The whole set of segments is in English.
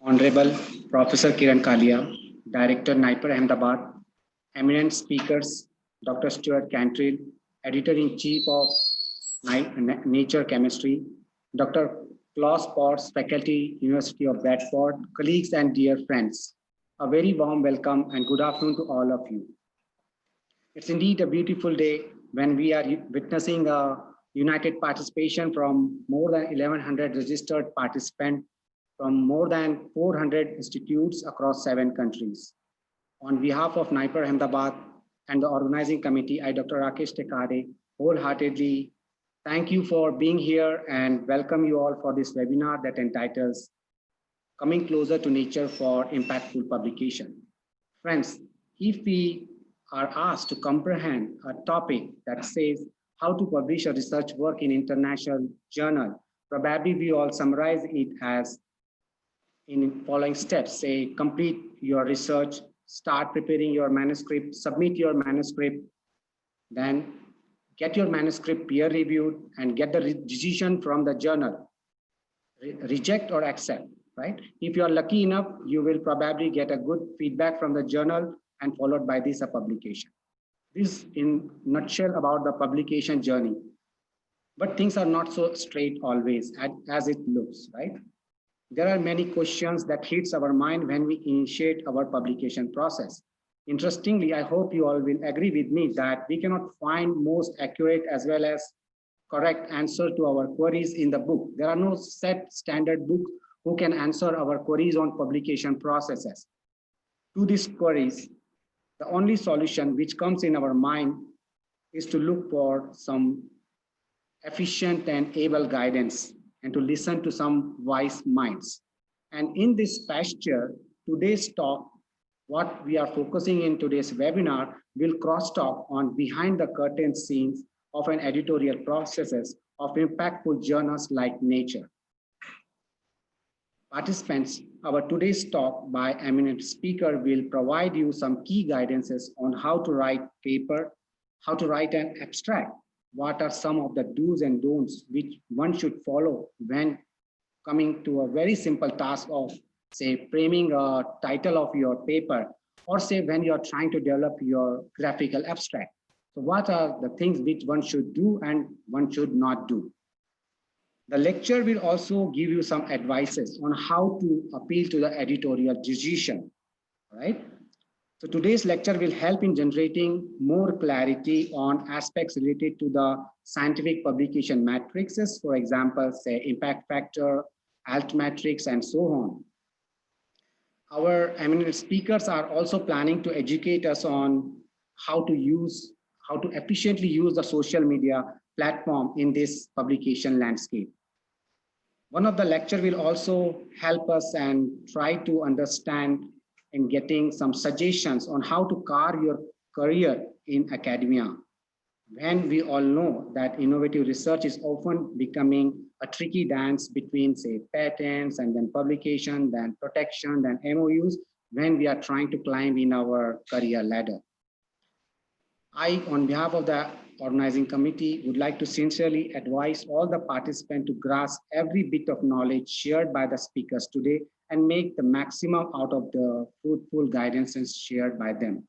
Honorable Professor Kiran Kalia, Director NIPER-Ahmedabad, eminent speakers, Dr. Stuart Cantrell, Editor-in-Chief of Nature Chemistry, Dr. Claus, Faculty, University of Bradford, colleagues and dear friends, a very warm welcome and good afternoon to all of you. It's indeed a beautiful day when we are witnessing a united participation from more than 1,100 registered participants from more than 400 institutes across 7 countries. On behalf of NIPER-Ahmedabad and the organizing committee, I, Dr. Rakesh Tekade, wholeheartedly thank you for being here and welcome you all for this webinar that entitles Coming Closer to Nature for Impactful Publication. Friends, if we are asked to comprehend a topic that says how to publish a research work in international journal, probably we all summarize it as in following steps. Say, complete your research, start preparing your manuscript, submit your manuscript, then get your manuscript peer reviewed and get the decision from the journal, reject or accept, right? If you are lucky enough, you will probably get a good feedback from the journal and followed by this a publication. This in nutshell about the publication journey. But things are not so straight always as it looks, right? There are many questions that hits our mind when we initiate our publication process. Interestingly, I hope you all will agree with me that we cannot find most accurate as well as correct answer to our queries in the book. There are no set standard books who can answer our queries on publication processes. To these queries, the only solution which comes in our mind is to look for some efficient and able guidance and to listen to some wise minds. And in this pasture, today's talk, what we are focusing in today's webinar will cross-talk on behind the curtain scenes of an editorial processes of impactful journals like Nature. Participants, our today's talk by eminent speaker will provide you some key guidances on how to write paper, how to write an abstract, what are some of the do's and don'ts which one should follow when coming to a very simple task of, say, framing a title of your paper, or say when you're trying to develop your graphical abstract. So what are the things which one should do and one should not do? The lecture will also give you some advices on how to appeal to the editorial decision, right? So today's lecture will help in generating more clarity on aspects related to the scientific publication matrices, for example, say impact factor, alt matrix, and so on. Our eminent speakers are also planning to educate us on how to efficiently use the social media platform in this publication landscape. One of the lecture will also help us and try to understand and getting some suggestions on how to carve your career in academia. When we all know that innovative research is often becoming a tricky dance between, say, patents and then publication, then protection, then MOUs, when we are trying to climb in our career ladder. I, on behalf of the organizing committee, would like to sincerely advise all the participants to grasp every bit of knowledge shared by the speakers today and make the maximum out of the fruitful guidances shared by them.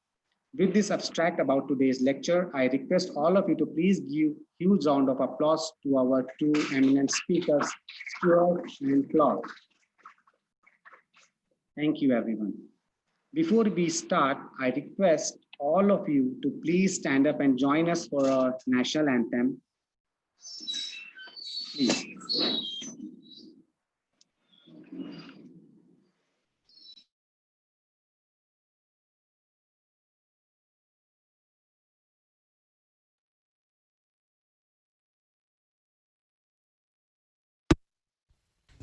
With this abstract about today's lecture, I request all of you to please give a huge round of applause to our 2 eminent speakers, Stuart and Claus. Thank you, everyone. Before we start, I request all of you to please stand up and join us for our national anthem. Please.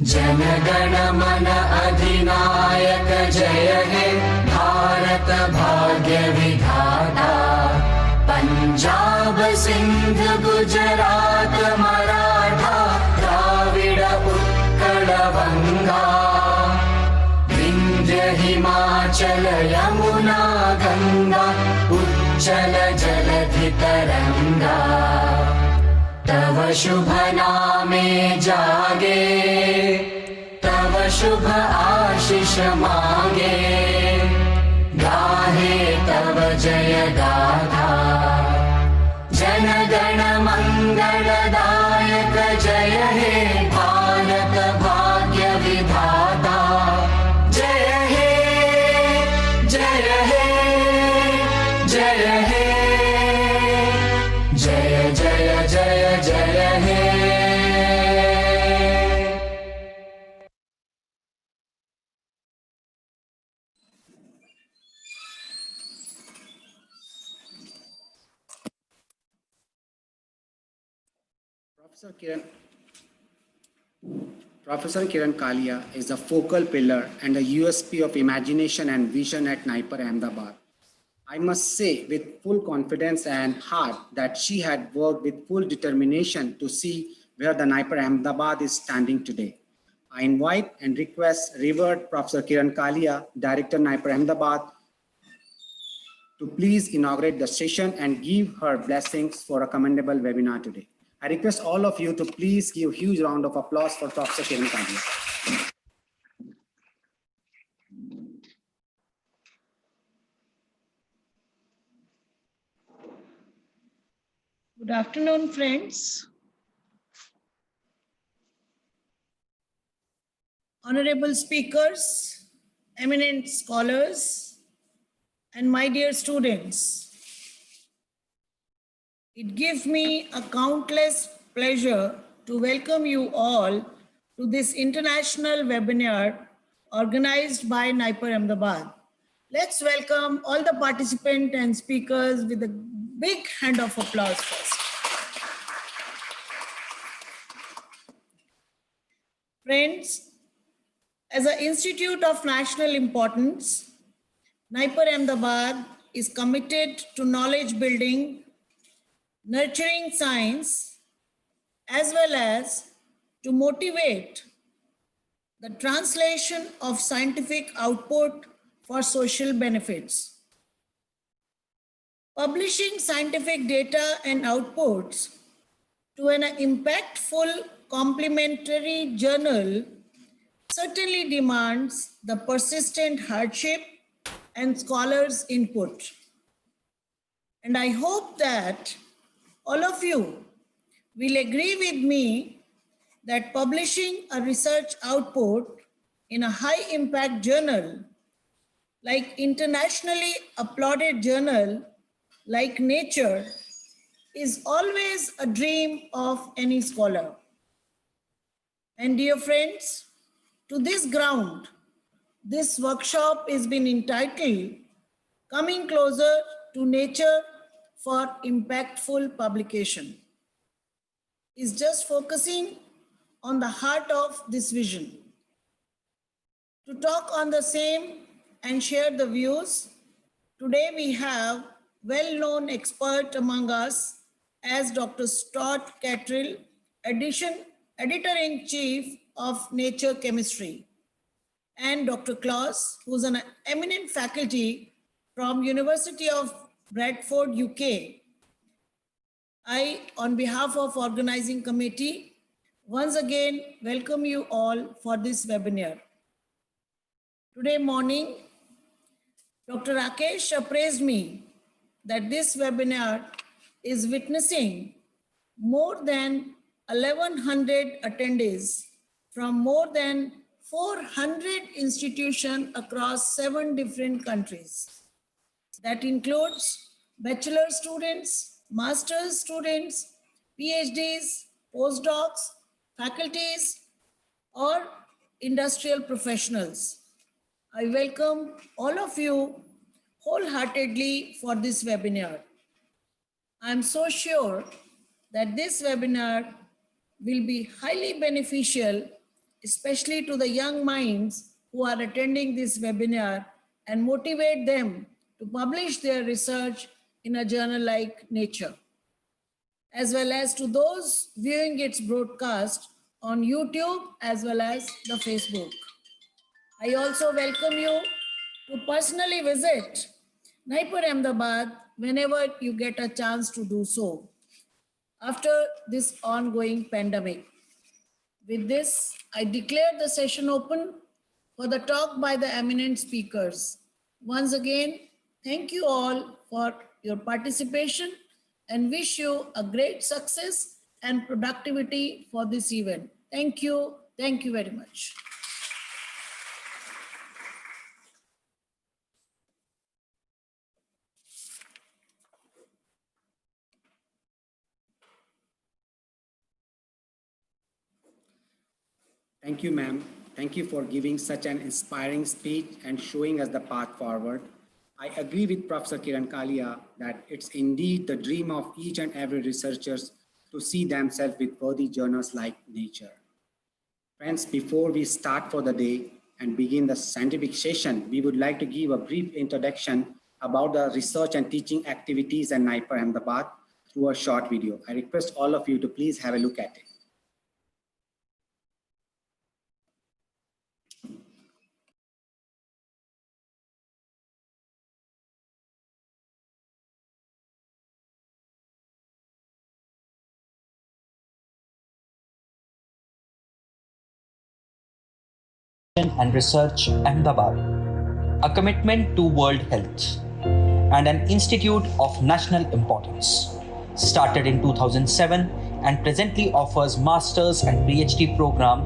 Jana Gana मन अधिनायक जय हे भारत भाग्य विधाता पंजाब सिंध गुजरात मराठा हिमाचल यमुना गंगा उच्चल जलधि तरंगा तव शुभ नामे जागे तव शुभ आशीष मांगे गाहे तव जय गाथा जन गण मंगलदायक जय हे भारत भाग्य विधाता जय हे जय हे जय हे जय जय जय जय हे Professor Kiran Kalia is the focal pillar and the USP of imagination and vision at NIPER-Ahmedabad. I must say with full confidence and heart that she had worked with full determination to see where the NIPER-Ahmedabad is standing today. I invite and request Revered Professor Kiran Kalia, Director NIPER-Ahmedabad, to please inaugurate the session and give her blessings for a commendable webinar today. I request all of you to please give a huge round of applause for Professor Kiran Kalia. Good afternoon, friends. Honorable speakers, eminent scholars, and my dear students. It gives me a countless pleasure to welcome you all to this international webinar organized by NIPER-Ahmedabad. Let's welcome all the participants and speakers with a big hand of applause first. Friends, as an institute of national importance, NIPER-Ahmedabad is committed to knowledge building, nurturing science, as well as to motivate the translation of scientific output for social benefits. Publishing scientific data and outputs to an impactful complementary journal certainly demands the persistent hardship and scholars' input. And I hope that all of you will agree with me that publishing a research output in a high impact journal, like internationally applauded journal like Nature, is always a dream of any scholar. And dear friends, to this ground, this workshop has been entitled Coming Closer to Nature for Impactful Publication. Is just focusing on the heart of this vision. To talk on the same and share the views, today we have well-known expert among us as Dr. Stuart Cantrell, Editor-in-Chief of Nature Chemistry, and Dr. Claus, who's an eminent faculty from University of Bradford, UK. I, on behalf of organizing committee, once again welcome you all for this webinar. Today morning, Dr. Rakesh appraised me that this webinar is witnessing more than 1,100 attendees from more than 400 institutions across 7 different countries. That includes bachelor students, master's students, PhDs, postdocs, faculties, or industrial professionals. I welcome all of you wholeheartedly for this webinar. I'm so sure that this webinar will be highly beneficial, especially to the young minds who are attending this webinar, and motivate them to publish their research in a journal like Nature, as well as to those viewing its broadcast on YouTube as well as the Facebook. I also welcome you to personally visit NIPER-Ahmedabad whenever you get a chance to do so after this ongoing pandemic. With this, I declare the session open for the talk by the eminent speakers. Once again, thank you all for your participation and wish you a great success and productivity for this event. Thank you. Thank you very much. Thank you, ma'am. Thank you for giving such an inspiring speech and showing us the path forward. I agree with Professor Kiran Kalia that it's indeed the dream of each and every researcher to see themselves with worthy journals like Nature. Friends, before we start for the day and begin the scientific session, we would like to give a brief introduction about the research and teaching activities at NIPER-Ahmedabad through a short video. I request all of you to please have a look at it. And Research, Ahmedabad, a commitment to world health, and an institute of national importance. Started in 2007 and presently offers master's and PhD program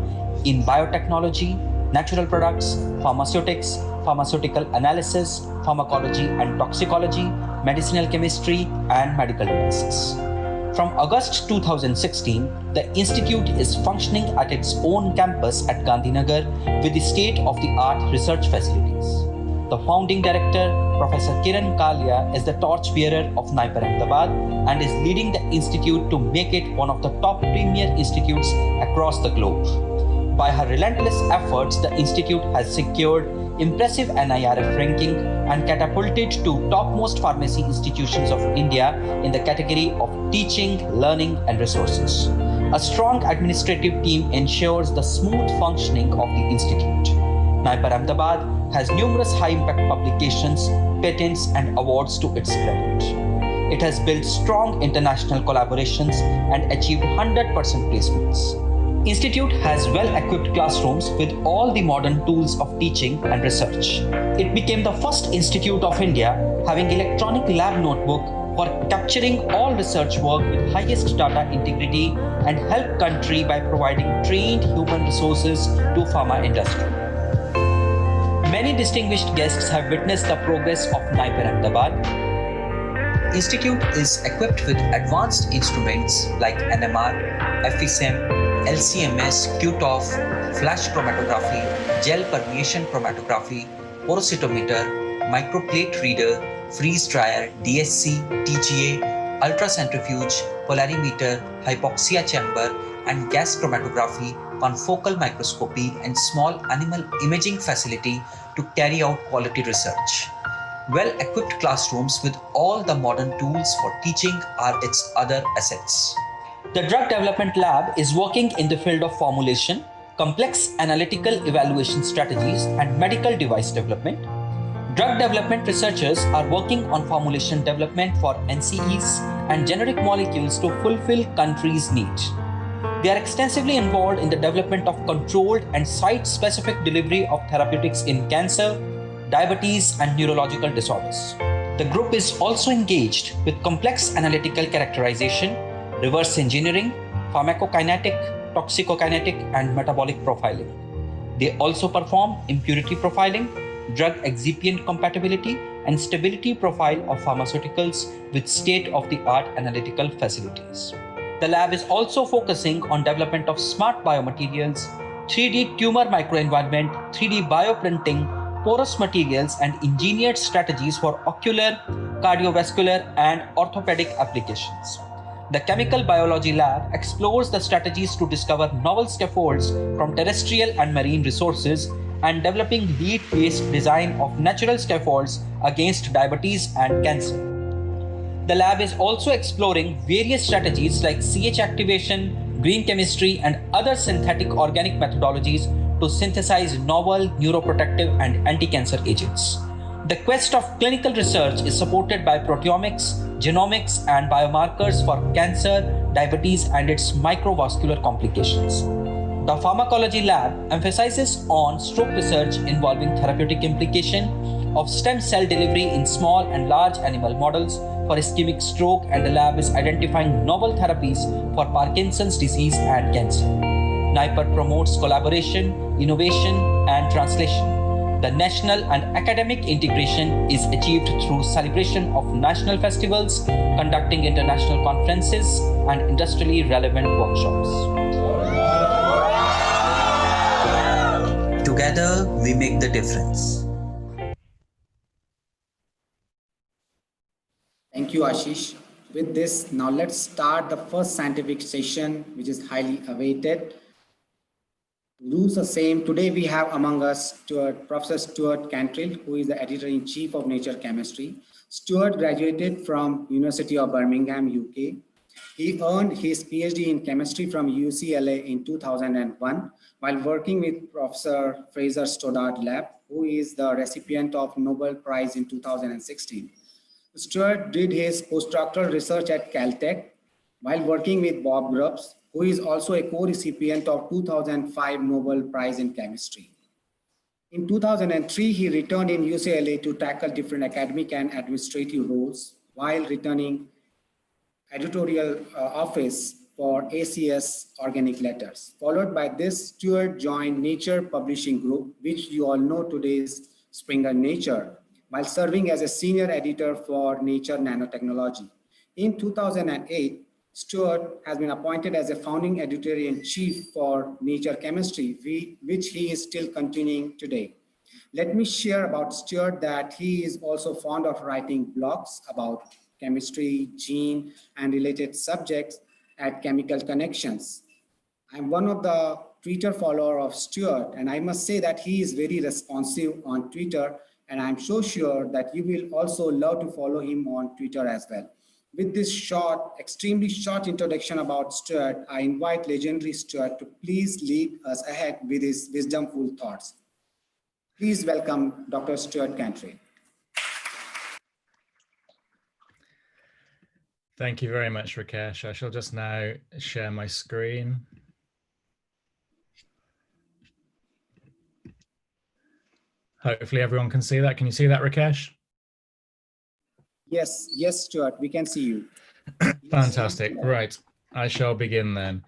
in biotechnology, natural products, pharmaceutics, pharmaceutical analysis, pharmacology and toxicology, medicinal chemistry, and medical devices. From August 2016, the institute is functioning at its own campus at Gandhinagar with the state-of-the-art research facilities. The founding director, Professor Kiran Kalia, is the torchbearer of NIPER-Ahmedabad and is leading the institute to make it one of the top premier institutes across the globe. By her relentless efforts, the institute has secured impressive NIRF ranking and catapulted to topmost pharmacy institutions of India in the category of teaching, learning, and resources. A strong administrative team ensures the smooth functioning of the institute. NIPER-Ahmedabad has numerous high-impact publications, patents, and awards to its credit. It has built strong international collaborations and achieved 100% placements. Institute has well-equipped classrooms with all the modern tools of teaching and research. It became the first institute of India having electronic lab notebook for capturing all research work with highest data integrity and help country by providing trained human resources to pharma industry. Many distinguished guests have witnessed the progress of NIPER-Ahmedabad. Institute is equipped with advanced instruments like NMR, FSM, LCMS, QTOF, flash chromatography, gel permeation chromatography, porositometer, microplate reader, freeze dryer, DSC, TGA, ultracentrifuge, polarimeter, hypoxia chamber, and gas chromatography, confocal microscopy, and small animal imaging facility to carry out quality research. Well-equipped classrooms with all the modern tools for teaching are its other assets. The Drug Development Lab is working in the field of formulation, complex analytical evaluation strategies, and medical device development. Drug development researchers are working on formulation development for NCEs and generic molecules to fulfill countries' needs. They are extensively involved in the development of controlled and site-specific delivery of therapeutics in cancer, diabetes, and neurological disorders. The group is also engaged with complex analytical characterization, reverse engineering, pharmacokinetic, toxicokinetic, and metabolic profiling. They also perform impurity profiling, drug excipient compatibility, and stability profile of pharmaceuticals with state-of-the-art analytical facilities. The lab is also focusing on development of smart biomaterials, 3D tumor microenvironment, 3D bioprinting, porous materials, and engineered strategies for ocular, cardiovascular, and orthopedic applications. The Chemical Biology Lab explores the strategies to discover novel scaffolds from terrestrial and marine resources and developing lead-based design of natural scaffolds against diabetes and cancer. The lab is also exploring various strategies like CH activation, green chemistry, and other synthetic organic methodologies to synthesize novel neuroprotective and anti-cancer agents. The quest of clinical research is supported by proteomics, genomics, and biomarkers for cancer, diabetes, and its microvascular complications. The Pharmacology Lab emphasizes on stroke research involving therapeutic implication of stem cell delivery in small and large animal models for ischemic stroke, and the lab is identifying novel therapies for Parkinson's disease and cancer. NIPER promotes collaboration, innovation, and translation. The national and academic integration is achieved through celebration of national festivals, conducting international conferences, and industrially relevant workshops. Together, we make the difference. Thank you, Ashish. With this, now let's start the first scientific session, which is highly awaited. Rules are same. Today we have among us Professor Stuart Cantrell, who is the Editor-in-Chief of Nature Chemistry. Stuart graduated from University of Birmingham, UK. He earned his PhD in chemistry from UCLA in 2001 while working with Professor Fraser Stoddart Lab, who is the recipient of Nobel Prize in 2016. Stuart did his postdoctoral research at Caltech while working with Bob Grubbs, who is also a co-recipient of 2005 Nobel Prize in Chemistry. In 2003, he returned in UCLA to tackle different academic and administrative roles while returning editorial office for ACS Organic Letters. Followed by this, Stuart joined Nature Publishing Group, which you all know today is Springer Nature, while serving as a senior editor for Nature Nanotechnology. In 2008, Stuart has been appointed as a founding editor-in-chief for Nature Chemistry, which he is still continuing today. Let me share about Stuart that he is also fond of writing blogs about chemistry, gene, and related subjects at Chemical Connections. I'm one of the Twitter follower of Stuart, and I must say that he is very responsive on Twitter, and I'm so sure that you will also love to follow him on Twitter as well. With this short, extremely short introduction about Stuart, I invite legendary Stuart to please lead us ahead with his wisdomful thoughts. Please welcome Dr. Stuart Cantrell. Thank you very much, Rakesh. I shall just now share my screen. Hopefully everyone can see that. Can you see that, Rakesh? Yes, Stuart, we can see you. Fantastic. Right, I shall begin then.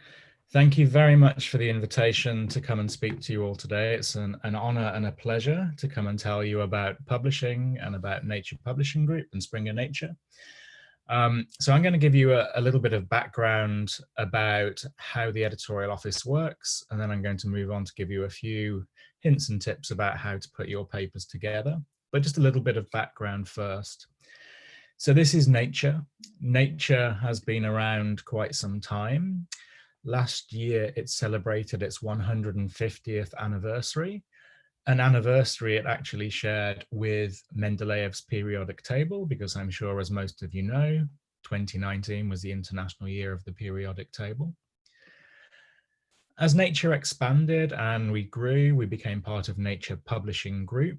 Thank you very much for the invitation to come and speak to you all today. It's an honor and a pleasure to come and tell you about publishing and about Nature Publishing Group and Springer Nature. So I'm going to give you a little bit of background about how the editorial office works, and then I'm going to move on to give you a few hints and tips about how to put your papers together. But just a little bit of background first. So this is Nature. Nature has been around quite some time. Last year, it celebrated its 150th anniversary, an anniversary it actually shared with Mendeleev's periodic table, because I'm sure, as most of you know, 2019 was the International Year of the Periodic Table. As Nature expanded and we grew, we became part of Nature Publishing Group.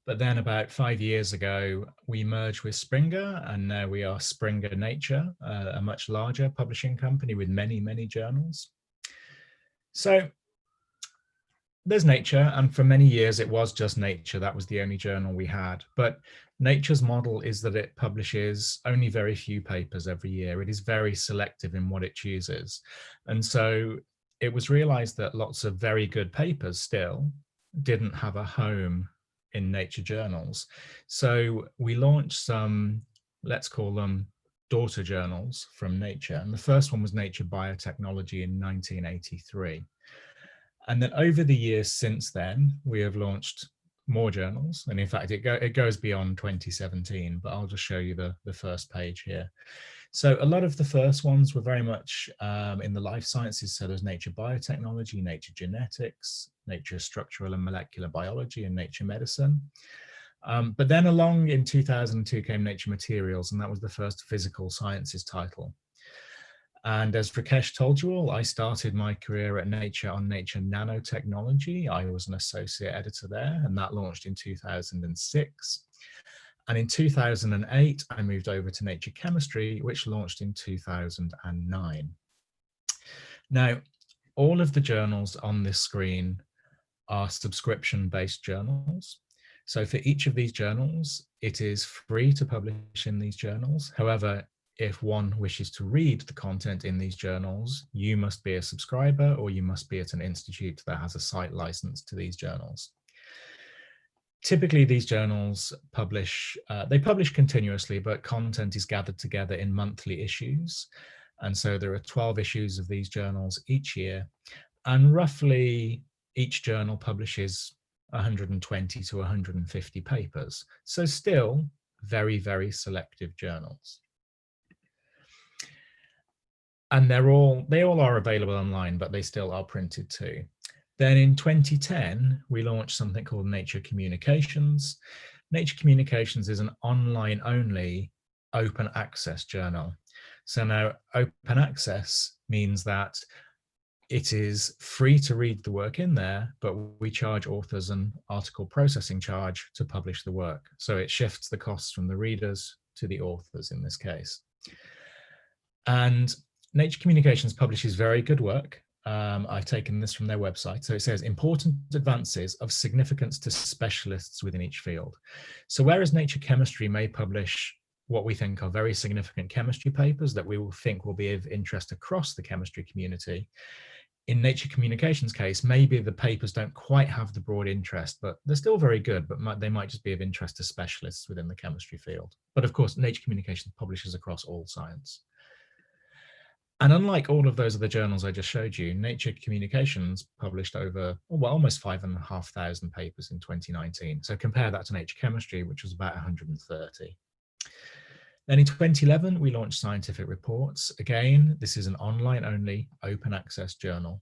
But then about 5 years ago, we merged with Springer, and now we are Springer Nature, a much larger publishing company with many, many journals. So there's Nature, and for many years it was just Nature. That was the only journal we had. But Nature's model is that it publishes only very few papers every year. It is very selective in what it chooses. And so it was realized that lots of very good papers still didn't have a home in Nature journals. So we launched some, let's call them daughter journals from Nature. And the first one was Nature Biotechnology in 1983. And then over the years since then, we have launched more journals. And in fact, it goes beyond 2017, but I'll just show you the first page here. So a lot of the first ones were very much in the life sciences. So there's Nature Biotechnology, Nature Genetics, Nature Structural and Molecular Biology, and Nature Medicine. But then along in 2002 came Nature Materials, and that was the first physical sciences title. And as Rakesh told you all, I started my career at Nature on Nature Nanotechnology. I was an associate editor there, and that launched in 2006. And in 2008, I moved over to Nature Chemistry, which launched in 2009. Now, all of the journals on this screen are subscription-based journals. So for each of these journals, it is free to publish in these journals. However, if one wishes to read the content in these journals, you must be a subscriber or you must be at an institute that has a site license to these journals. Typically, these journals publish, they publish continuously, but content is gathered together in monthly issues. And so there are 12 issues of these journals each year, and roughly each journal publishes 120 to 150 papers. So still very, very selective journals. And they all are available online, but they still are printed too. Then in 2010, we launched something called Nature Communications. Nature Communications is an online only open access journal. So now open access means that it is free to read the work in there, but we charge authors an article processing charge to publish the work. So it shifts the costs from the readers to the authors in this case. And Nature Communications publishes very good work. I've taken this from their website. So it says important advances of significance to specialists within each field. So whereas Nature Chemistry may publish what we think are very significant chemistry papers that we will think will be of interest across the chemistry community, in Nature Communications case, maybe the papers don't quite have the broad interest, but they're still very good, but they might just be of interest to specialists within the chemistry field. But of course, Nature Communications publishes across all science. And unlike all of those other journals I just showed you, Nature Communications published over, well, almost 5,500 papers in 2019. So compare that to Nature Chemistry, which was about 130. Then in 2011, we launched Scientific Reports. Again, this is an online-only open access journal.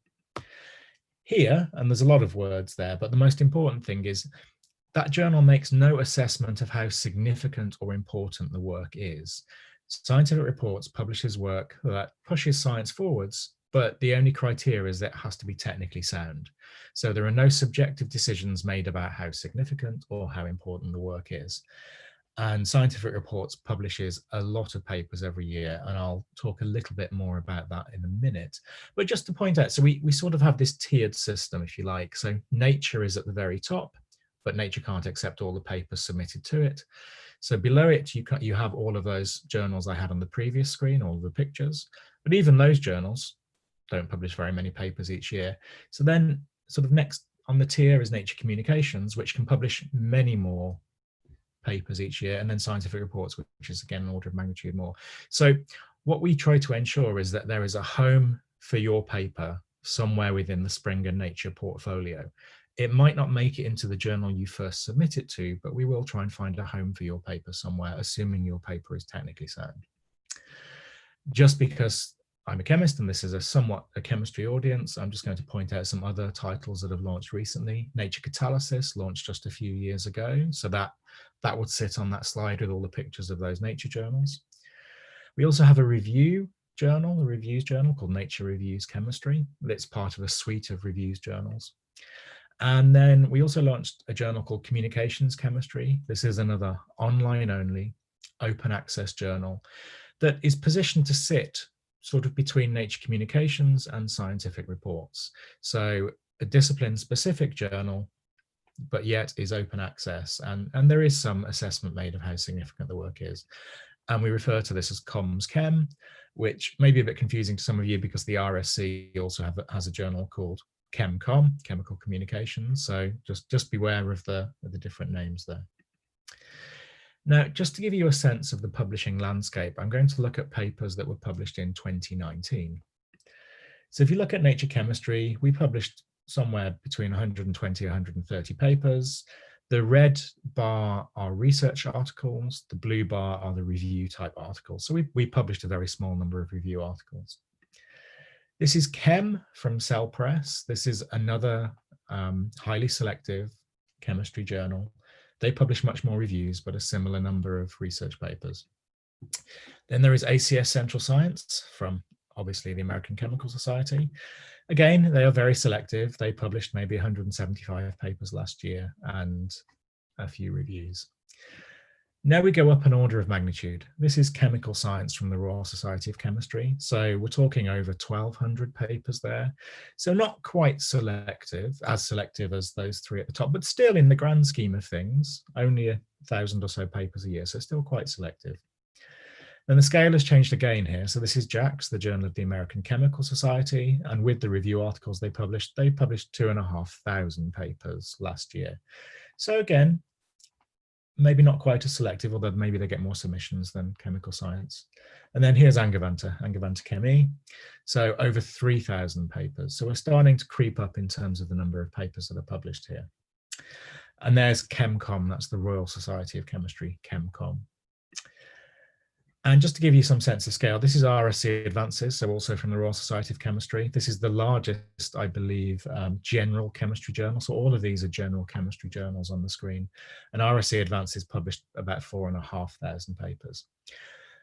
Here, and there's a lot of words there, but the most important thing is that journal makes no assessment of how significant or important the work is. Scientific Reports publishes work that pushes science forwards, but the only criteria is that it has to be technically sound. So there are no subjective decisions made about how significant or how important the work is. And Scientific Reports publishes a lot of papers every year, and I'll talk a little bit more about that in a minute. But just to point out, so we sort of have this tiered system, if you like. So Nature is at the very top, but Nature can't accept all the papers submitted to it. So below it, you have all of those journals I had on the previous screen, all of the pictures, but even those journals don't publish very many papers each year. So then sort of next on the tier is Nature Communications, which can publish many more papers each year, and then Scientific Reports, which is again an order of magnitude more. So what we try to ensure is that there is a home for your paper somewhere within the Springer Nature portfolio. It might not make it into the journal you first submit it to, but we will try and find a home for your paper somewhere, assuming your paper is technically sound. Just because I'm a chemist and this is somewhat a chemistry audience, I'm just going to point out some other titles that have launched recently. Nature Catalysis launched just a few years ago, so that would sit on that slide with all the pictures of those Nature journals. We also have a reviews journal called Nature Reviews Chemistry. It's part of a suite of reviews journals. And then we also launched a journal called Communications Chemistry. This is another online only open access journal that is positioned to sit sort of between Nature Communications and Scientific Reports. So a discipline specific journal, but yet is open access. And there is some assessment made of how significant the work is. And we refer to this as Comms Chem, which may be a bit confusing to some of you because the RSC also has a journal called ChemCom, Chemical Communications. So just beware of the different names there. Now, just to give you a sense of the publishing landscape, I'm going to look at papers that were published in 2019. So if you look at Nature Chemistry, we published somewhere between 120 and 130 papers. The red bar are research articles, the blue bar are the review type articles. So we published a very small number of review articles. This is Chem from Cell Press. This is another highly selective chemistry journal. They publish much more reviews, but a similar number of research papers. Then there is ACS Central Science from obviously the American Chemical Society. Again, they are very selective. They published maybe 175 papers last year and a few reviews. Now we go up an order of magnitude. This is chemical science from the Royal Society of Chemistry. So we're talking over 1,200 papers there. So not quite selective, as selective as those three at the top, but still in the grand scheme of things, only 1,000 or so papers a year. So still quite selective. And the scale has changed again here. So this is JACS, the Journal of the American Chemical Society. And with the review articles they published 2,500 papers last year. So again, maybe not quite as selective, although maybe they get more submissions than chemical science. And then here's Angewandte Chemie. So over 3,000 papers. So we're starting to creep up in terms of the number of papers that are published here. And there's ChemCom, that's the Royal Society of Chemistry, ChemCom. And just to give you some sense of scale, this is RSC Advances, so also from the Royal Society of Chemistry. This is the largest, I believe, general chemistry journal. So all of these are general chemistry journals on the screen. And RSC Advances published about 4,500 papers.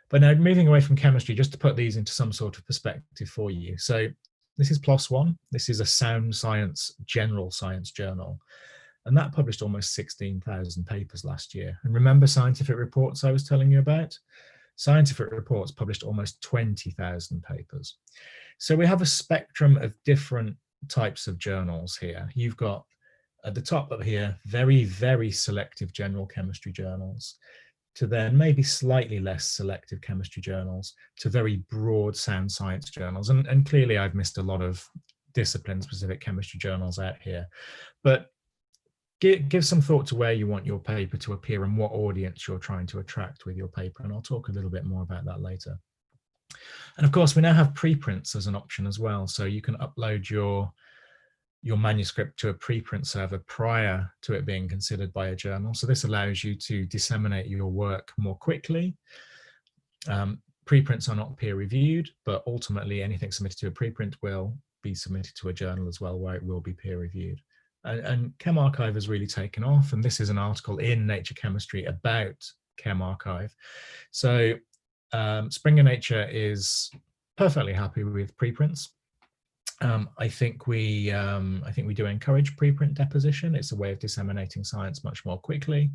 But now moving away from chemistry, just to put these into some sort of perspective for you. So this is PLOS ONE. This is a sound science, general science journal. And that published almost 16,000 papers last year. And remember Scientific Reports I was telling you about? Scientific Reports published almost 20,000 papers. So we have a spectrum of different types of journals here. You've got at the top up here, very, very selective general chemistry journals, to then maybe slightly less selective chemistry journals, to very broad sound science journals. And clearly I've missed a lot of discipline-specific chemistry journals out here. But give some thought to where you want your paper to appear and what audience you're trying to attract with your paper. And I'll talk a little bit more about that later. And of course, we now have preprints as an option as well. So you can upload your manuscript to a preprint server prior to it being considered by a journal. So this allows you to disseminate your work more quickly. Preprints are not peer reviewed, but ultimately anything submitted to a preprint will be submitted to a journal as well, where it will be peer reviewed. And ChemArchive has really taken off, and this is an article in Nature Chemistry about ChemArchive. So Springer Nature is perfectly happy with preprints. I think we do encourage preprint deposition. It's a way of disseminating science much more quickly.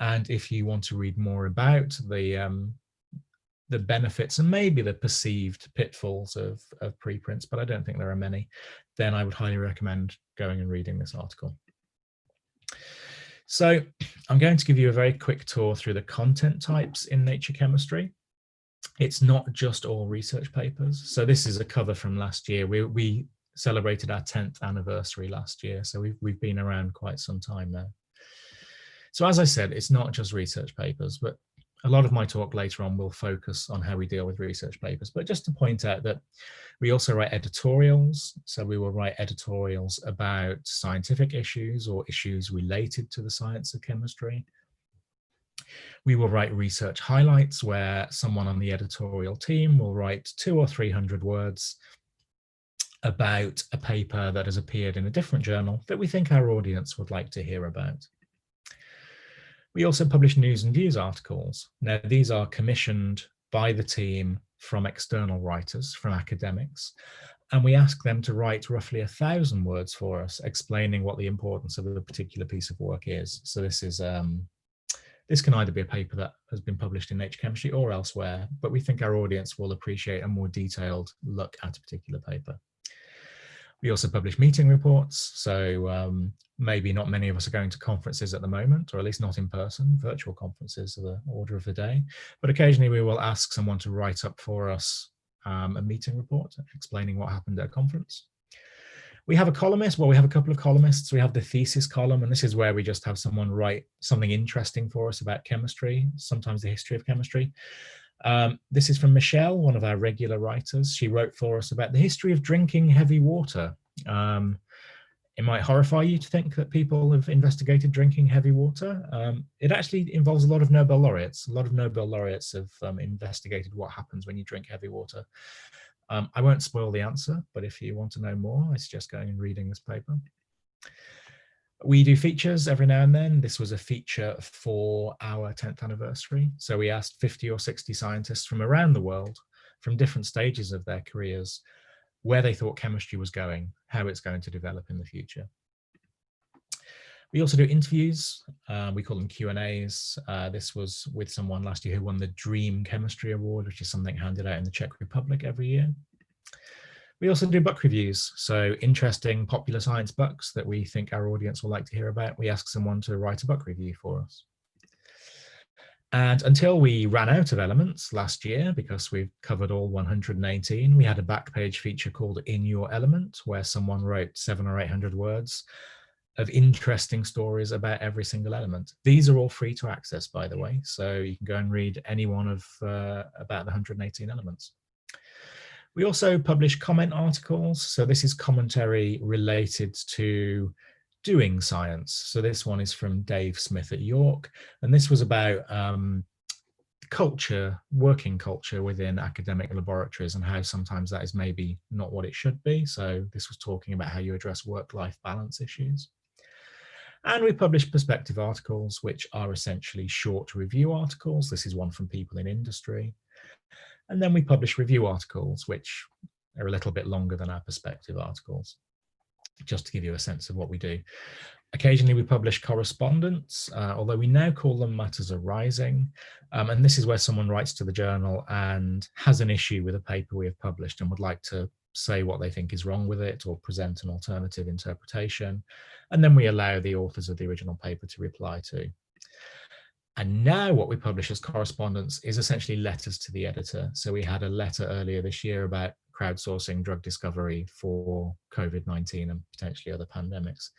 And if you want to read more about the benefits and maybe the perceived pitfalls of preprints, but I don't think there are many, then I would highly recommend going and reading this article. So I'm going to give you a very quick tour through the content types in Nature Chemistry. It's not just all research papers. So this is a cover from last year. We celebrated our 10th anniversary last year, so we've been around quite some time now. So as I said, it's not just research papers, but a lot of my talk later on will focus on how we deal with research papers. But just to point out that we also write editorials. So we will write editorials about scientific issues or issues related to the science of chemistry. We will write research highlights where someone on the editorial team will write 200 or 300 words about a paper that has appeared in a different journal that we think our audience would like to hear about. We also publish news and views articles. Now, these are commissioned by the team from external writers, from academics, and we ask them to write roughly 1,000 words for us, explaining what the importance of a particular piece of work is. So this is this can either be a paper that has been published in Nature Chemistry or elsewhere, but we think our audience will appreciate a more detailed look at a particular paper. We also publish meeting reports. So maybe not many of us are going to conferences at the moment, or at least not in person. Virtual conferences are the order of the day. But occasionally we will ask someone to write up for us a meeting report explaining what happened at a conference. We have a columnist. Well, we have a couple of columnists. We have the thesis column, and this is where we just have someone write something interesting for us about chemistry, sometimes the history of chemistry. This is from Michelle, one of our regular writers. She wrote for us about the history of drinking heavy water. It might horrify you to think that people have investigated drinking heavy water. It actually involves a lot of Nobel laureates. A lot of Nobel laureates have investigated what happens when you drink heavy water. I won't spoil the answer, but if you want to know more, I suggest going and reading this paper. We do features every now and then. This was a feature for our 10th anniversary. So we asked 50 or 60 scientists from around the world from different stages of their careers, where they thought chemistry was going, how it's going to develop in the future. We also do interviews. We call them Q&As. This was with someone last year who won the Dream Chemistry Award, which is something handed out in the Czech Republic every year. We also do book reviews, so interesting popular science books that we think our audience will like to hear about. We ask someone to write a book review for us. And until we ran out of elements last year, because we've covered all 118, we had a back page feature called In Your Element, where someone wrote 700 or 800 words of interesting stories about every single element. These are all free to access, by the way, so you can go and read any one of about the 118 elements. We also publish comment articles. So this is commentary related to doing science. So this one is from Dave Smith at York, and this was about culture, working culture within academic laboratories and how sometimes that is maybe not what it should be. So this was talking about how you address work-life balance issues. And we publish perspective articles, which are essentially short review articles. This is one from people in industry. And then we publish review articles, which are a little bit longer than our perspective articles, just to give you a sense of what we do. Occasionally we publish correspondence, although we now call them matters arising. And this is where someone writes to the journal and has an issue with a paper we have published and would like to say what they think is wrong with it or present an alternative interpretation. And then we allow the authors of the original paper to reply to. And now what we publish as correspondence is essentially letters to the editor. So we had a letter earlier this year about crowdsourcing drug discovery for COVID-19 and potentially other pandemics.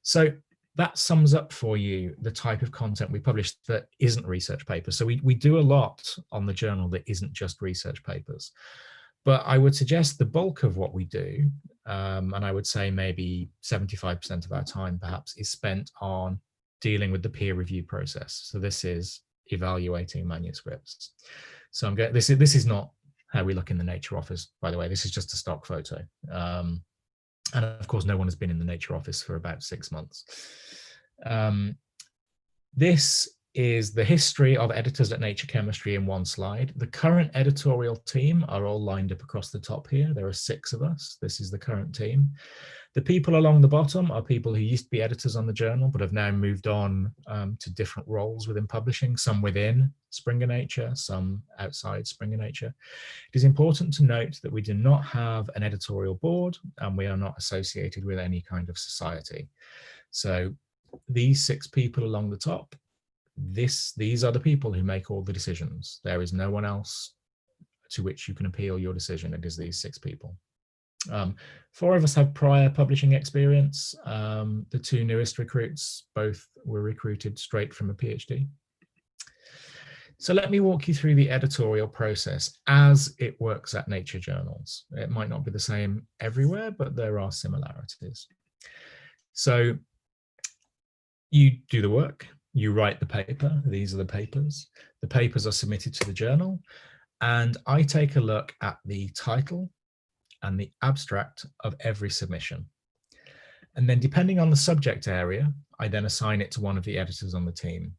So that sums up for you the type of content we publish that isn't research papers. So we do a lot on the journal that isn't just research papers. But I would suggest the bulk of what we do, and I would say maybe 75% of our time perhaps, is spent on dealing with the peer review process. So this is evaluating manuscripts. So I'm going, this is not how we look in the Nature office, by the way. This is just a stock photo. And of course, no one has been in the Nature office for about 6 months. This is the history of editors at Nature Chemistry in one slide. The current editorial team are all lined up across the top here. There are 6 of us. This is the current team. The people along the bottom are people who used to be editors on the journal, but have now moved on to different roles within publishing, some within Springer Nature, some outside Springer Nature. It is important to note that we do not have an editorial board and we are not associated with any kind of society. So these 6 people along the top, these are the people who make all the decisions. There is no one else to which you can appeal your decision. It is these 6 people. 4 of us have prior publishing experience. The 2 newest recruits both were recruited straight from a PhD. So let me walk you through the editorial process as it works at Nature journals. It might not be the same everywhere, but there are similarities. So you do the work, you write the paper. These are the papers. The papers are submitted to the journal, and I take a look at the title and the abstract of every submission. And then depending on the subject area, I then assign it to one of the editors on the team.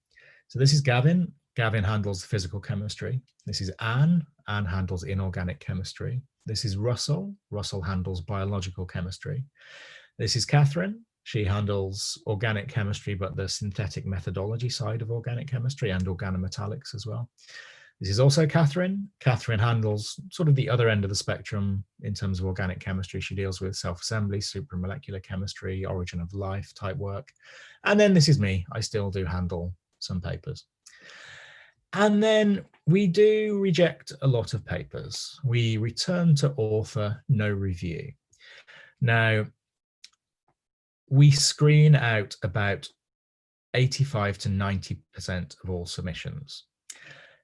So this is Gavin. Gavin handles physical chemistry. This is Anne. Anne handles inorganic chemistry. This is Russell. Russell handles biological chemistry. This is Catherine. She handles organic chemistry, but the synthetic methodology side of organic chemistry and organometallics as well. This is also Catherine. Catherine handles sort of the other end of the spectrum in terms of organic chemistry. She deals with self-assembly, supramolecular chemistry, origin of life type work. And then this is me. I still do handle some papers. And then we do reject a lot of papers. We return to author, no review. Now, we screen out about 85 to 90% of all submissions.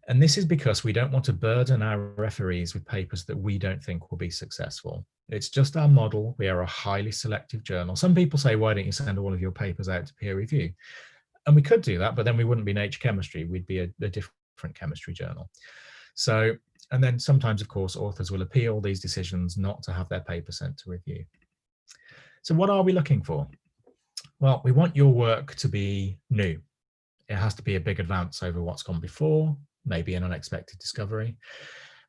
And this is because we don't want to burden our referees with papers that we don't think will be successful. It's just our model. We are a highly selective journal. Some people say, why don't you send all of your papers out to peer review? And we could do that, but then we wouldn't be Nature Chemistry. We'd be a different chemistry journal. So, and then sometimes, of course, authors will appeal these decisions not to have their paper sent to review. So what are we looking for? Well, we want your work to be new. It has to be a big advance over what's gone before, maybe an unexpected discovery.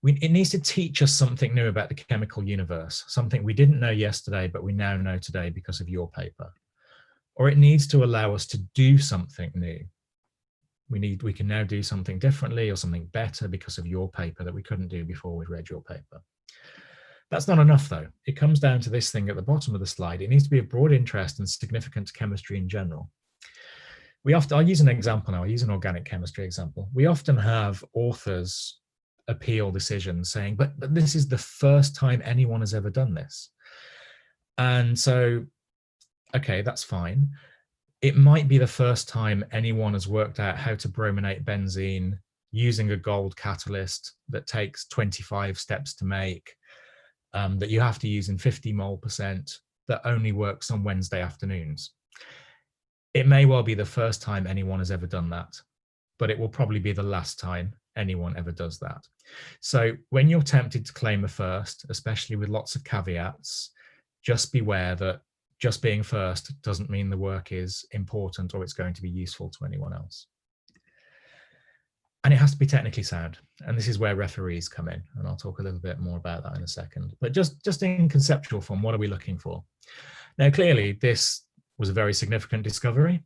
it needs to teach us something new about the chemical universe, something we didn't know yesterday, but we now know today because of your paper. Or it needs to allow us to do something new. We can now do something differently or something better because of your paper that we couldn't do before we read your paper. That's not enough though. It comes down to this thing at the bottom of the slide. It needs to be of broad interest and significant to chemistry in general. I'll use an example now. I'll use an organic chemistry example. We often have authors appeal decisions saying, but this is the first time anyone has ever done this. And so, okay, that's fine. It might be the first time anyone has worked out how to brominate benzene using a gold catalyst that takes 25 steps to make, that you have to use in 50 mol%, that only works on Wednesday afternoons. It may well be the first time anyone has ever done that, but it will probably be the last time anyone ever does that. So when you're tempted to claim a first, especially with lots of caveats, just beware that just being first doesn't mean the work is important or it's going to be useful to anyone else. And it has to be technically sound. And this is where referees come in. And I'll talk a little bit more about that in a second. But just in conceptual form, what are we looking for? Now, clearly, this was a very significant discovery.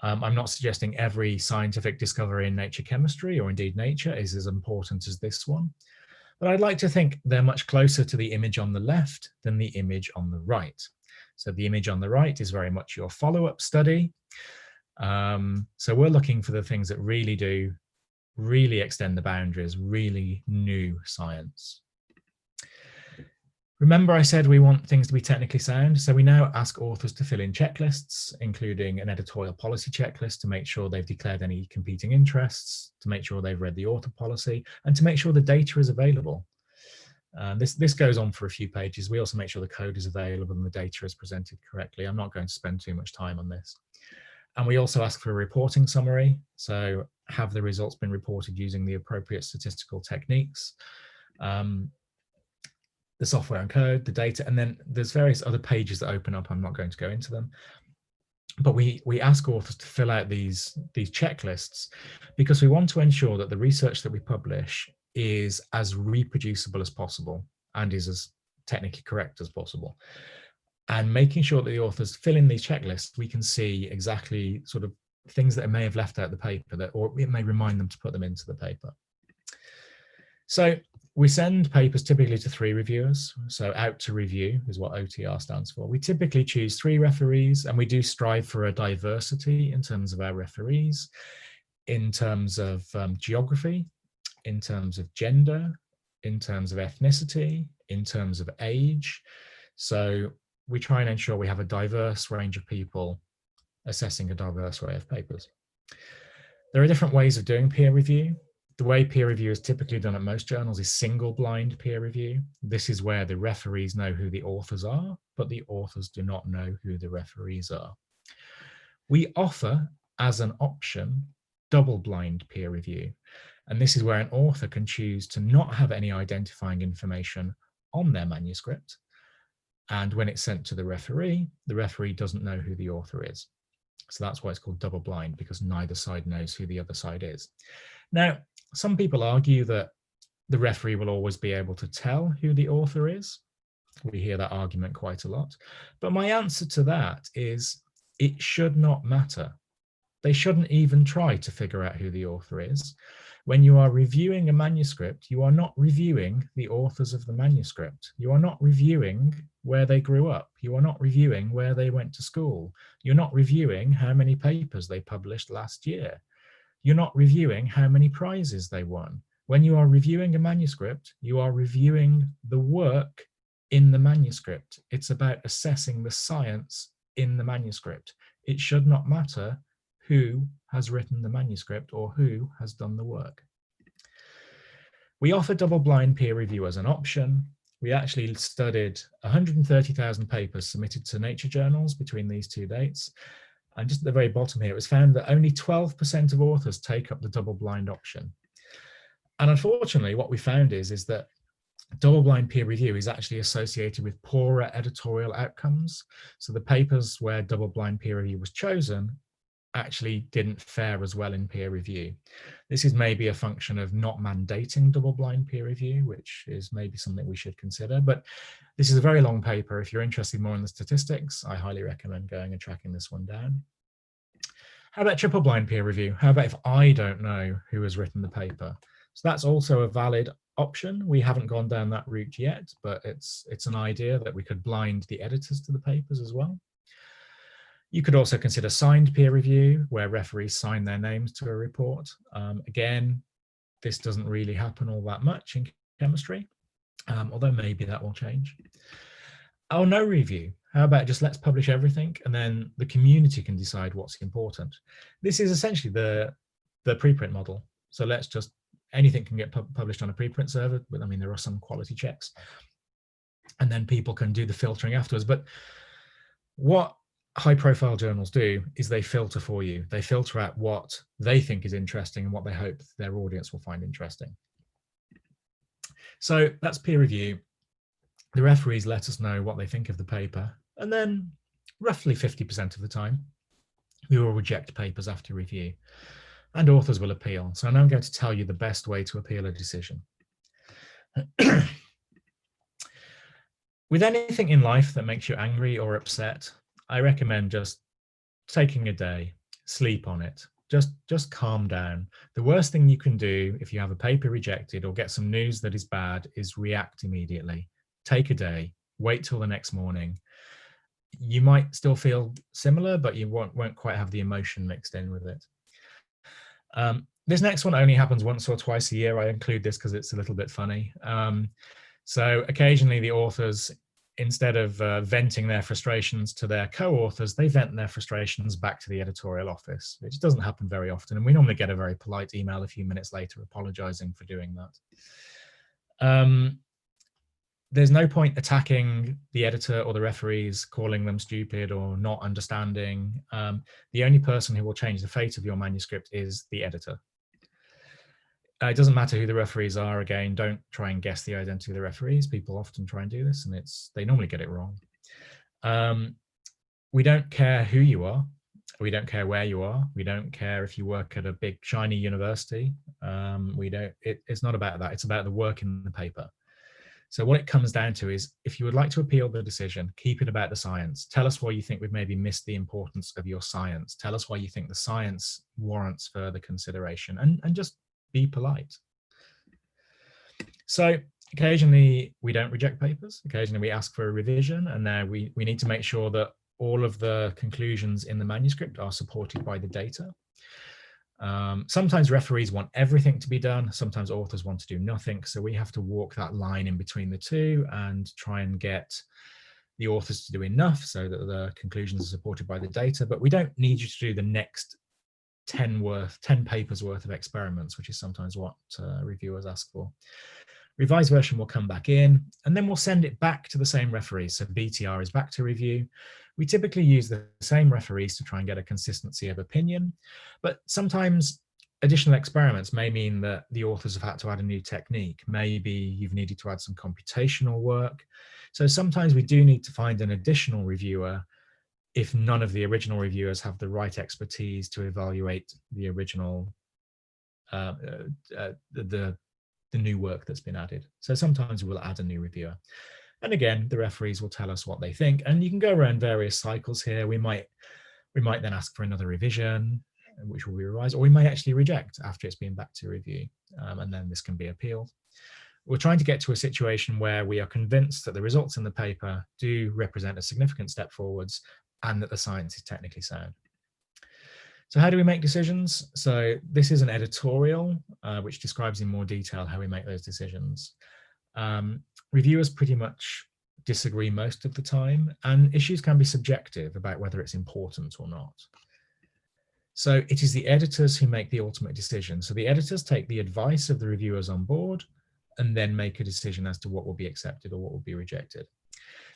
I'm not suggesting every scientific discovery in nature chemistry or indeed nature is as important as this one. But I'd like to think they're much closer to the image on the left than the image on the right. So the image on the right is very much your follow-up study. So we're looking for the things that really extend the boundaries, really new science. Remember I said we want things to be technically sound, so we now ask authors to fill in checklists, including an editorial policy checklist to make sure they've declared any competing interests, to make sure they've read the author policy, and to make sure the data is available. This goes on for a few pages. We also make sure the code is available and the data is presented correctly. I'm not going to spend too much time on this. And we also ask for a reporting summary. So have the results been reported using the appropriate statistical techniques? The software and code, the data, and then there's various other pages that open up. I'm not going to go into them. But we ask authors to fill out these checklists because we want to ensure that the research that we publish is as reproducible as possible and is as technically correct as possible. And making sure that the authors fill in these checklists, we can see exactly sort of things that may have left out the paper, or it may remind them to put them into the paper. So we send papers typically to 3 reviewers. So out to review is what OTR stands for. We typically choose 3 referees, and we do strive for a diversity in terms of our referees, in terms of geography, in terms of gender, in terms of ethnicity, in terms of age. So we try and ensure we have a diverse range of people assessing a diverse array of papers. There are different ways of doing peer review. The way peer review is typically done at most journals is single blind peer review. This is where the referees know who the authors are, but the authors do not know who the referees are. We offer, as an option, double blind peer review. And this is where an author can choose to not have any identifying information on their manuscript. And when it's sent to the referee doesn't know who the author is. So that's why it's called double blind, because neither side knows who the other side is. Now, some people argue that the referee will always be able to tell who the author is. We hear that argument quite a lot. But my answer to that is it should not matter. They shouldn't even try to figure out who the author is. When you are reviewing a manuscript, you are not reviewing the authors of the manuscript. You are not reviewing where they grew up. You are not reviewing where they went to school. You're not reviewing how many papers they published last year. You're not reviewing how many prizes they won. When you are reviewing a manuscript, you are reviewing the work in the manuscript. It's about assessing the science in the manuscript. It should not matter who has written the manuscript or who has done the work. We offer double-blind peer review as an option. We actually studied 130,000 papers submitted to nature journals between these 2 dates. And just at the very bottom here, it was found that only 12% of authors take up the double-blind option. And unfortunately, what we found is that double-blind peer review is actually associated with poorer editorial outcomes. So the papers where double-blind peer review was chosen actually didn't fare as well in peer review. This is maybe a function of not mandating double-blind peer review, which is maybe something we should consider. But this is a very long paper. If you're interested more in the statistics, I highly recommend going and tracking this one down. How about triple-blind peer review? How about if I don't know who has written the paper? So that's also a valid option. We haven't gone down that route yet, but it's an idea that we could blind the editors to the papers as well. You could also consider signed peer review, where referees sign their names to a report. Again, this doesn't really happen all that much in chemistry, although maybe that will change. Oh, no review. How about just let's publish everything and then the community can decide what's important. This is essentially the preprint model. So let's just, anything can get published on a preprint server, but I mean, there are some quality checks. And then people can do the filtering afterwards. But what high profile journals do is they filter for you. They filter out what they think is interesting and what they hope their audience will find interesting. So that's peer review. The referees let us know what they think of the paper, and then roughly 50% of the time we will reject papers after review, and authors will appeal. So now I'm going to tell you the best way to appeal a decision. With anything in life that makes you angry or upset, I recommend just taking a day, sleep on it, just calm down. The worst thing you can do if you have a paper rejected or get some news that is bad is react immediately. Take a day, wait till the next morning. You might still feel similar, but you won't quite have the emotion mixed in with it. This next one only happens once or twice a year. I include this because it's a little bit funny. So occasionally the authors, instead of venting their frustrations to their co-authors, they vent their frustrations back to the editorial office, which doesn't happen very often. And we normally get a very polite email a few minutes later apologizing for doing that. There's no point attacking the editor or the referees, calling them stupid or not understanding. The only person who will change the fate of your manuscript is the editor. It doesn't matter who the referees are. Again, don't try and guess the identity of the referees. People often try and do this, and they normally get it wrong. We don't care who you are. We don't care where you are. We don't care if you work at a big shiny university. It's not about that. It's about the work in the paper. So what it comes down to is, if you would like to appeal the decision, keep it about the science. Tell us why you think we've maybe missed the importance of your science. Tell us why you think the science warrants further consideration, and just be polite. So occasionally we don't reject papers. Occasionally we ask for a revision, and now we need to make sure that all of the conclusions in the manuscript are supported by the data. Sometimes referees want everything to be done. Sometimes authors want to do nothing. So we have to walk that line in between the two and try and get the authors to do enough so that the conclusions are supported by the data. But we don't need you to do the next 10 papers worth of experiments, which is sometimes what reviewers ask for. Revised version will come back in, and then we'll send it back to the same referees. So BTR is back to review. We typically use the same referees to try and get a consistency of opinion, but sometimes additional experiments may mean that the authors have had to add a new technique. Maybe you've needed to add some computational work. So sometimes we do need to find an additional reviewer if none of the original reviewers have the right expertise to evaluate the original, the new work that's been added. So sometimes we'll add a new reviewer. And again, the referees will tell us what they think, and you can go around various cycles here. We might then ask for another revision, which will be revised, or we may actually reject after it's been back to review, and then this can be appealed. We're trying to get to a situation where we are convinced that the results in the paper do represent a significant step forwards and that the science is technically sound. So how do we make decisions? So this is an editorial which describes in more detail how we make those decisions. Reviewers pretty much disagree most of the time, and issues can be subjective about whether it's important or not. So it is the editors who make the ultimate decision. So the editors take the advice of the reviewers on board and then make a decision as to what will be accepted or what will be rejected.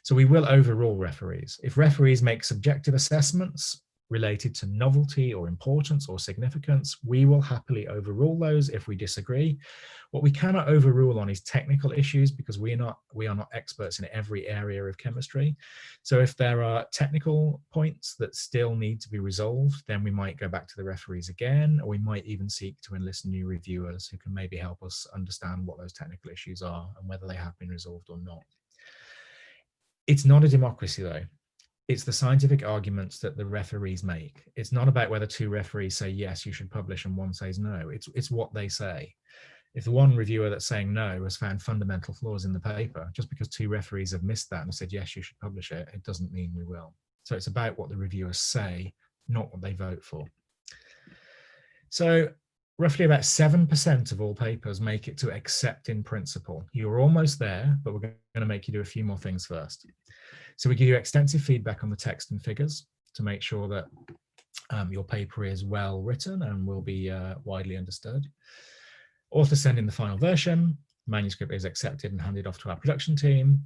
So we will overrule referees. If referees make subjective assessments, related to novelty or importance or significance, we will happily overrule those if we disagree. What we cannot overrule on is technical issues, because we are not experts in every area of chemistry. So if there are technical points that still need to be resolved, then we might go back to the referees again, or we might even seek to enlist new reviewers who can maybe help us understand what those technical issues are and whether they have been resolved or not. It's not a democracy though. It's the scientific arguments that the referees make. It's not about whether two referees say, yes, you should publish, and one says no. It's what they say. If the one reviewer that's saying no has found fundamental flaws in the paper, just because two referees have missed that and said, yes, you should publish it, it doesn't mean we will. So it's about what the reviewers say, not what they vote for. So roughly about 7% of all papers make it to accept in principle. You're almost there, but we're going to make you do a few more things first. So we give you extensive feedback on the text and figures to make sure that your paper is well written and will be widely understood. Authors send in the final version, manuscript is accepted and handed off to our production team.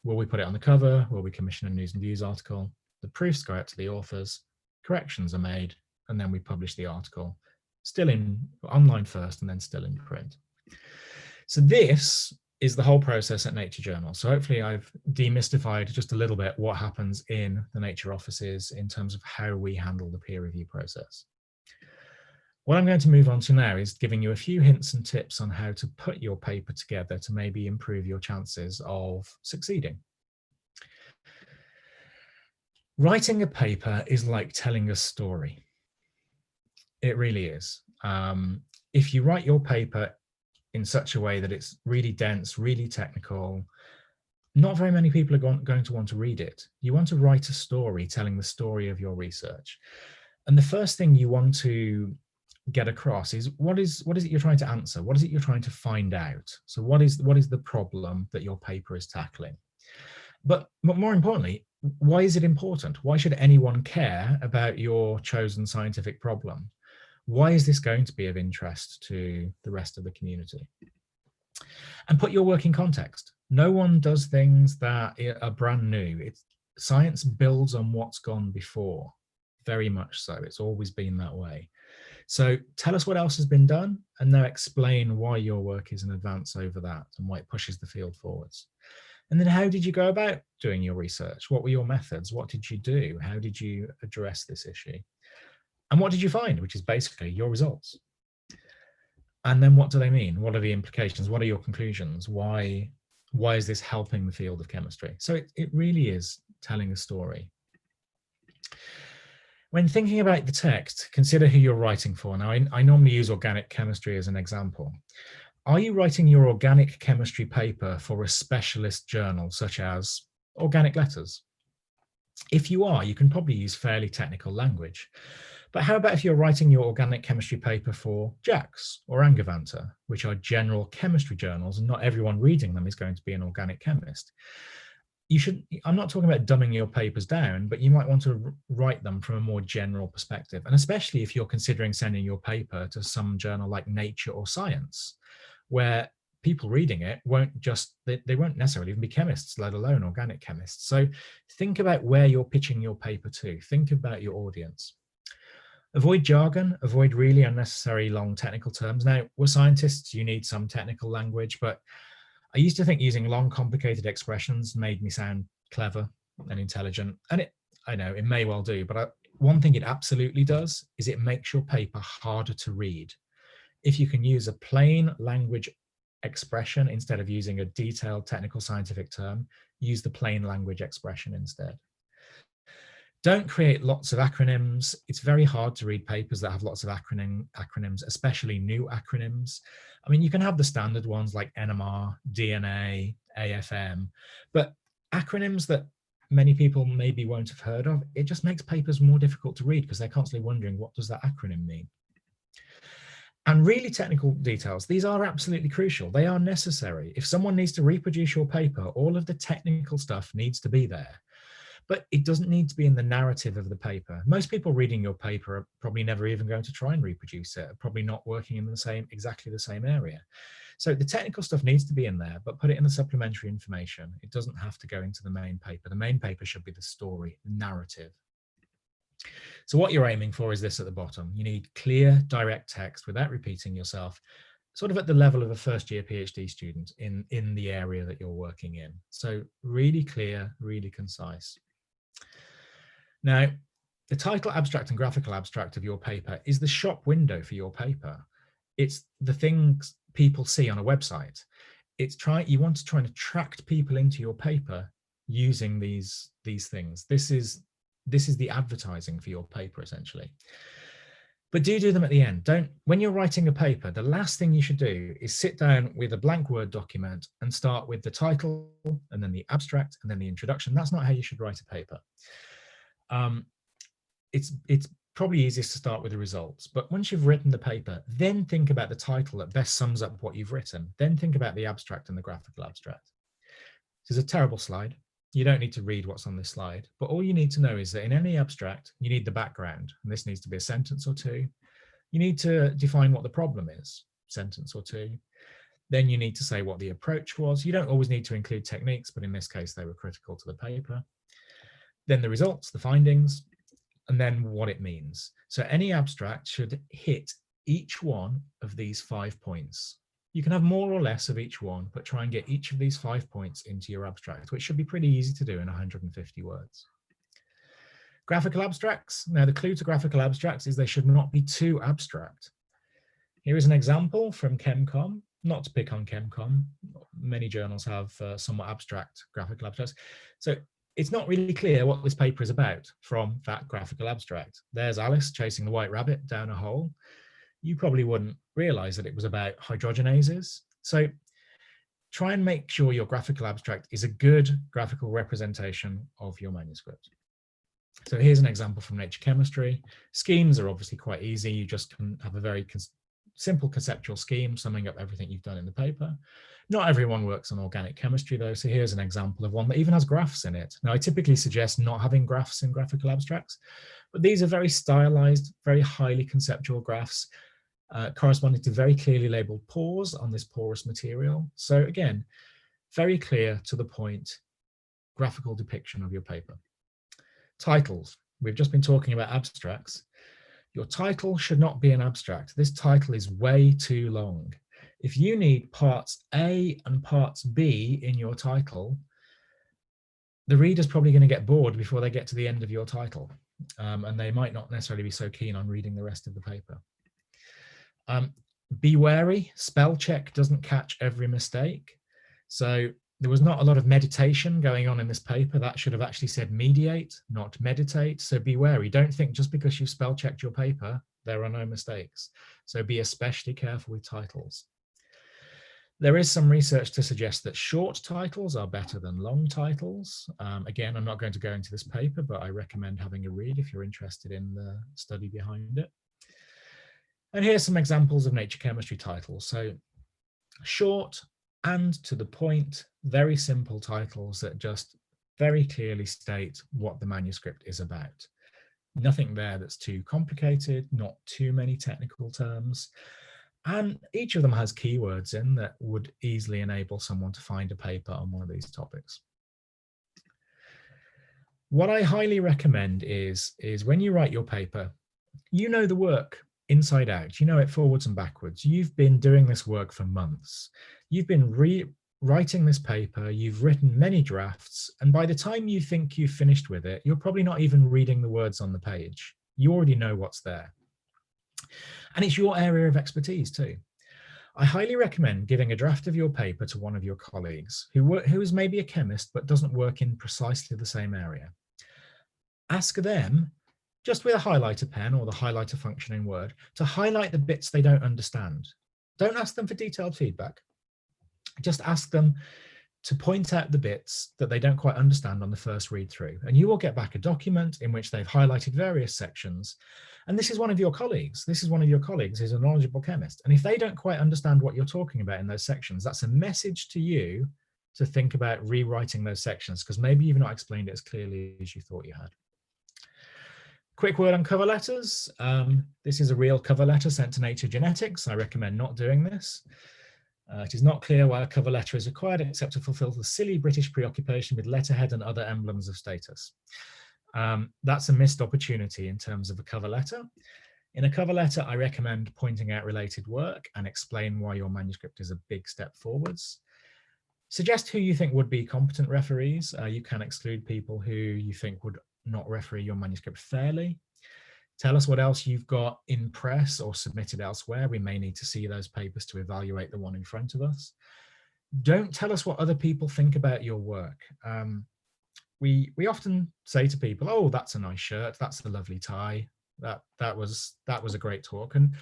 Will we put it on the cover? Will we commission a news and views article? The proofs go out to the authors, corrections are made, and then we publish the article, still in online first and then still in print. So this is the whole process at Nature Journal. So hopefully I've demystified just a little bit what happens in the Nature offices in terms of how we handle the peer review process. What I'm going to move on to now is giving you a few hints and tips on how to put your paper together to maybe improve your chances of succeeding. Writing a paper is like telling a story. It really is. If you write your paper in such a way that it's really dense, really technical, not very many people are going to want to read it. You want to write a story telling the story of your research. And the first thing you want to get across is what is it you're trying to answer? What is it you're trying to find out? So what is the problem that your paper is tackling? But more importantly, why is it important? Why should anyone care about your chosen scientific problem? Why is this going to be of interest to the rest of the community? And put your work in context. No one does things that are brand new. Science builds on what's gone before, very much so. It's always been that way. So tell us what else has been done, and now explain why your work is an advance over that and why it pushes the field forwards. And then how did you go about doing your research? What were your methods? What did you do? How did you address this issue? And what did you find, which is basically your results? And then what do they mean? What are the implications? What are your conclusions? Why is this helping the field of chemistry? So it really is telling a story. When thinking about the text, consider who you're writing for. Now, I normally use organic chemistry as an example. Are you writing your organic chemistry paper for a specialist journal, such as Organic Letters? If you are, you can probably use fairly technical language. But how about if you're writing your organic chemistry paper for JACS or Angewandte, which are general chemistry journals, and not everyone reading them is going to be an organic chemist? I'm not talking about dumbing your papers down, but you might want to write them from a more general perspective. And especially if you're considering sending your paper to some journal like Nature or Science, where people reading it they won't necessarily even be chemists, let alone organic chemists. So think about where you're pitching your paper to. Think about your audience. Avoid jargon, avoid really unnecessary long technical terms. Now, we're scientists, you need some technical language, but I used to think using long, complicated expressions made me sound clever and intelligent. And I know it may well do, but one thing it absolutely does is it makes your paper harder to read. If you can use a plain language expression instead of using a detailed technical scientific term, use the plain language expression instead. Don't create lots of acronyms. It's very hard to read papers that have lots of acronyms, especially new acronyms. I mean, you can have the standard ones like NMR, DNA, AFM, but acronyms that many people maybe won't have heard of, it just makes papers more difficult to read because they're constantly wondering, what does that acronym mean? And really technical details, these are absolutely crucial. They are necessary. If someone needs to reproduce your paper, all of the technical stuff needs to be there. But it doesn't need to be in the narrative of the paper. Most people reading your paper are probably never even going to try and reproduce it, probably not working in exactly the same area. So the technical stuff needs to be in there, but put it in the supplementary information. It doesn't have to go into the main paper. The main paper should be the story, the narrative. So what you're aiming for is this at the bottom. You need clear, direct text without repeating yourself, sort of at the level of a first-year PhD student in the area that you're working in. So really clear, really concise. Now, the title, abstract, and graphical abstract of your paper is the shop window for your paper. It's the things people see on a website. You want to try and attract people into your paper using these things. This is the advertising for your paper, essentially. But do them at the end. When you're writing a paper, the last thing you should do is sit down with a blank Word document and start with the title and then the abstract and then the introduction. That's not how you should write a paper. It's probably easiest to start with the results, but once you've written the paper, then think about the title that best sums up what you've written. Then think about the abstract and the graphical abstract. This is a terrible slide. You don't need to read what's on this slide, but all you need to know is that in any abstract, you need the background, and this needs to be a sentence or two. You need to define what the problem is, sentence or two. Then you need to say what the approach was. You don't always need to include techniques, but in this case, they were critical to the paper. Then the results, the findings, and then what it means. So any abstract should hit each one of these 5 points. You can have more or less of each one, but try and get each of these 5 points into your abstract, which should be pretty easy to do in 150 words. Graphical abstracts. Now, the clue to graphical abstracts is they should not be too abstract. Here is an example from ChemCom, not to pick on ChemCom. Many journals have somewhat abstract graphical abstracts. So it's not really clear what this paper is about from that graphical abstract. There's Alice chasing the white rabbit down a hole. You probably wouldn't realize that it was about hydrogenases. So try and make sure your graphical abstract is a good graphical representation of your manuscript. So here's an example from Nature Chemistry. Schemes are obviously quite easy. You just can have a very simple conceptual scheme summing up everything you've done in the paper. Not everyone works on organic chemistry though, so here's an example of one that even has graphs in it. Now, I typically suggest not having graphs in graphical abstracts, but these are very stylized, very highly conceptual graphs corresponding to very clearly labeled pores on this porous material. So again, very clear to the point, graphical depiction of your paper. Titles. We've just been talking about abstracts. Your title should not be an abstract. This title is way too long. If you need parts A and parts B in your title, the reader's probably going to get bored before they get to the end of your title, and they might not necessarily be so keen on reading the rest of the paper. Be wary, spell check doesn't catch every mistake. So there was not a lot of meditation going on in this paper. That should have actually said mediate, not meditate. So be wary. Don't think just because you've spell checked your paper, there are no mistakes. So be especially careful with titles. There is some research to suggest that short titles are better than long titles. Again, I'm not going to go into this paper, but I recommend having a read if you're interested in the study behind it. And here's some examples of Nature Chemistry titles. So short and to the point, very simple titles that just very clearly state what the manuscript is about. Nothing there that's too complicated, not too many technical terms. And each of them has keywords in that would easily enable someone to find a paper on one of these topics. What I highly recommend is when you write your paper, you know the work inside out, you know it forwards and backwards. You've been doing this work for months. You've been rewriting this paper, you've written many drafts, and by the time you think you've finished with it, you're probably not even reading the words on the page. You already know what's there. And it's your area of expertise too. I highly recommend giving a draft of your paper to one of your colleagues who is maybe a chemist but doesn't work in precisely the same area. Ask them, just with a highlighter pen or the highlighter function in Word, to highlight the bits they don't understand. Don't ask them for detailed feedback. Just ask them to point out the bits that they don't quite understand on the first read through. And you will get back a document in which they've highlighted various sections. And this is one of your colleagues. This is one of your colleagues who's a knowledgeable chemist. And if they don't quite understand what you're talking about in those sections, that's a message to you to think about rewriting those sections, because maybe you've not explained it as clearly as you thought you had. Quick word on cover letters. This is a real cover letter sent to Nature Genetics. I recommend not doing this. It is not clear why a cover letter is required except to fulfill the silly British preoccupation with letterhead and other emblems of status. That's a missed opportunity in terms of a cover letter. In a cover letter, I recommend pointing out related work and explain why your manuscript is a big step forwards. Suggest who you think would be competent referees. You can exclude people who you think would not referee your manuscript fairly. Tell us what else you've got in press or submitted elsewhere. We may need to see those papers to evaluate the one in front of us. Don't tell us what other people think about your work. We often say to people, oh, that's a nice shirt, that's a lovely tie, that was a great talk. And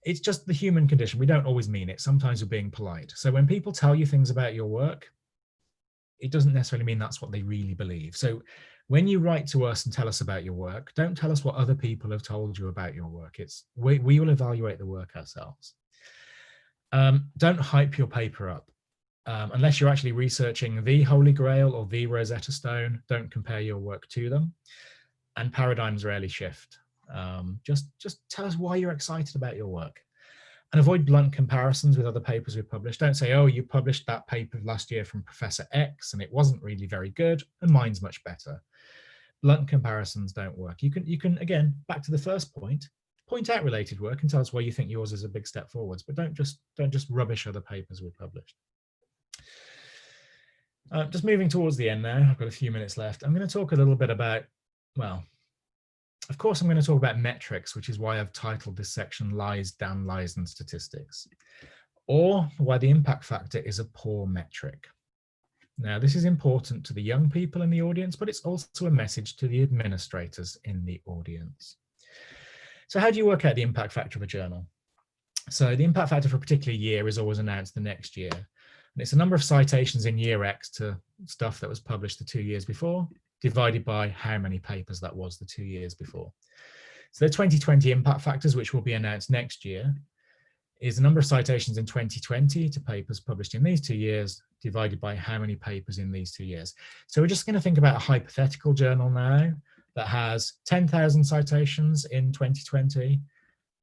it's just the human condition. We don't always mean it. Sometimes we're being polite. So when people tell you things about your work, it doesn't necessarily mean that's what they really believe. So when you write to us and tell us about your work, don't tell us what other people have told you about your work. We will evaluate the work ourselves. Don't hype your paper up. Unless you're actually researching the Holy Grail or the Rosetta Stone, don't compare your work to them. And paradigms rarely shift. Just tell us why you're excited about your work. And avoid blunt comparisons with other papers we've published. Don't say, oh, you published that paper last year from Professor X and it wasn't really very good and mine's much better. Blunt comparisons don't work. You can again, back to the first point out related work and tell us why you think yours is a big step forwards, but don't just rubbish other papers we've published. Just moving towards the end now, I've got a few minutes left. I'm going to talk a little bit about, well, of course, I'm going to talk about metrics, which is why I've titled this section Lies, Damn Lies and Statistics, or why the impact factor is a poor metric. Now, this is important to the young people in the audience, but it's also a message to the administrators in the audience. So how do you work out the impact factor of a journal? So the impact factor for a particular year is always announced the next year. And it's a number of citations in year X to stuff that was published the 2 years before, divided by how many papers that was the 2 years before. So the 2020 impact factors, which will be announced next year, is the number of citations in 2020 to papers published in these 2 years, divided by how many papers in these 2 years. So we're just going to think about a hypothetical journal now that has 10,000 citations in 2020,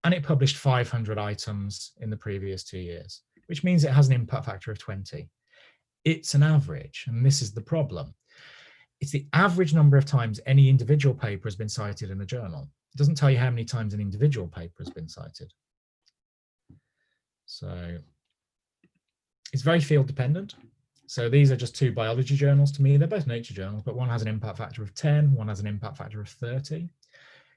and it published 500 items in the previous 2 years, which means it has an impact factor of 20. It's an average, and this is the problem. It's the average number of times any individual paper has been cited in a journal. It doesn't tell you how many times an individual paper has been cited. So it's very field dependent. So these are just two biology journals to me. They're both nature journals, but one has an impact factor of 10, one has an impact factor of 30.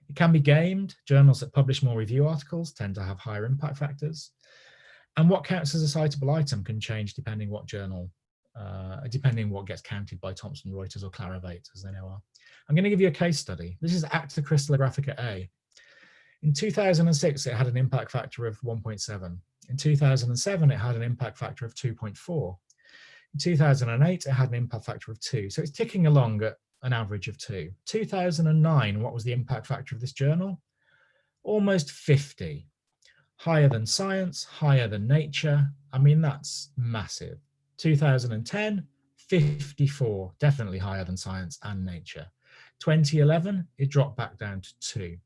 It can be gamed. Journals that publish more review articles tend to have higher impact factors. And what counts as a citable item can change depending what journal, depending what gets counted by Thomson Reuters or Clarivate, as they now are. I'm going to give you a case study. This is Acta Crystallographica A. In 2006, it had an impact factor of 1.7. In 2007, it had an impact factor of 2.4. In 2008, it had an impact factor of 2. So it's ticking along at an average of 2. 2009, what was the impact factor of this journal? Almost 50. Higher than Science, higher than Nature. I mean, that's massive. 2010, 54, definitely higher than Science and Nature. 2011, it dropped back down to 2.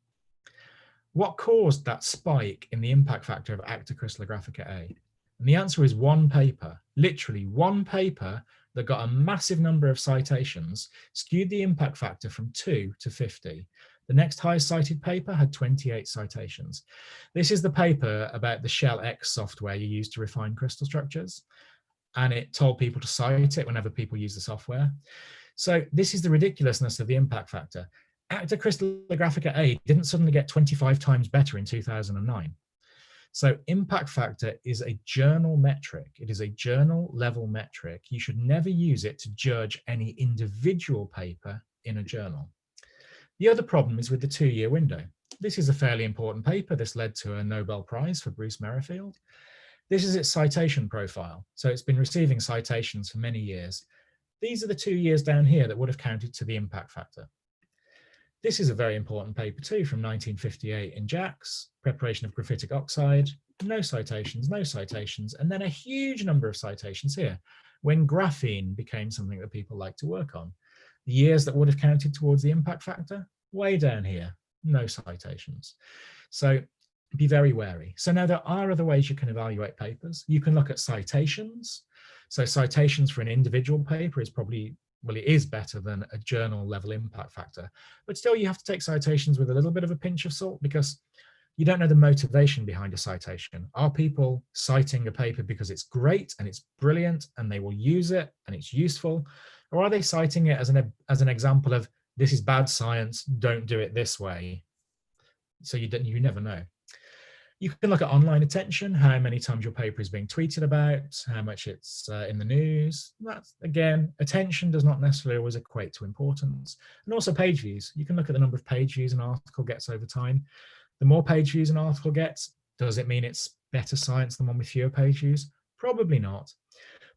What caused that spike in the impact factor of Acta Crystallographica A? And the answer is one paper, literally one paper that got a massive number of citations, skewed the impact factor from 2 to 50. The next highest cited paper had 28 citations. This is the paper about the Shell X software you use to refine crystal structures. And it told people to cite it whenever people use the software. So this is the ridiculousness of the impact factor. Acta Crystallographica A didn't suddenly get 25 times better in 2009. So impact factor is a journal metric. It is a journal level metric. You should never use it to judge any individual paper in a journal. The other problem is with the 2-year window. This is a fairly important paper. This led to a Nobel Prize for Bruce Merrifield. This is its citation profile. So it's been receiving citations for many years. These are the 2 years down here that would have counted to the impact factor. This is a very important paper too, from 1958 in JACS, preparation of graphitic oxide, no citations, and then a huge number of citations here, when graphene became something that people like to work on. The years that would have counted towards the impact factor, way down here, no citations. So be very wary. So now there are other ways you can evaluate papers. You can look at citations. So citations for an individual paper is probably well, it is better than a journal level impact factor. But still, you have to take citations with a little bit of a pinch of salt, because you don't know the motivation behind a citation. Are people citing a paper because it's great and it's brilliant and they will use it and it's useful? Or are they citing it as an example of, this is bad science, don't do it this way? So you never know. You can look at online attention, how many times your paper is being tweeted about, how much it's in the news. That's, again, attention does not necessarily always equate to importance. And also page views. You can look at the number of page views an article gets over time. The more page views an article gets, does it mean it's better science than one with fewer page views? Probably not.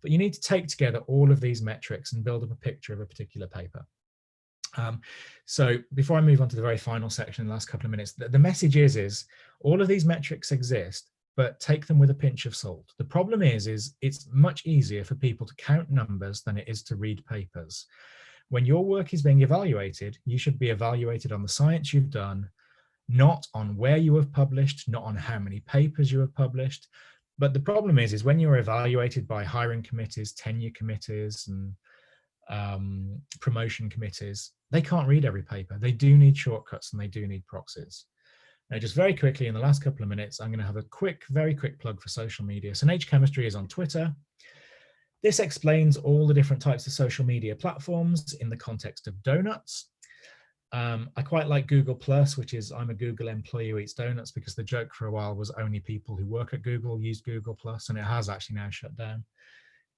But you need to take together all of these metrics and build up a picture of a particular paper. So before I move on to the very final section in the last couple of minutes, the message is all of these metrics exist, but take them with a pinch of salt. The problem is it's much easier for people to count numbers than it is to read papers. When your work is being evaluated, you should be evaluated on the science you've done, not on where you have published, not on how many papers you have published. But the problem is when you're evaluated by hiring committees, tenure committees, and promotion committees, they can't read every paper. They do need shortcuts and they do need proxies. Now, just very quickly, in the last couple of minutes, I'm going to have a very quick plug for social media. So Nature Chemistry is on Twitter. This explains all the different types of social media platforms in the context of donuts. I quite like Google Plus, which is, I'm a Google employee who eats donuts, because the joke for a while was only people who work at Google use Google Plus, and it has actually now shut down.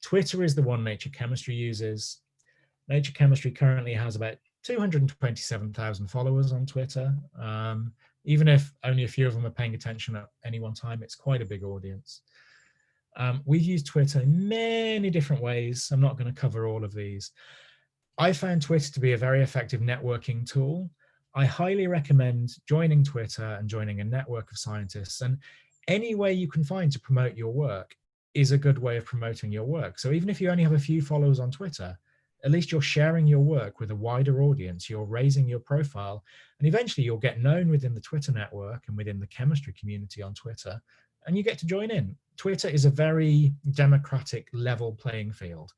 Twitter is the one Nature Chemistry uses. Nature Chemistry currently has about 227,000 followers on Twitter. Even if only a few of them are paying attention at any one time, it's quite a big audience. We've used Twitter in many different ways. I'm not going to cover all of these. I found Twitter to be a very effective networking tool. I highly recommend joining Twitter and joining a network of scientists, and any way you can find to promote your work is a good way of promoting your work. So even if you only have a few followers on Twitter, at least you're sharing your work with a wider audience, you're raising your profile, and eventually you'll get known within the Twitter network and within the chemistry community on Twitter, and you get to join in. Twitter is a very democratic, level playing field.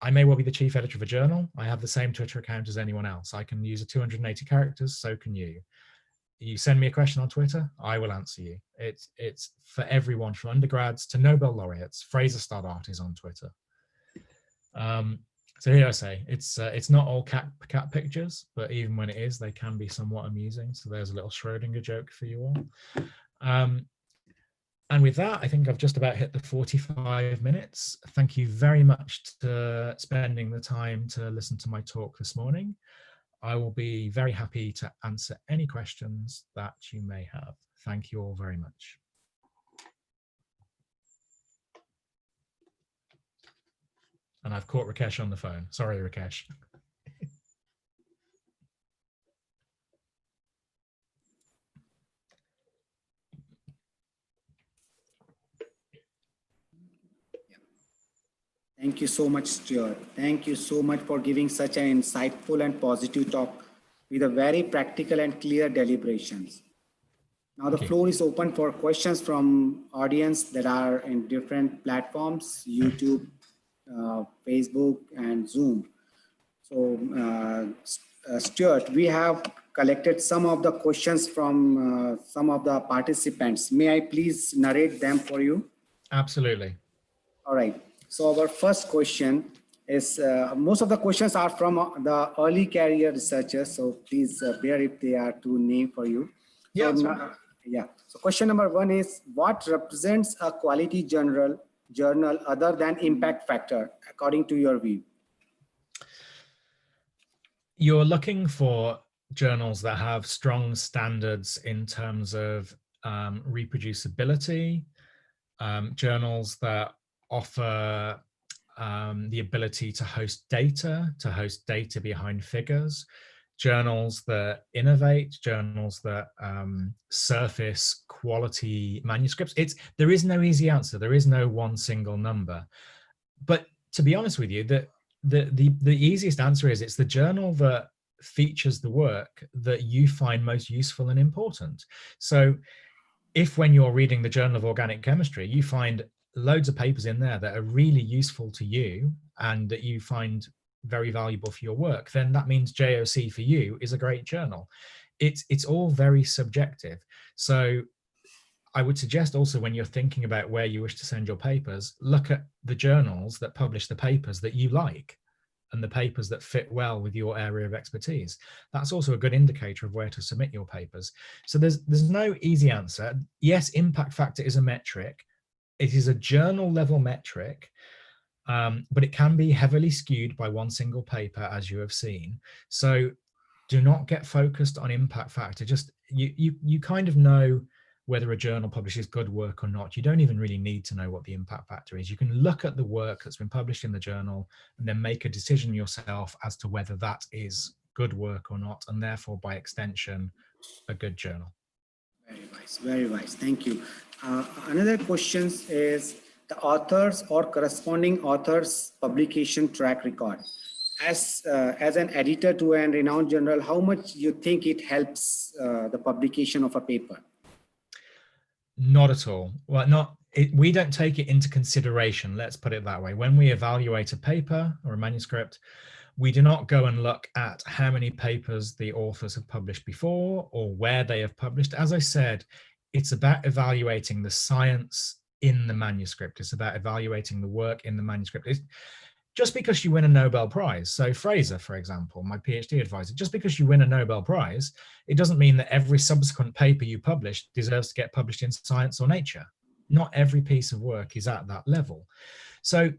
I may well be the chief editor of a journal. I have the same Twitter account as anyone else. I can use 280 characters, so can you. You send me a question on Twitter, I will answer you. It's for everyone, from undergrads to Nobel laureates. Fraser Stoddart is on Twitter. So here I say, it's not all cat pictures, but even when it is, they can be somewhat amusing. So there's a little Schrodinger joke for you all. And with that, I think I've just about hit the 45 minutes. Thank you very much for spending the time to listen to my talk this morning. I will be very happy to answer any questions that you may have. Thank you all very much. And I've caught Rakesh on the phone. Sorry, Rakesh. Thank you so much, Stuart. Thank you so much for giving such an insightful and positive talk with a very practical and clear deliberations. Now the floor is open for questions from audience that are in different platforms, YouTube, Facebook, and Zoom. So, Stuart, we have collected some of the questions from some of the participants. May I please narrate them for you? Absolutely. All right. So our first question is, most of the questions are from the early career researchers. So please bear if they are too named for you. Yeah. So, yeah. So question number one is, what represents a quality journal other than impact factor, according to your view? You're looking for journals that have strong standards in terms of reproducibility, journals that offer the ability to host data behind figures, journals that innovate, journals that surface quality manuscripts. There is no easy answer. There is no one single number. But to be honest with you, the easiest answer is it's the journal that features the work that you find most useful and important. So if when you're reading the Journal of Organic Chemistry, you find loads of papers in there that are really useful to you and that you find very valuable for your work, then that means JOC for you is a great journal. It's all very subjective. So I would suggest also, when you're thinking about where you wish to send your papers, look at the journals that publish the papers that you like and the papers that fit well with your area of expertise. That's also a good indicator of where to submit your papers. So there's no easy answer. Yes, impact factor is a metric. It is a journal level metric, but it can be heavily skewed by one single paper, as you have seen. So do not get focused on impact factor. Just you kind of know whether a journal publishes good work or not. You don't even really need to know what the impact factor is. You can look at the work that's been published in the journal and then make a decision yourself as to whether that is good work or not, and therefore by extension a good journal. Very wise. Thank you. Another question is the authors or corresponding authors publication track record. As an editor to a renowned journal, how much you think it helps the publication of a paper? Not at all. Well, we don't take it into consideration, let's put it that way. When we evaluate a paper or a manuscript, we do not go and look at how many papers the authors have published before or where they have published. As I said, it's about evaluating the science in the manuscript. It's about evaluating the work in the manuscript. Just because you win a Nobel Prize, so Fraser, for example, my PhD advisor, just because you win a Nobel Prize, it doesn't mean that every subsequent paper you publish deserves to get published in Science or Nature. Not every piece of work is at that level. So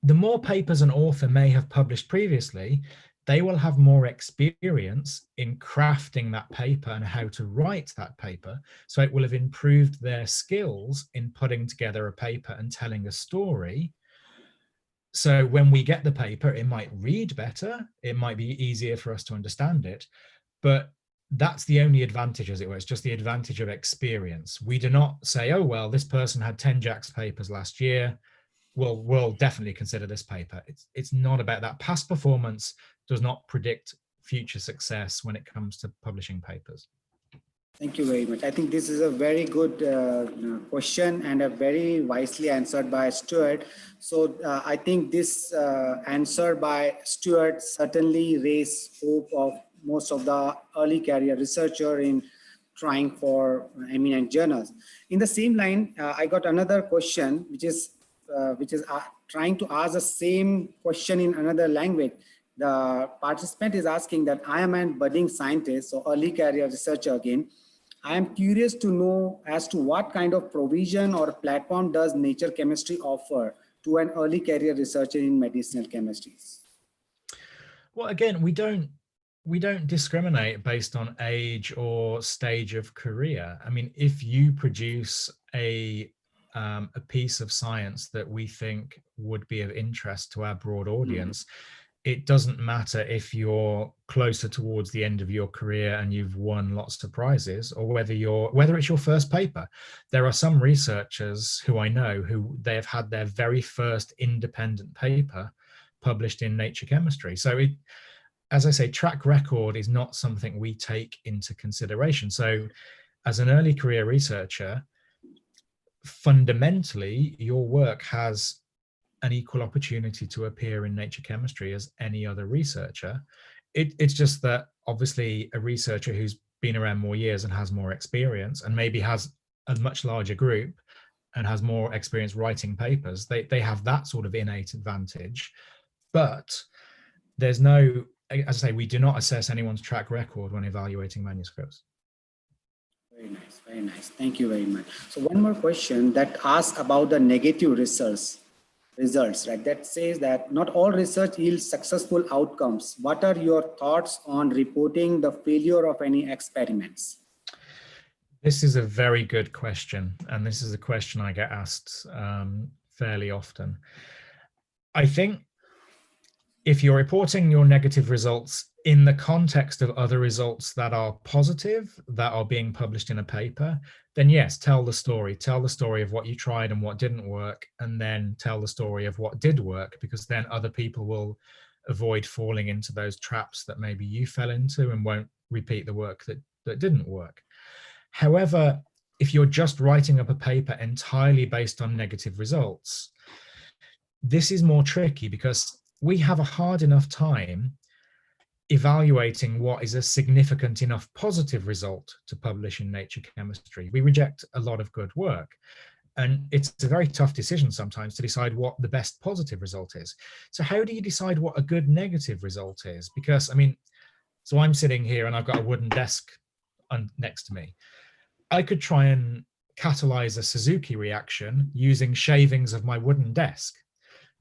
the more papers an author may have published previously, they will have more experience in crafting that paper and how to write that paper. So it will have improved their skills in putting together a paper and telling a story. So when we get the paper, it might read better, it might be easier for us to understand it, but that's the only advantage, as it were. It's just the advantage of experience. We do not say, oh, well, this person had 10 JACS papers last year. We'll definitely consider this paper. It's not about that. Past performance does not predict future success when it comes to publishing papers. Thank you very much. I think this is a very good question and a very wisely answered by Stuart. So I think this answer by Stuart certainly raised hope of most of the early career researcher in trying for eminent journals. In the same line, I got another question, which is trying to ask the same question in another language. The participant is asking that I am a budding scientist, so early career researcher again. I am curious to know as to what kind of provision or platform does Nature Chemistry offer to an early career researcher in medicinal chemistries? Well, again, we don't discriminate based on age or stage of career. I mean, if you produce a piece of science that we think would be of interest to our broad audience, it doesn't matter if you're closer towards the end of your career and you've won lots of prizes, or whether it's your first paper. There are some researchers who I know who they have had their very first independent paper published in Nature Chemistry. So as I say, track record is not something we take into consideration. So as an early career researcher, fundamentally, your work has an equal opportunity to appear in Nature Chemistry as any other researcher. It's just that obviously a researcher who's been around more years and has more experience and maybe has a much larger group and has more experience writing papers, they have that sort of innate advantage. But there's no, as I say, we do not assess anyone's track record when evaluating manuscripts. Very nice, very nice. Thank you very much. So one more question that asks about the negative results, right? That says that not all research yields successful outcomes. What are your thoughts on reporting the failure of any experiments? This is a very good question, and this is a question I get asked fairly often. I think if you're reporting your negative results in the context of other results that are positive, that are being published in a paper, then yes, tell the story of what you tried and what didn't work, and then tell the story of what did work, because then other people will avoid falling into those traps that maybe you fell into and won't repeat the work that didn't work. However, if you're just writing up a paper entirely based on negative results, this is more tricky, because we have a hard enough time evaluating what is a significant enough positive result to publish in Nature Chemistry. We reject a lot of good work. And it's a very tough decision sometimes to decide what the best positive result is. So how do you decide what a good negative result is? Because, I mean, so I'm sitting here and I've got a wooden desk next to me. I could try and catalyze a Suzuki reaction using shavings of my wooden desk.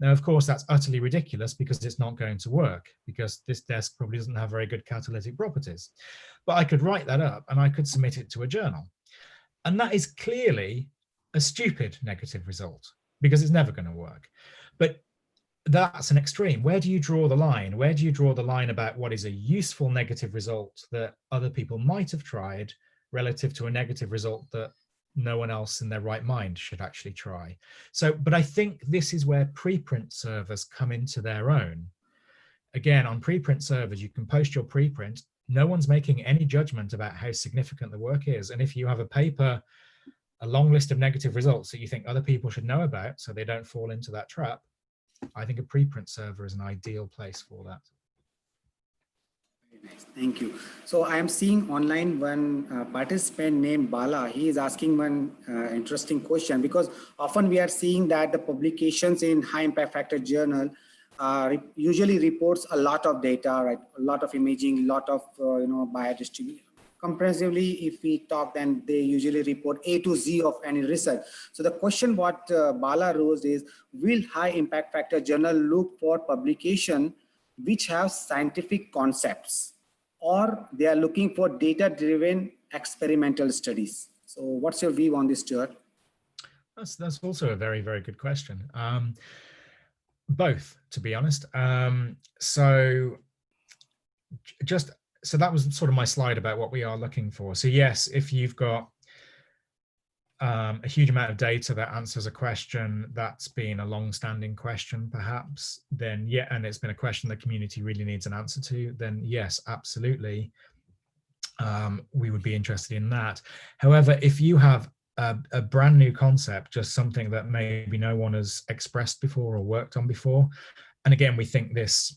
Now, of course, that's utterly ridiculous because it's not going to work, because this desk probably doesn't have very good catalytic properties. But I could write that up and I could submit it to a journal. And that is clearly a stupid negative result because it's never going to work. But that's an extreme. Where do you draw the line? Where do you draw the line about what is a useful negative result that other people might have tried relative to a negative result that no one else in their right mind should actually try? So, but I think this is where preprint servers come into their own. Again, on preprint servers, you can post your preprint. No one's making any judgment about how significant the work is. And if you have a paper, a long list of negative results that you think other people should know about so they don't fall into that trap, I think a preprint server is an ideal place for that. Very nice. Thank you. So I am seeing online one participant named Bala. He is asking one interesting question, because often we are seeing that the publications in high impact factor journal usually reports a lot of data, right? A lot of imaging, a lot of biodistribution. Comprehensively, if we talk, then they usually report A to Z of any research. So the question what Bala rose is, will high impact factor journal look for publication which have scientific concepts, or they are looking for data-driven experimental studies? So what's your view on this, Stuart? That's also a very, very good question. Both, to be honest. So that was sort of my slide about what we are looking for. So yes, if you've got a huge amount of data that answers a question that's been a long-standing question, perhaps, then yeah, and it's been a question the community really needs an answer to, then yes, absolutely, we would be interested in that. However, if you have a brand new concept, just something that maybe no one has expressed before or worked on before, and again, we think this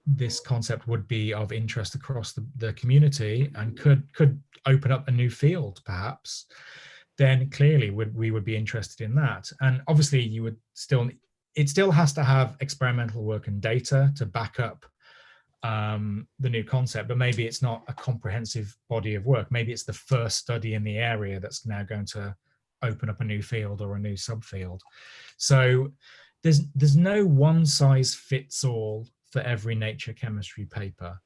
this concept would be of interest across the community and could open up a new field, perhaps, then clearly we would be interested in that. And obviously it still has to have experimental work and data to back up the new concept, but maybe it's not a comprehensive body of work. Maybe it's the first study in the area that's now going to open up a new field or a new subfield. So there's no one size fits all for every Nature Chemistry paper.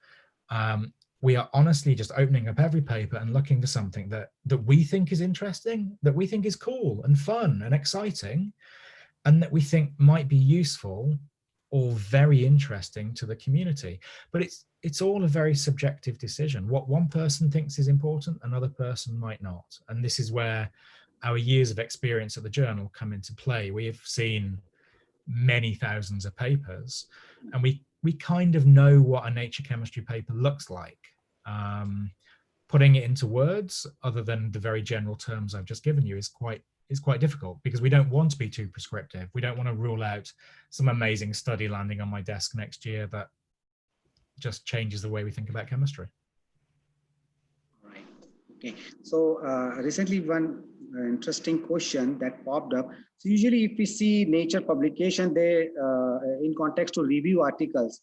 We are honestly just opening up every paper and looking for something that we think is interesting, that we think is cool and fun and exciting, and that we think might be useful or very interesting to the community. But it's all a very subjective decision. What one person thinks is important, another person might not. And this is where our years of experience at the journal come into play. We have seen many thousands of papers, and we kind of know what a Nature Chemistry paper looks like. Putting it into words, other than the very general terms I've just given you, is quite difficult, because we don't want to be too prescriptive. We don't want to rule out some amazing study landing on my desk next year that just changes the way we think about chemistry. Right. Okay. So recently one interesting question that popped up. So usually if we see Nature publication, they in context to review articles,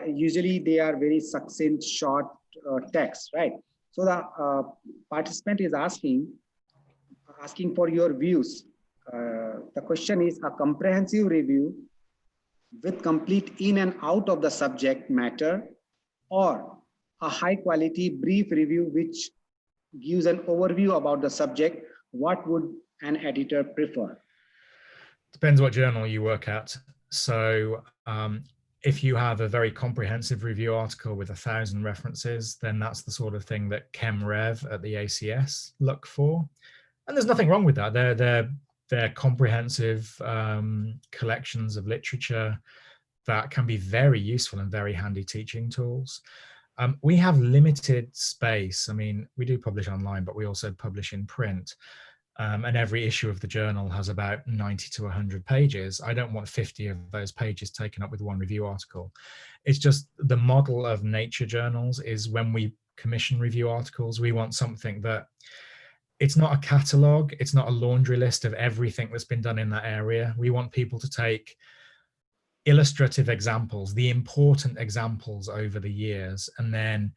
usually they are very succinct, short text, right? So the participant is asking for your views. The question is, a comprehensive review with complete in and out of the subject matter, or a high quality brief review which gives an overview about the subject? What would an editor prefer? Depends what journal you work at. So if you have a very comprehensive review article with 1,000 references, then that's the sort of thing that ChemRev at the ACS look for. And there's nothing wrong with that. They're comprehensive collections of literature that can be very useful and very handy teaching tools. We have limited space. I mean, we do publish online, but we also publish in print. and every issue of the journal has about 90 to 100 pages. I don't want 50 of those pages taken up with one review article. It's just the model of nature journals is when we commission review articles, we want something that it's not a catalogue, it's not a laundry list of everything that's been done in that area. We want people to take illustrative examples, the important examples over the years, and then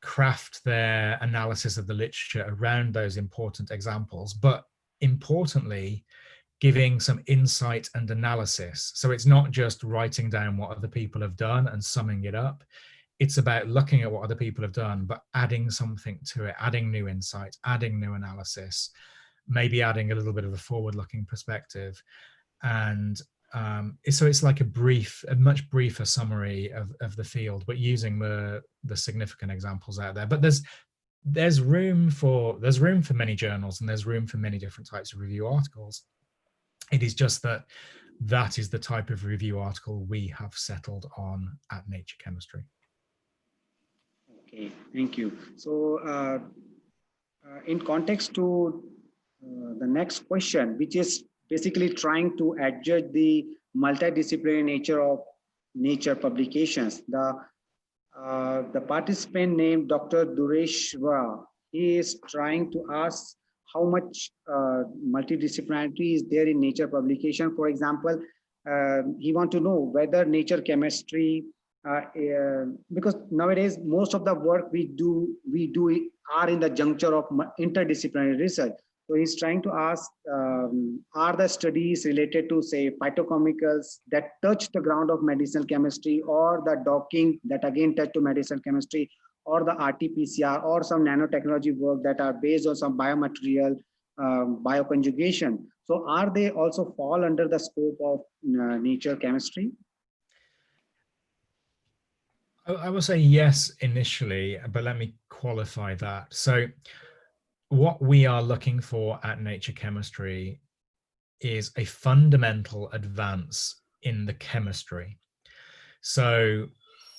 craft their analysis of the literature around those important examples, but importantly, giving some insight and analysis. So it's not just writing down what other people have done and summing it up. It's about looking at what other people have done, but adding something to it, adding new insight, adding new analysis, maybe adding a little bit of a forward-looking perspective. And so it's like a much briefer summary of the field, but using the significant examples out there. But there's room for many journals, and there's room for many different types of review articles. It is just that is the type of review article we have settled on at Nature Chemistry. Okay, thank you. So in context to the next question, which is basically trying to adjust the multidisciplinary nature of nature publications. The participant named Dr. Dureshwara, he is trying to ask how much multidisciplinarity is there in nature publication. For example, he wants to know whether nature chemistry, because nowadays most of the work we do are in the juncture of interdisciplinary research. So he's trying to ask, are the studies related to, say, phytochemicals that touch the ground of medicinal chemistry, or the docking that again touch to medicinal chemistry, or the RT-PCR, or some nanotechnology work that are based on some biomaterial bioconjugation? So are they also fall under the scope of nature chemistry? I will say yes initially, but let me qualify that. So what we are looking for at Nature Chemistry is a fundamental advance in the chemistry. So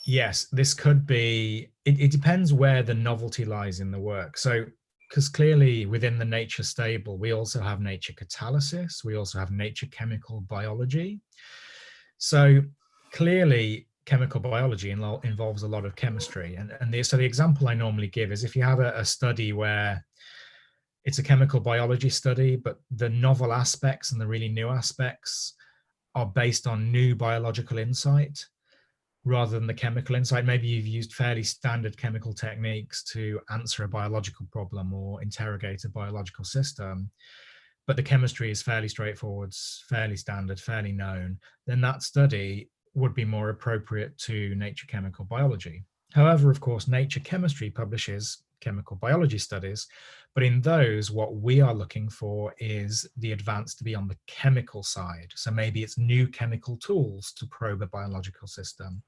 yes, this could be, it depends where the novelty lies in the work. So, because clearly within the nature stable, we also have nature catalysis, we also have nature chemical biology. So clearly chemical biology involves a lot of chemistry. So the example I normally give is if you have a study where it's a chemical biology study, but the novel aspects and the really new aspects are based on new biological insight rather than the chemical insight. Maybe you've used fairly standard chemical techniques to answer a biological problem or interrogate a biological system, but the chemistry is fairly straightforward, fairly standard, fairly known, then that study would be more appropriate to nature chemical biology. However, of course, Nature Chemistry publishes chemical biology studies, but in those, what we are looking for is the advance to be on the chemical side. So maybe it's new chemical tools to probe a biological system.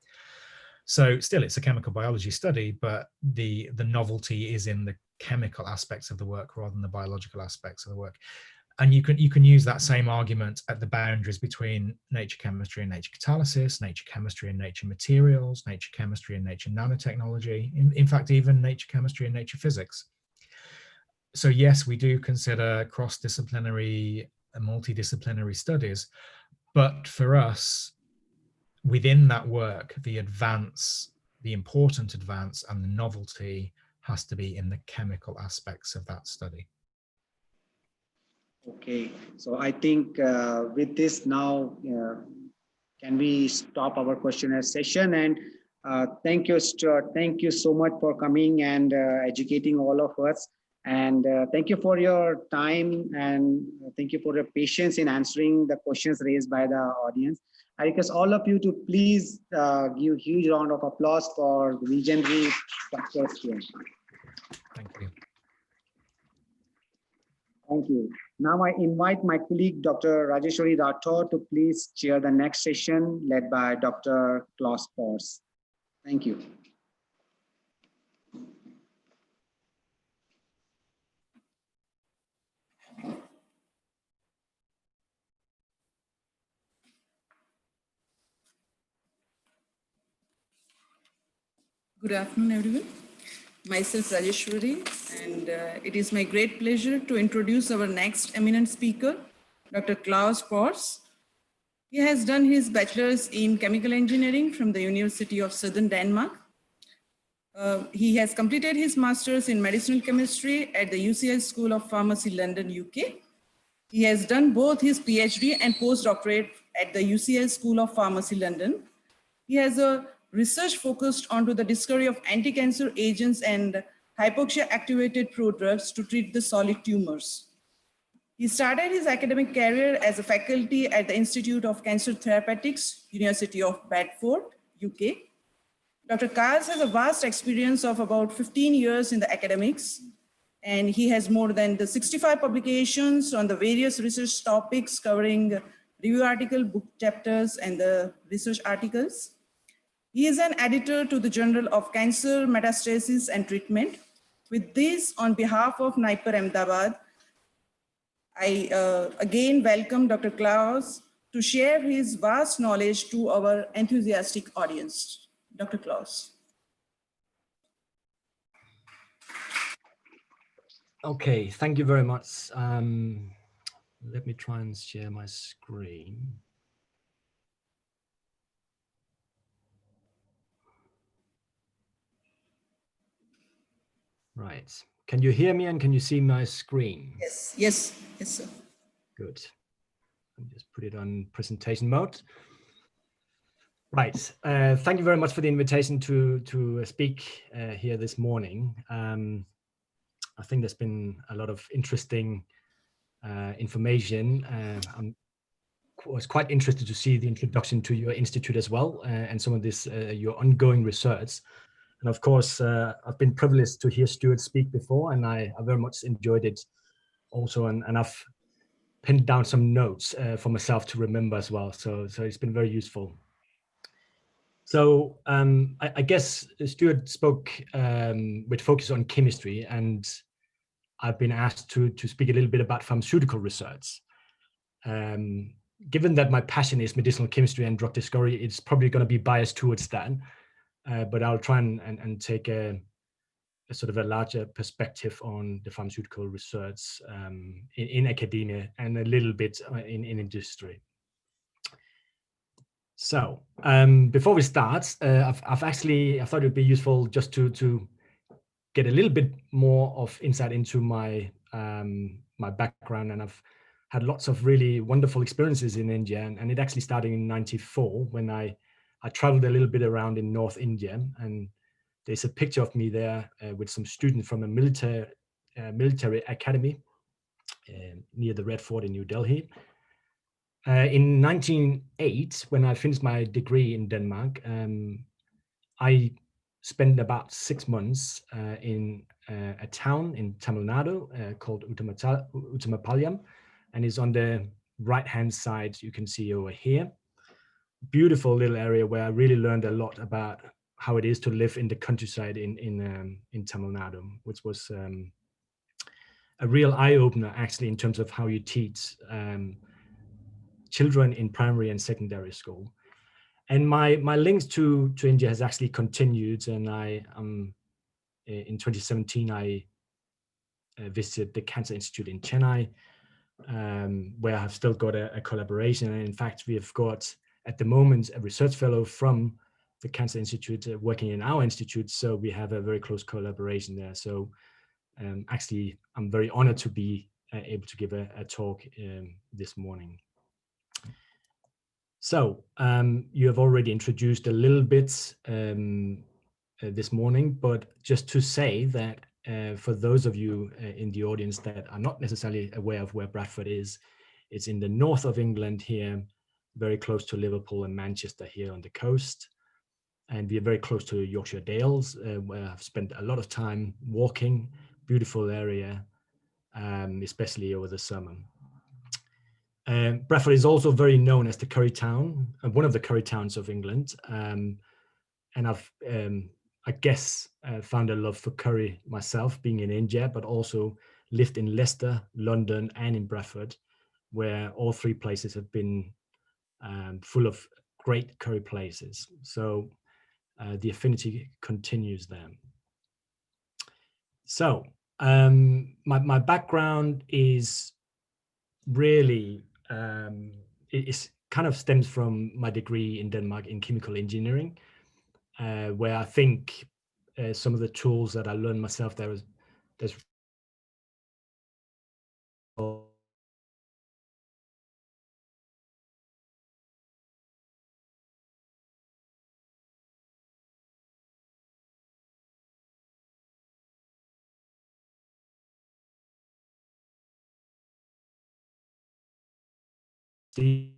So still, it's a chemical biology study, but the novelty is in the chemical aspects of the work rather than the biological aspects of the work. And you can use that same argument at the boundaries between nature chemistry and nature catalysis, nature chemistry and nature materials, nature chemistry and nature nanotechnology, in fact, even nature chemistry and nature physics. So yes, we do consider cross-disciplinary and multidisciplinary studies, but for us, within that work, the advance, the important advance and the novelty has to be in the chemical aspects of that study. Okay, so I think with this now, can we stop our questionnaire session? And thank you, Stuart. Thank you so much for coming and educating all of us. And thank you for your time, and thank you for your patience in answering the questions raised by the audience. I request all of you to please give a huge round of applause for the legendary Dr. Stuart. Thank you. Thank you. Now I invite my colleague, Dr. Rajeshwari Rathore, to please chair the next session led by Dr. Claus. Thank you. Good afternoon, everyone. myself Rajeshwari, and it is my great pleasure to introduce our next eminent speaker, Dr. Claus. He has done his bachelor's in chemical engineering from the University of Southern Denmark. He has completed his master's in medicinal chemistry at the UCL School of Pharmacy, London, UK. He has done both his PhD and postdoctorate at the UCL School of Pharmacy, London. He has a research focused onto the discovery of anti-cancer agents and hypoxia-activated prodrugs to treat the solid tumors. He started his academic career as a faculty at the Institute of Cancer Therapeutics, University of Bradford, UK. Dr. Claus has a vast experience of about 15 years in the academics, and he has more than 65 publications on the various research topics covering review article, book chapters, and the research articles. He is an editor to the Journal of Cancer, Metastasis, and Treatment. With this, on behalf of NIPER-Ahmedabad, I again welcome Dr. Claus to share his vast knowledge to our enthusiastic audience. Dr. Claus. Okay, thank you very much. Let me try and share my screen. Right. Can you hear me and can you see my screen? Yes, yes, yes, sir. Good. I'll just put it on presentation mode. Right. Thank you very much for the invitation to speak here this morning. I think there's been a lot of interesting information. I was quite interested to see the introduction to your institute as well, and some of this your ongoing research. And of course, I've been privileged to hear Stuart speak before, and I very much enjoyed it also. And I've pinned down some notes for myself to remember as well. So it's been very useful. So I guess Stuart spoke with focus on chemistry, and I've been asked to speak a little bit about pharmaceutical research. Given that my passion is medicinal chemistry and drug discovery, it's probably going to be biased towards that. But I'll try and take a sort of a larger perspective on the pharmaceutical research in academia and a little bit in industry. So before we start, I thought it would be useful just to get a little bit more of insight into my my background, and I've had lots of really wonderful experiences in India, and it actually started in '94 when I traveled a little bit around in North India, and there's a picture of me there with some students from a military academy near the Red Fort in New Delhi. In 1908, when I finished my degree in Denmark, I spent about 6 months in a town in Tamil Nadu called Uttamapalayam, and it's on the right-hand side, you can see over here. Beautiful little area where I really learned a lot about how it is to live in the countryside in Tamil Nadu, which was a real eye-opener actually in terms of how you teach children in primary and secondary school. And my links to India has actually continued, and in 2017 I visited the Cancer Institute in Chennai, where I have still got a collaboration. And in fact, we have got at the moment a research fellow from the Cancer Institute working in our institute, so we have a very close collaboration there. So actually, I'm very honored to be able to give a talk this morning. So you have already introduced a little bit this morning, but just to say that for those of you in the audience that are not necessarily aware of where Bradford is, it's in the north of England here, very close to Liverpool and Manchester here on the coast. And we are very close to Yorkshire Dales, where I've spent a lot of time walking, beautiful area, especially over the summer. Bradford is also very known as the curry town, one of the curry towns of England. And I've, I guess, found a love for curry myself being in India, but also lived in Leicester, London, and in Bradford, where all three places have been full of great curry places. So the affinity continues there. So my background is really it kind of stems from my degree in Denmark in chemical engineering, where I think some of the tools that I learned myself there's the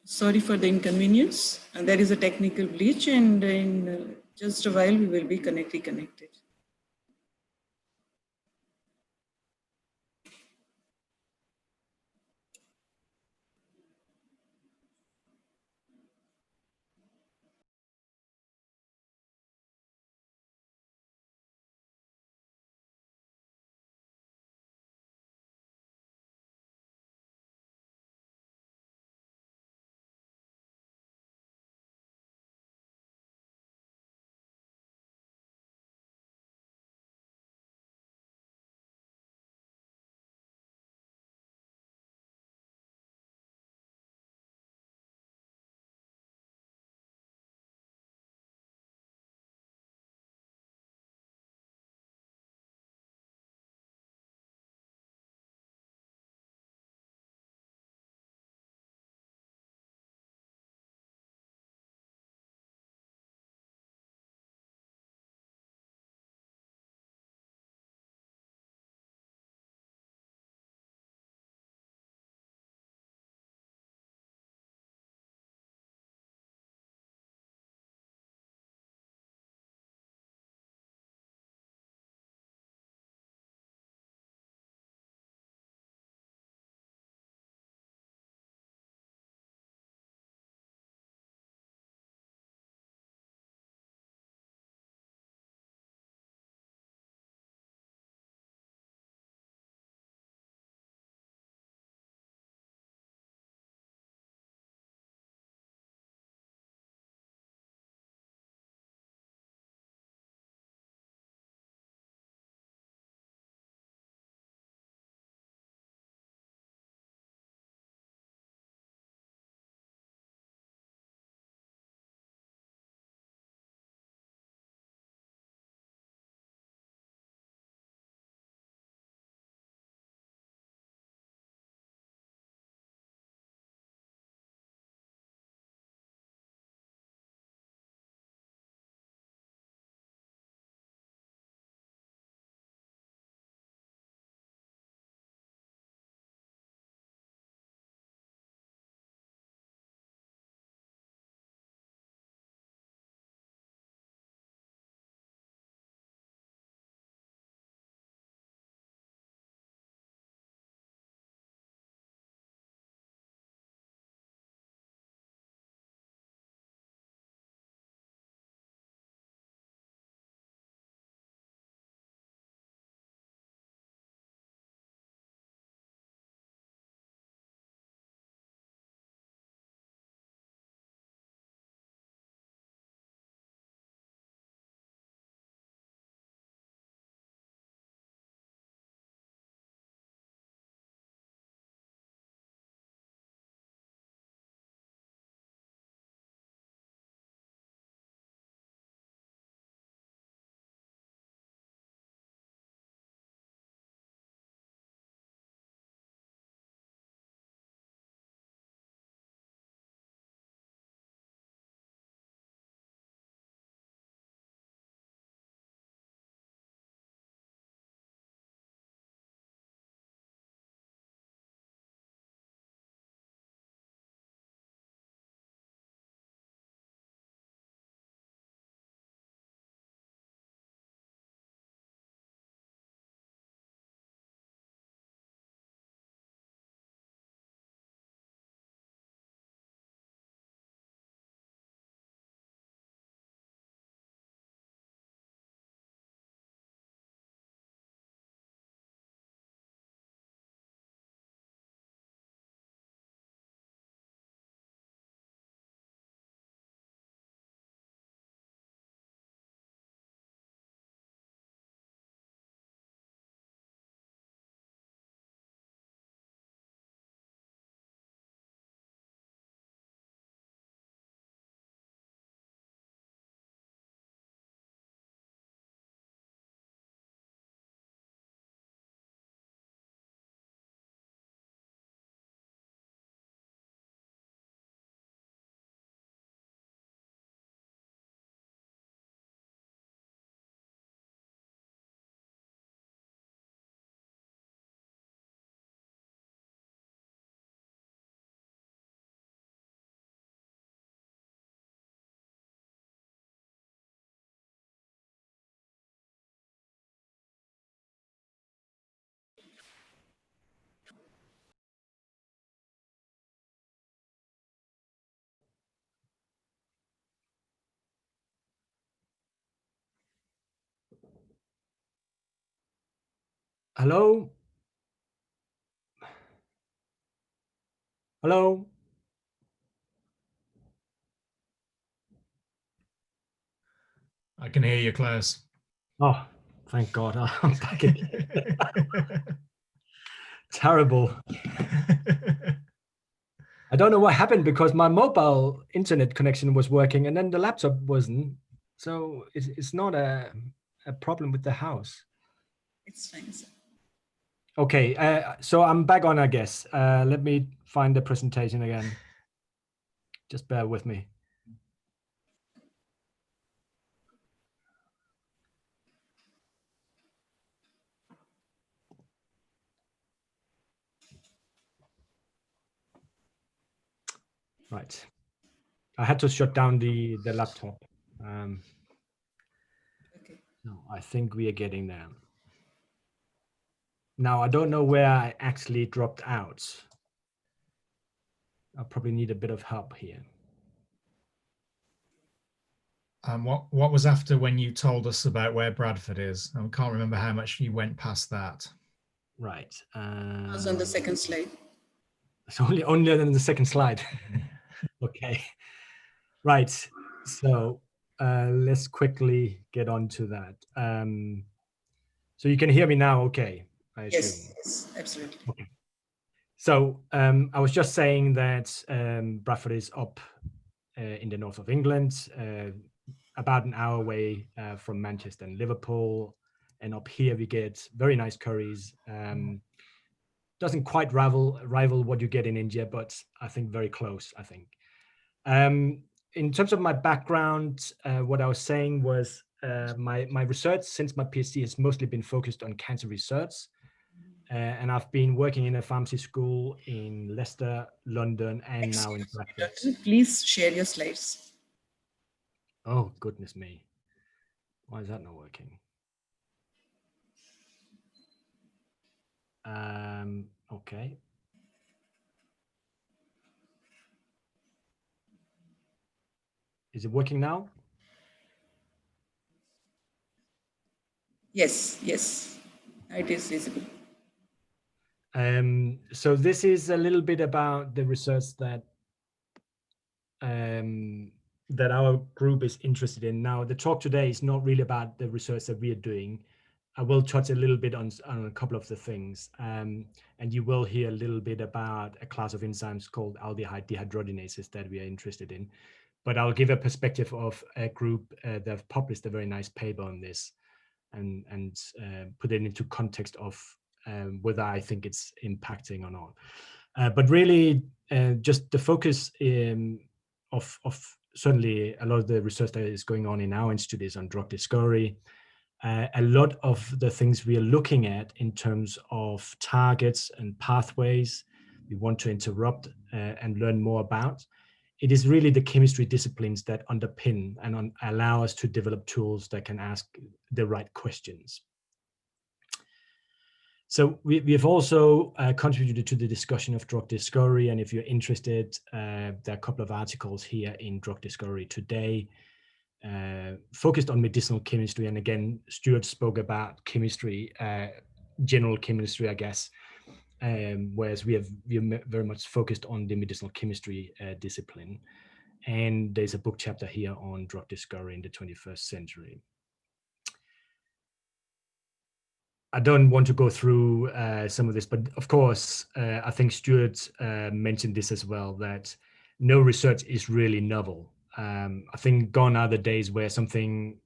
Sorry for the inconvenience. There is a technical glitch, and in just a while we will be reconnected. Hello? Hello? I can hear you, Claus. Oh, thank God. I'm back again. Terrible. I don't know what happened because my mobile internet connection was working and then the laptop wasn't. So it's not a problem with the house. It's fine, sir. Okay, so I'm back on, I guess. Let me find the presentation again. Just bear with me. Right. I had to shut down the laptop. Okay. No, I think we are getting there. Now, I don't know where I actually dropped out. I'll probably need a bit of help here. What was after when you told us about where Bradford is? I can't remember how much you went past that. Right. I was on the second slide. It's only on the second slide. Okay. Right. So let's quickly get on to that. So you can hear me now, okay, I assume. Yes, absolutely. Okay. So I was just saying that Bradford is up in the north of England, about an hour away from Manchester and Liverpool. And up here we get very nice curries. Doesn't quite rival what you get in India, but I think very close, I think. In terms of my background, what I was saying was my research since my PhD has mostly been focused on cancer research. And I've been working in a pharmacy school in Leicester, London, and now in Bradford. Please share your slides. Oh, goodness me. Why is that not working? Okay. Is it working now? Yes, it is visible. So this is a little bit about the research that that our group is interested in. Now, the talk today is not really about the research that we are doing. I will touch a little bit on a couple of the things, and you will hear a little bit about a class of enzymes called aldehyde dehydrogenases that we are interested in. But I'll give a perspective of a group that have published a very nice paper on this, and put it into context of whether I think it's impacting or not. But really, just the focus of certainly a lot of the research that is going on in our institute is on drug discovery. A lot of the things we are looking at in terms of targets and pathways we want to interrupt and learn more about, it is really the chemistry disciplines that underpin and allow us to develop tools that can ask the right questions. So we have also contributed to the discussion of drug discovery. And if you're interested, there are a couple of articles here in Drug Discovery Today focused on medicinal chemistry. And again, Stuart spoke about chemistry, general chemistry, I guess, whereas we are very much focused on the medicinal chemistry discipline. And there's a book chapter here on drug discovery in the 21st century. I don't want to go through some of this, but of course, I think Stuart mentioned this as well, that no research is really novel. I think gone are the days where something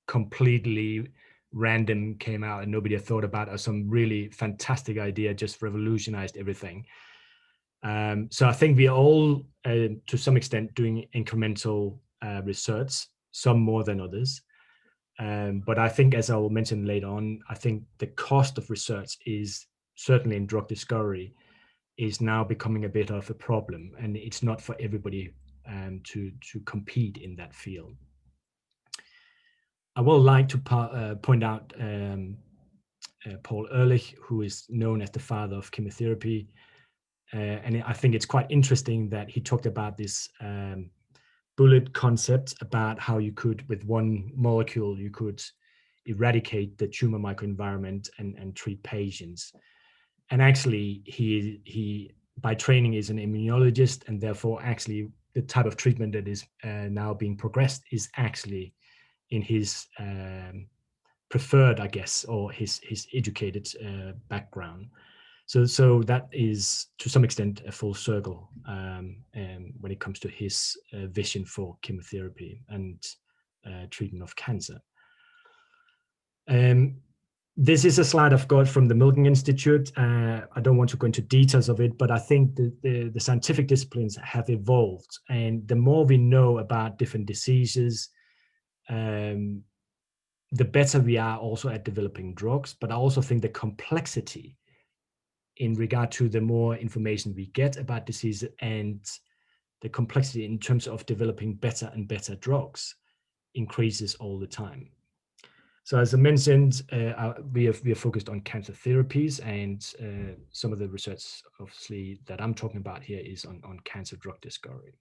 completely random came out and nobody had thought about, or some really fantastic idea just revolutionized everything. So I think we are all, to some extent, doing incremental research, some more than others. But I think, as I will mention later on, I think the cost of research is certainly in drug discovery is now becoming a bit of a problem, and it's not for everybody to compete in that field. I would like to point out Paul Ehrlich, who is known as the father of chemotherapy. And I think it's quite interesting that he talked about this bullet concept about how you could, with one molecule, you could eradicate the tumor microenvironment and treat patients. And actually, he by training is an immunologist, and therefore actually the type of treatment that is now being progressed is actually in his preferred, I guess, or his educated background. So that is to some extent a full circle when it comes to his vision for chemotherapy and treatment of cancer. This is a slide I've got from the Milken Institute. I don't want to go into details of it, but I think the scientific disciplines have evolved, and the more we know about different diseases, the better we are also at developing drugs. But I also think the complexity in regard to the more information we get about disease and the complexity in terms of developing better and better drugs increases all the time. So as I mentioned, we are focused on cancer therapies, and some of the research, obviously, that I'm talking about here is on cancer drug discovery.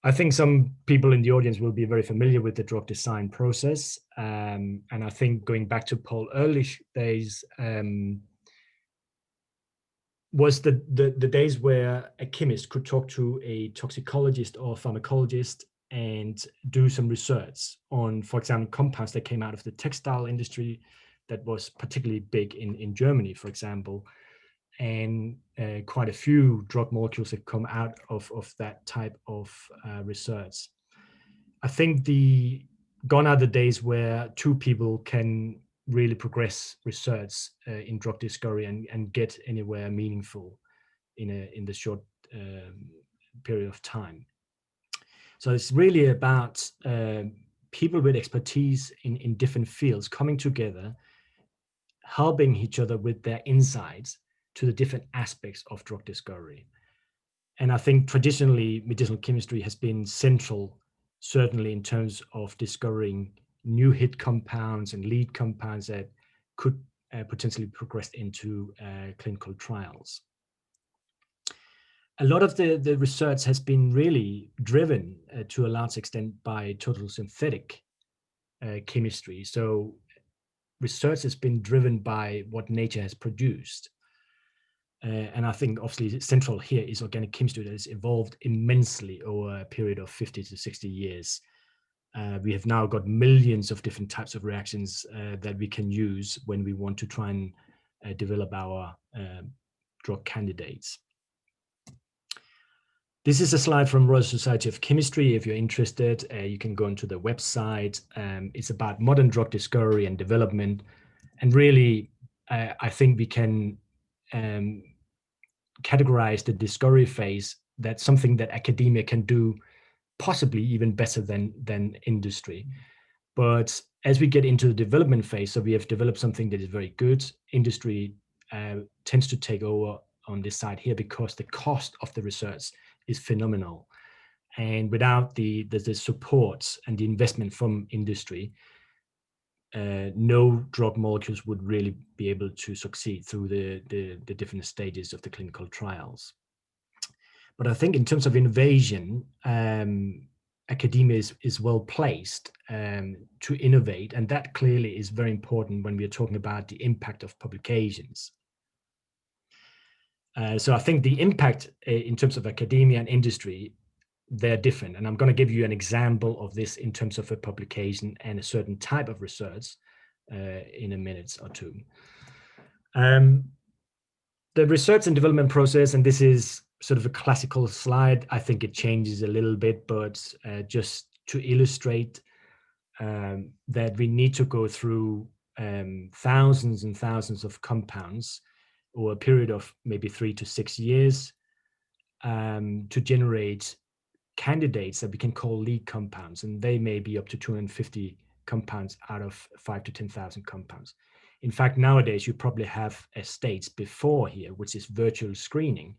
I think some people in the audience will be very familiar with the drug design process. And I think going back to Paul Ehrlich days, was the days where a chemist could talk to a toxicologist or pharmacologist and do some research on, for example, compounds that came out of the textile industry that was particularly big in Germany, for example. And quite a few drug molecules have come out of that type of research. I think gone are the days where two people can really progress research in drug discovery and get anywhere meaningful in the short period of time. So it's really about people with expertise in different fields coming together, helping each other with their insights to the different aspects of drug discovery. And I think traditionally medicinal chemistry has been central, certainly in terms of discovering new hit compounds and lead compounds that could potentially progress into clinical trials. A lot of the research has been really driven to a large extent by total synthetic chemistry. So research has been driven by what nature has produced. And I think obviously central here is organic chemistry that has evolved immensely over a period of 50 to 60 years. We have now got millions of different types of reactions that we can use when we want to try and develop our drug candidates. This is a slide from Royal Society of Chemistry. If you're interested, you can go onto the website. It's about modern drug discovery and development. And really, I think we can categorize the discovery phase that's something that academia can do possibly even better than industry. But as we get into the development phase, so we have developed something that is very good, industry tends to take over on this side here because the cost of the research is phenomenal. And without the support and the investment from industry, no drug molecules would really be able to succeed through the different stages of the clinical trials. But I think in terms of innovation, academia is well placed to innovate, and that clearly is very important when we are talking about the impact of publications. So I think the impact in terms of academia and industry, they're different. And I'm going to give you an example of this in terms of a publication and a certain type of research in a minute or two. The research and development process, and this is sort of a classical slide. I think it changes a little bit, but just to illustrate that we need to go through thousands and thousands of compounds over a period of maybe 3 to 6 years to generate candidates that we can call lead compounds, and they may be up to 250 compounds out of 5,000 to 10,000 compounds. In fact, nowadays you probably have a stage before here, which is virtual screening.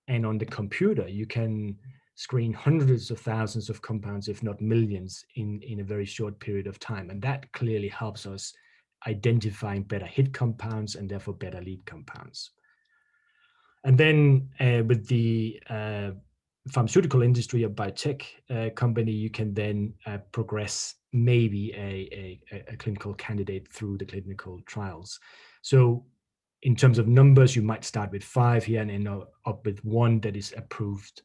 And on the computer, you can screen hundreds of thousands of compounds, if not millions, in a very short period of time. And that clearly helps us identifying better hit compounds and therefore better lead compounds. And then with the pharmaceutical industry or biotech company, you can then progress maybe a clinical candidate through the clinical trials. So in terms of numbers, you might start with 5 here and end up with 1 that is approved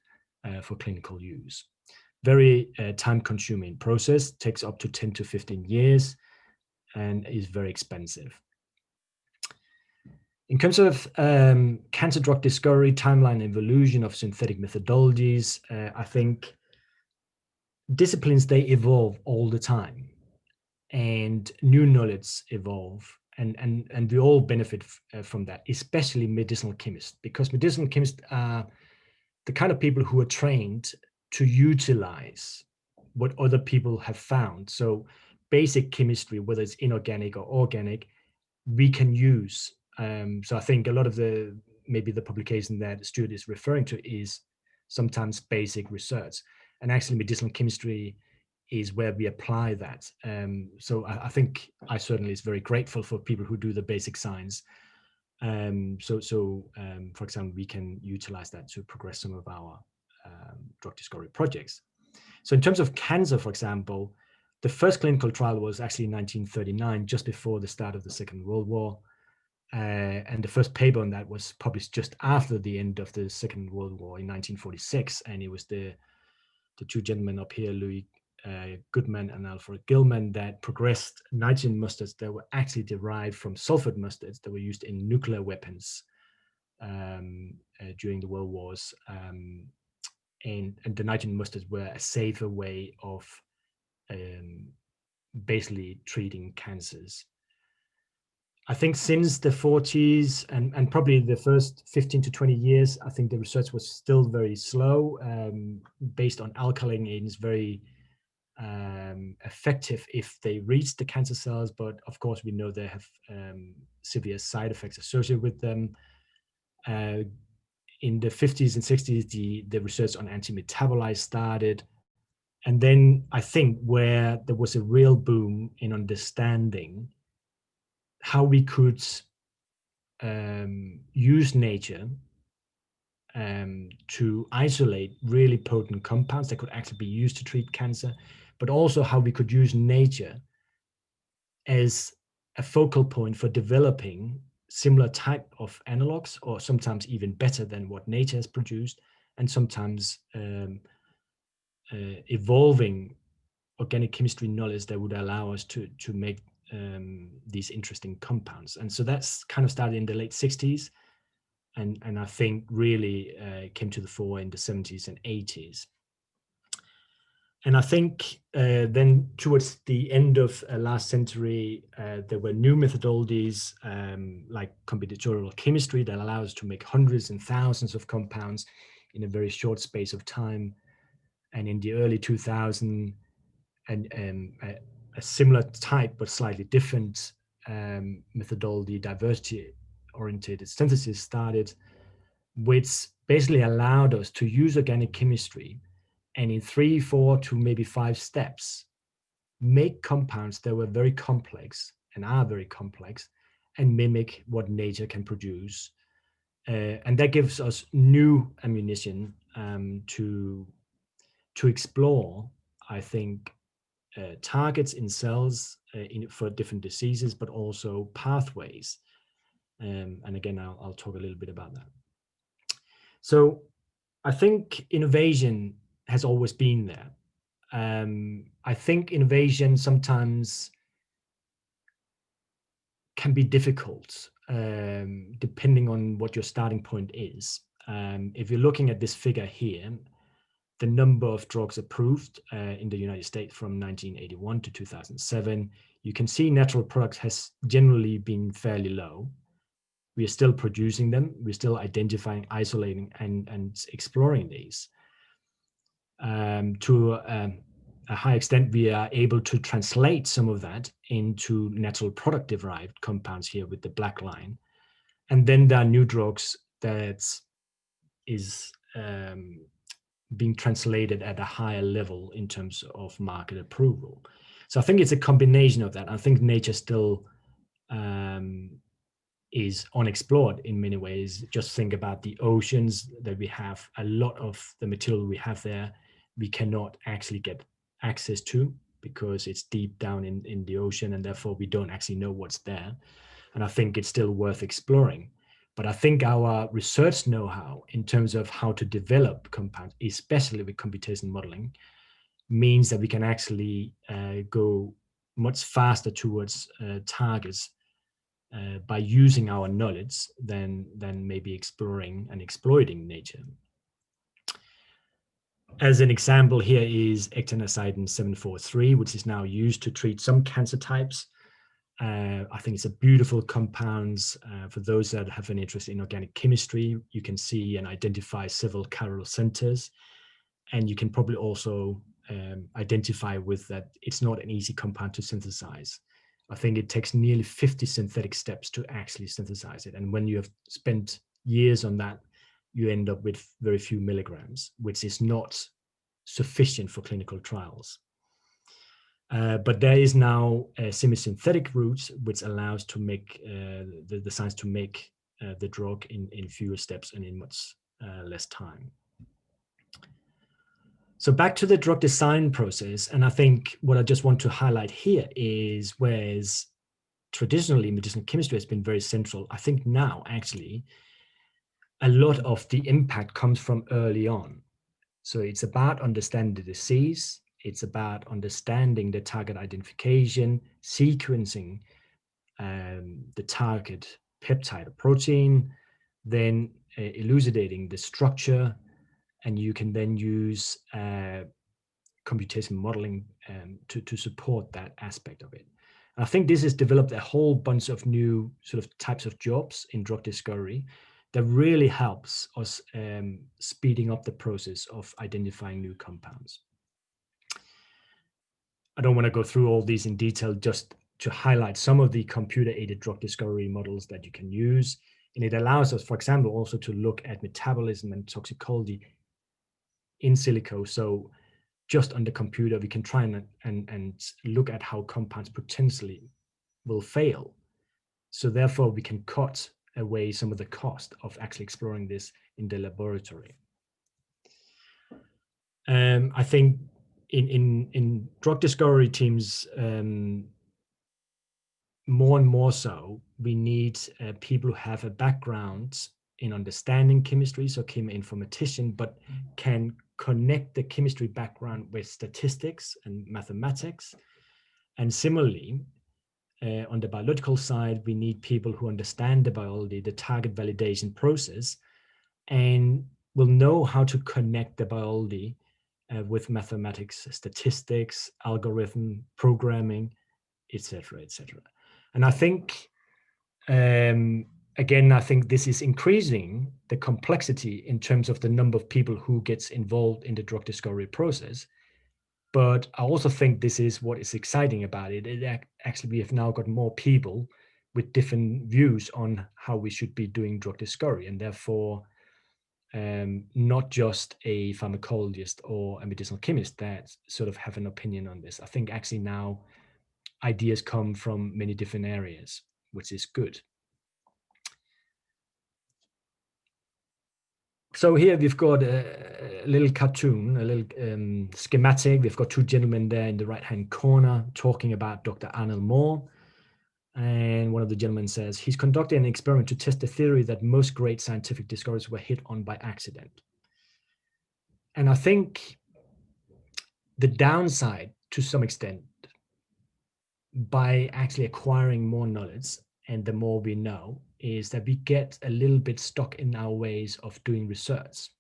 for clinical use. Very time-consuming process, takes up to 10 to 15 years, and is very expensive. In terms of cancer drug discovery, timeline evolution of synthetic methodologies, I think disciplines, they evolve all the time, and new knowledge evolve, and we all benefit from that, especially medicinal chemists, because medicinal chemists are the kind of people who are trained to utilize what other people have found. So basic chemistry, whether it's inorganic or organic, we can use. So I think a lot of maybe the publication that Stuart is referring to is sometimes basic research, and actually medicinal chemistry is where we apply that. So I think I certainly is very grateful for people who do the basic science. For example, we can utilize that to progress some of our drug discovery projects. So in terms of cancer, for example, the first clinical trial was actually in 1939, just before the start of the Second World War. And the first paper on that was published just after the end of the Second World War in 1946. And it was the 2 gentlemen up here, Louis Goodman and Alfred Gilman, that progressed nitrogen mustards that were actually derived from sulfate mustards that were used in nuclear weapons during the World Wars. And the nitrogen mustards were a safer way of basically treating cancers. I think since the 40s and probably the first 15 to 20 years, I think the research was still very slow, based on alkylating agents, very effective if they reach the cancer cells. But of course, we know they have severe side effects associated with them. In the 50s and 60s, the research on antimetabolites started. And then I think where there was a real boom in understanding how we could use nature to isolate really potent compounds that could actually be used to treat cancer, but also how we could use nature as a focal point for developing similar type of analogs, or sometimes even better than what nature has produced, and sometimes evolving organic chemistry knowledge that would allow us to make these interesting compounds. And so that's kind of started in the late 60s, and I think really came to the fore in the 70s and 80s. And I think then towards the end of last century, there were new methodologies like computational chemistry that allows us to make hundreds and thousands of compounds in a very short space of time. And in the early 2000s, a similar type but slightly different methodology, diversity-oriented synthesis, started, which basically allowed us to use organic chemistry and in 3, 4 to maybe 5 steps make compounds that were very complex and are very complex and mimic what nature can produce. And that gives us new ammunition to explore, I think, targets in cells for different diseases, but also pathways. And again, I'll talk a little bit about that. So I think innovation has always been there. I think innovation sometimes can be difficult depending on what your starting point is. If you're looking at this figure here, the number of drugs approved in the United States from 1981 to 2007, you can see natural products has generally been fairly low. We are still producing them. We're still identifying, isolating, and exploring these. To a high extent, we are able to translate some of that into natural product-derived compounds here with the black line. And then there are new drugs that is being translated at a higher level in terms of market approval. So I think it's a combination of that. I think nature still is unexplored in many ways. Just think about the oceans that we have. A lot of the material we have there, we cannot actually get access to because it's deep down in the ocean, and therefore we don't actually know what's there. And I think it's still worth exploring. But I think our research know-how in terms of how to develop compounds, especially with computational modeling, means that we can actually go much faster towards targets by using our knowledge than maybe exploring and exploiting nature. As an example here is ectenocidin 743, which is now used to treat some cancer types. I think it's a beautiful compound. For those that have an interest in organic chemistry, you can see and identify several chiral centers. And you can probably also identify with that it's not an easy compound to synthesize. I think it takes nearly 50 synthetic steps to actually synthesize it. And when you have spent years on that, you end up with very few milligrams, which is not sufficient for clinical trials. But there is now a semi-synthetic route which allows to make the science to make the drug in fewer steps and in much less time. So back to the drug design process, and I think what I just want to highlight here is whereas traditionally medicinal chemistry has been very central, I think now actually a lot of the impact comes from early on. So it's about understanding the disease, it's about understanding the target identification, sequencing the target peptide or protein, then elucidating the structure, and you can then use computational modeling to support that aspect of it. And I think this has developed a whole bunch of new sort of types of jobs in drug discovery that really helps us speeding up the process of identifying new compounds. I don't want to go through all these in detail, just to highlight some of the computer-aided drug discovery models that you can use. And it allows us, for example, also to look at metabolism and toxicology in silico. So just on the computer, we can try and look at how compounds potentially will fail. So therefore, we can cut away some of the cost of actually exploring this in the laboratory. I think in drug discovery teams, more and more so, we need people who have a background in understanding chemistry, so chemoinformatician, but can connect the chemistry background with statistics and mathematics. And similarly, on the biological side, we need people who understand the biology, the target validation process, and will know how to connect the biology with mathematics, statistics, algorithm, programming, etc., etc. And I think, again, I think this is increasing the complexity in terms of the number of people who gets involved in the drug discovery process. But I also think this is what is exciting about it. Actually, we have now got more people with different views on how we should be doing drug discovery, and therefore not just a pharmacologist or a medicinal chemist that sort of have an opinion on this. I think actually now ideas come from many different areas, which is good. So here we've got a little cartoon, a little schematic. We've got two gentlemen there in the right-hand corner talking about Dr. Arnold Moore. And one of the gentlemen says, he's conducting an experiment to test the theory that most great scientific discoveries were hit on by accident. And I think the downside, to some extent, by actually acquiring more knowledge and the more we know, is that we get a little bit stuck in our ways of doing research.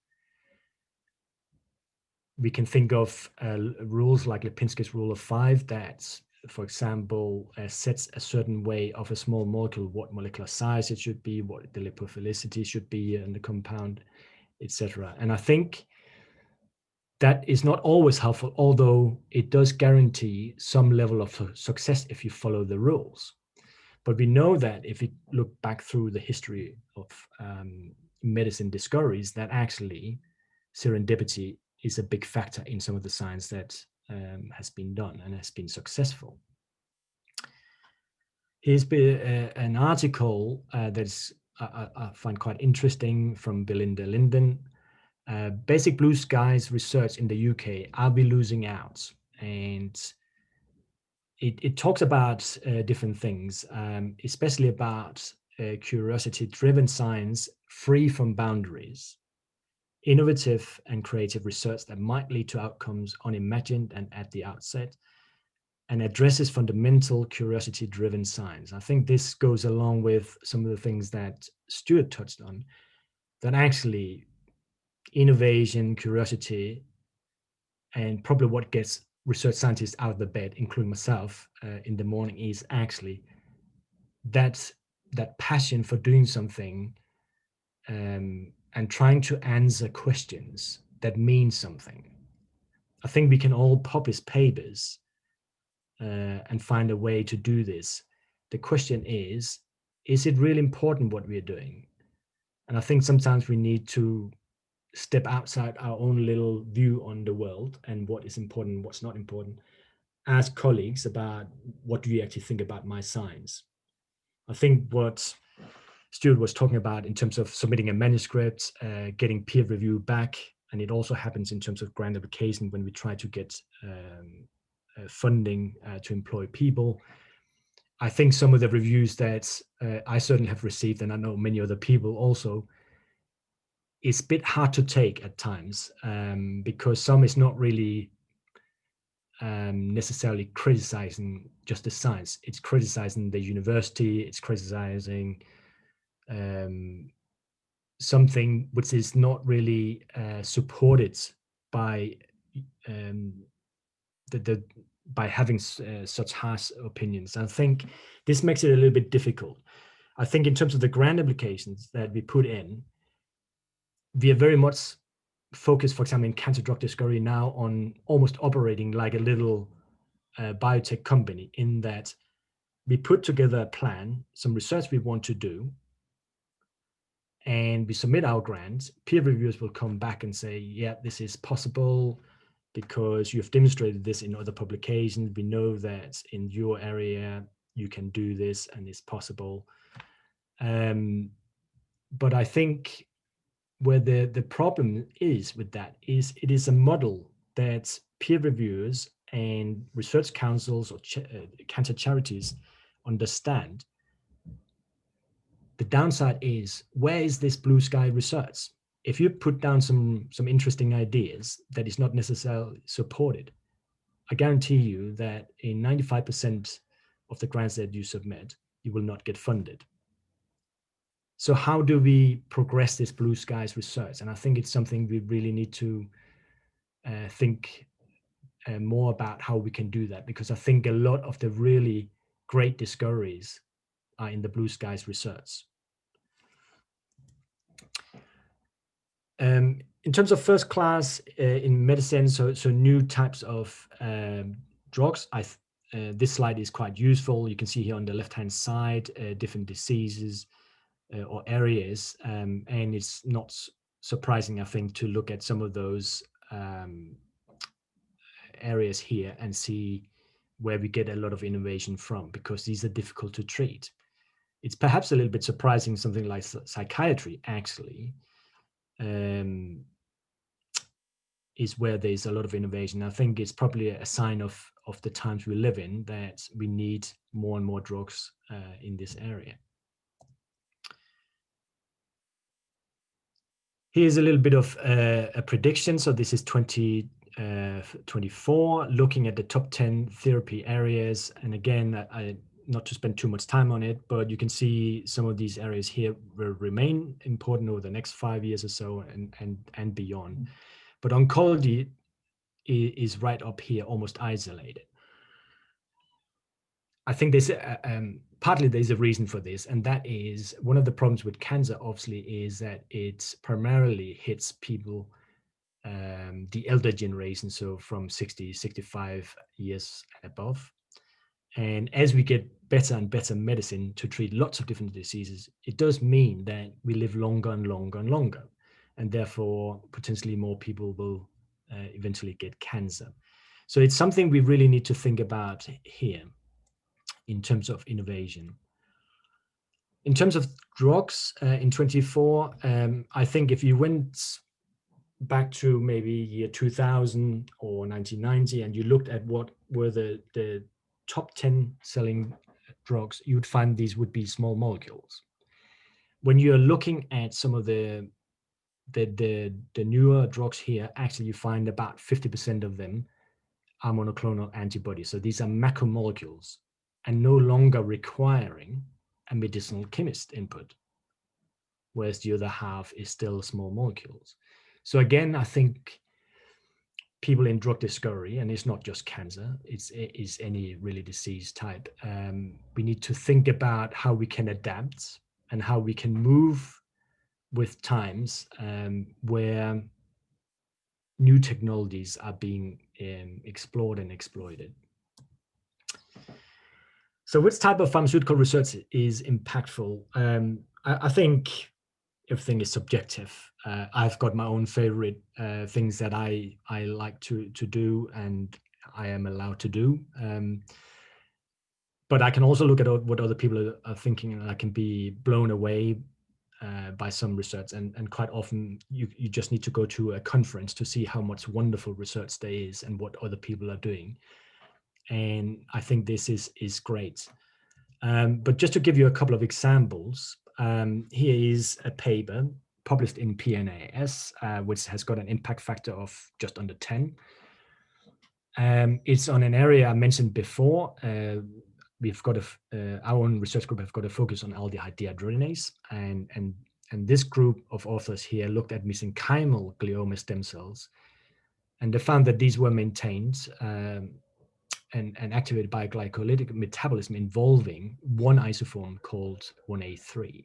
We can think of rules like Lipinski's rule of 5 that, for example, sets a certain way of a small molecule, what molecular size it should be, what the lipophilicity should be in the compound, etc. And I think that is not always helpful, although it does guarantee some level of success if you follow the rules. But we know that if we look back through the history of medicine discoveries, that actually serendipity is a big factor in some of the science that has been done and has been successful. Here's an article that's I find quite interesting from Belinda Linden. Basic blue skies research in the UK, are we losing out? And it talks about different things, especially about curiosity-driven science free from boundaries, innovative and creative research that might lead to outcomes unimagined and at the outset, and addresses fundamental curiosity-driven science. I think this goes along with some of the things that Stuart touched on, that actually innovation, curiosity, and probably what gets research scientists out of the bed, including myself, in the morning is actually that passion for doing something and trying to answer questions that mean something. I think we can all publish papers and find a way to do this. The question is it really important what we're doing? And I think sometimes we need to step outside our own little view on the world and what is important, what's not important. Ask colleagues about what do you actually think about my science. I think what Stuart was talking about in terms of submitting a manuscript, getting peer review back, and it also happens in terms of grant application when we try to get funding to employ people. I think some of the reviews that I certainly have received, and I know many other people also, is a bit hard to take at times because some is not really necessarily criticizing just the science. It's criticizing the university, it's criticizing something which is not really supported by by having such harsh opinions. I think this makes it a little bit difficult. I think in terms of the grant applications that we put in, we are very much focused, for example, in cancer drug discovery now on almost operating like a little biotech company, in that we put together a plan, some research we want to do, and we submit our grants. Peer reviewers will come back and say, yeah, this is possible because you've demonstrated this in other publications. We know that in your area you can do this and it's possible. But I think where the problem is with that is it is a model that peer reviewers and research councils or cancer charities understand. The downside is, where is this blue sky research? If you put down some interesting ideas that is not necessarily supported, I guarantee you that in 95% of the grants that you submit, you will not get funded. So how do we progress this blue skies research? And I think it's something we really need to think more about how we can do that, because I think a lot of the really great discoveries are in the blue skies research. In terms of first class in medicine, so new types of drugs, this slide is quite useful. You can see here on the left-hand side, different diseases or areas, and it's not surprising, I think, to look at some of those areas here and see where we get a lot of innovation from, because these are difficult to treat. It's perhaps a little bit surprising, something like psychiatry actually is where there's a lot of innovation. I think it's probably a sign of the times we live in, that we need more and more drugs in this area. Here's a little bit of a prediction. So this is 2024, looking at the top 10 therapy areas. And again, not to spend too much time on it, but you can see some of these areas here will remain important over the next 5 years or so and beyond. But oncology is right up here, almost isolated. I think there's partly there's a reason for this, and that is one of the problems with cancer, obviously, is that it primarily hits people, the elder generation, so from 60, 65 years and above. And as we get better and better medicine to treat lots of different diseases, it does mean that we live longer and longer and longer, and therefore potentially more people will eventually get cancer. So it's something we really need to think about here. in terms of innovation. In terms of drugs in 24, I think if you went back to maybe year 2000 or 1990 and you looked at what were the top 10 selling drugs, you'd find these would be small molecules. When you're looking at some of the newer drugs here, actually you find about 50% of them are monoclonal antibodies. So these are macromolecules and no longer requiring a medicinal chemist input, whereas the other half is still small molecules. So again, I think people in drug discovery, and it's not just cancer, it's any really disease type, we need to think about how we can adapt and how we can move with times where new technologies are being explored and exploited. So which type of pharmaceutical research is impactful? I think everything is subjective. I've got my own favorite things that I like to do and I am allowed to do. But I can also look at what other people are thinking, and I can be blown away by some research. And quite often you just need to go to a conference to see how much wonderful research there is and what other people are doing. And I think this is great. But just to give you a couple of examples, here is a paper published in PNAS, which has got an impact factor of just under 10. It's on an area I mentioned before. We've got our own research group have got a focus on aldehyde dehydrogenase, and this group of authors here looked at mesenchymal glioma stem cells, and they found that these were maintained and activated by glycolytic metabolism involving one isoform called 1A3.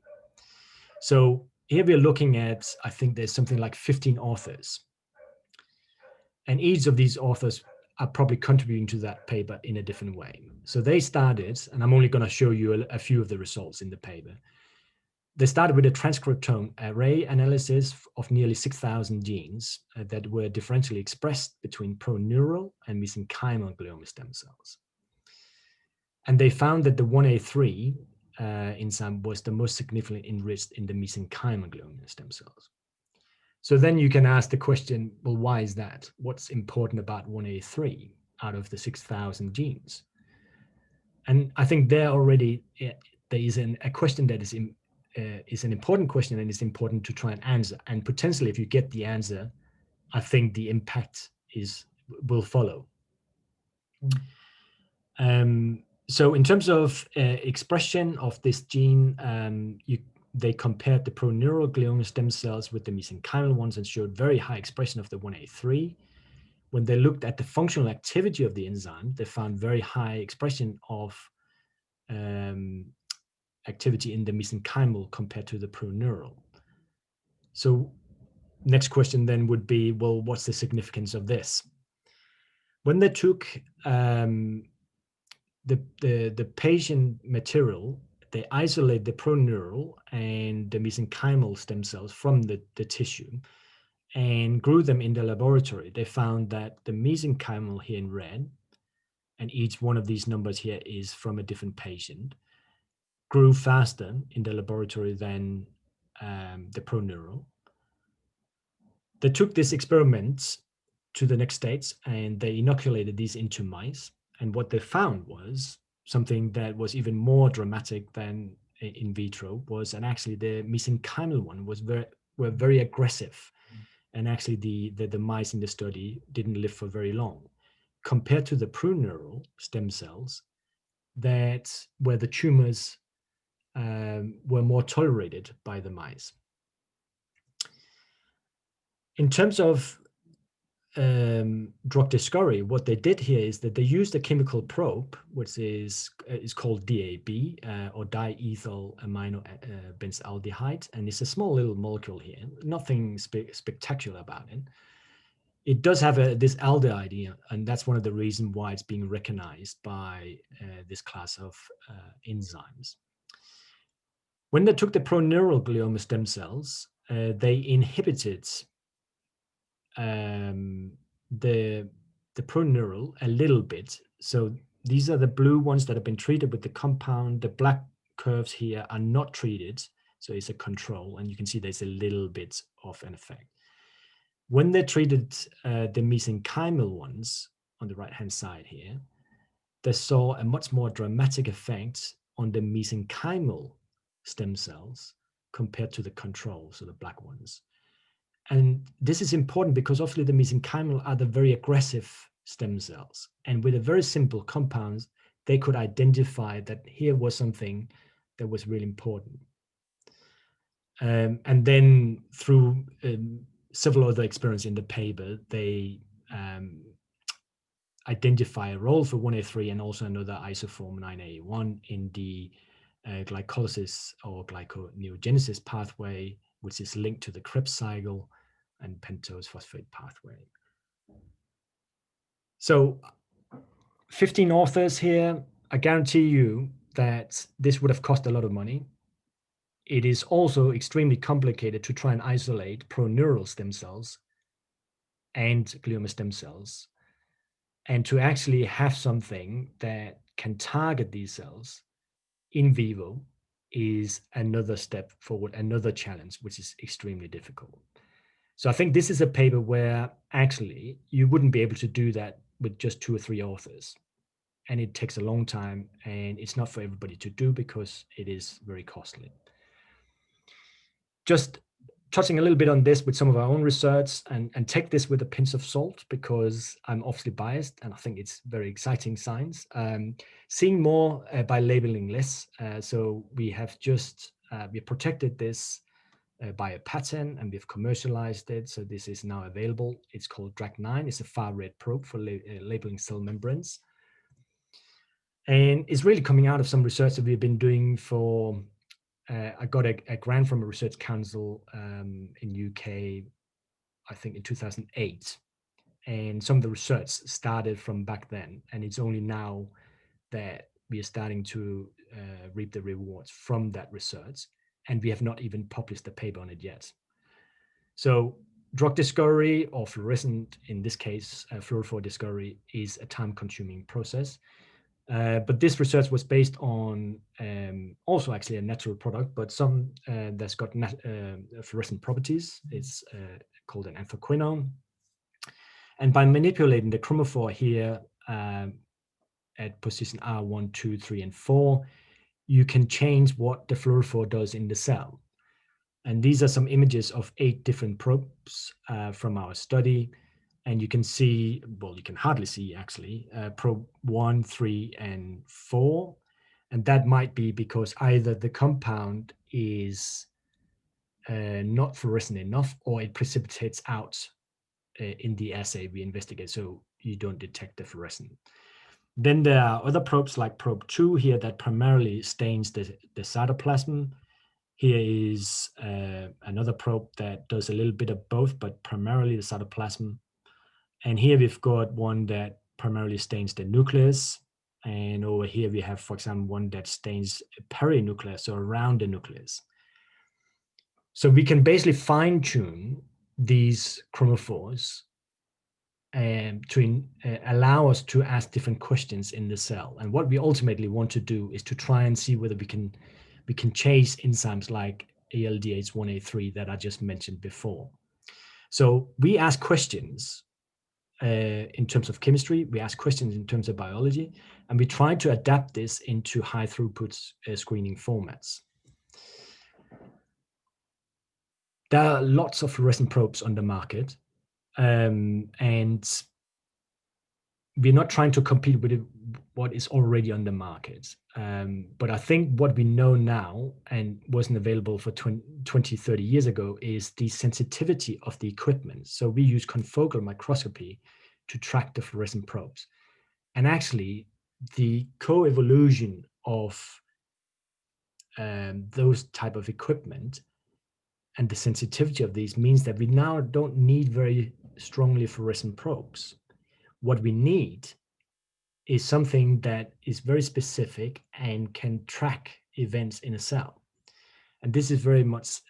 So here we're looking at, I think there's something like 15 authors. And each of these authors are probably contributing to that paper in a different way. So they started, and I'm only going to show you a few of the results in the paper. They started with a transcriptome array analysis of nearly 6,000 genes that were differentially expressed between proneural and mesenchymal glioma stem cells. And they found that the 1A3 enzyme was the most significantly enriched in the mesenchymal glioma stem cells. So then you can ask the question, well, why is that? What's important about 1A3 out of the 6,000 genes? And I think there already there is a question that is an important question, and it's important to try and answer. And potentially, if you get the answer, I think the impact will follow. So in terms of expression of this gene, they compared the proneural glioma stem cells with the mesenchymal ones and showed very high expression of the 1A3. When they looked at the functional activity of the enzyme, they found very high expression of activity in the mesenchymal compared to the proneural. So next question then would be, well, what's the significance of this? When they took the patient material, they isolate the proneural and the mesenchymal stem cells from the tissue and grew them in the laboratory. They found that the mesenchymal here in red, and each one of these numbers here is from a different patient, grew faster in the laboratory than the proneural. They took this experiment to the next stage and they inoculated these into mice. And what they found was something that was even more dramatic than in vitro was, and actually the mesenchymal one were very aggressive. And actually the mice in the study didn't live for very long, compared to the proneural stem cells where the tumors were more tolerated by the mice. In terms of drug discovery, what they did here is that they used a chemical probe, which is called DAB, or diethyl amino benzaldehyde, and it's a small little molecule here. Nothing spectacular about it. It does have this aldehyde, and that's one of the reasons why it's being recognized by this class of enzymes. When they took the proneural glioma stem cells, they inhibited the proneural a little bit. So These are the blue ones that have been treated with the compound. The black curves here are not treated, so it's a control, and you can see there's a little bit of an effect. When they treated the mesenchymal ones on the right-hand side here, they saw a much more dramatic effect on the mesenchymal stem cells compared to the control, so the black ones. And this is important because obviously the mesenchymal are the very aggressive stem cells. And with a very simple compounds, they could identify that here was something that was really important. And then through several other experiments in the paper, they identify a role for 1A3 and also another isoform 9A1 in the glycolysis or glyconeogenesis pathway, which is linked to the Krebs cycle and pentose phosphate pathway. So 15 authors here. I guarantee you that this would have cost a lot of money. It is also extremely complicated to try and isolate proneural stem cells and glioma stem cells, and to actually have something that can target these cells in vivo is another step forward, another challenge, which is extremely difficult. So I think this is a paper where actually you wouldn't be able to do that with just 2 or 3 authors. And it takes a long time, and it's not for everybody to do because it is very costly. Just touching a little bit on this with some of our own research, and take this with a pinch of salt because I'm obviously biased and I think it's very exciting science. Seeing more by labeling less. So we have just, we protected this by a patent and we've commercialized it. So this is now available. It's called DRAC9. It's a far red probe for labeling cell membranes. And it's really coming out of some research that we've been doing for, I got a grant from a research council in UK, I think in 2008. And some of the research started from back then. And it's only now that we are starting to reap the rewards from that research. And we have not even published a paper on it yet. So drug discovery or fluorescent, in this case, fluorophore discovery is a time-consuming process. But this research was based on also actually a natural product, but some that's got fluorescent properties. It's called an anthraquinone. And by manipulating the chromophore here at position R1, 2, 3, and 4, you can change what the fluorophore does in the cell. And these are some images of 8 different probes from our study. And you can see, well, you can hardly see actually, probe 1, 3, and 4. And that might be because either the compound is not fluorescent enough or it precipitates out in the assay we investigate, so you don't detect the fluorescent. Then there are other probes like probe 2 here that primarily stains the cytoplasm. Here is another probe that does a little bit of both, but primarily the cytoplasm. And here we've got one that primarily stains the nucleus. And over here we have, for example, one that stains perinucleus, so around the nucleus. So we can basically fine tune these chromophores to allow us to ask different questions in the cell. And what we ultimately want to do is to try and see whether we can chase enzymes like ALDH1A3 that I just mentioned before. So we ask questions in terms of chemistry, we ask questions in terms of biology, and we try to adapt this into high throughput screening formats. There are lots of fluorescent probes on the market, and we're not trying to compete with what is already on the market. But I think what we know now and wasn't available for 20, 30 years ago is the sensitivity of the equipment. So we use confocal microscopy to track the fluorescent probes. And actually, the co-evolution of those type of equipment and the sensitivity of these means that we now don't need very strongly fluorescent probes. What we need is something that is very specific and can track events in a cell. And this is very much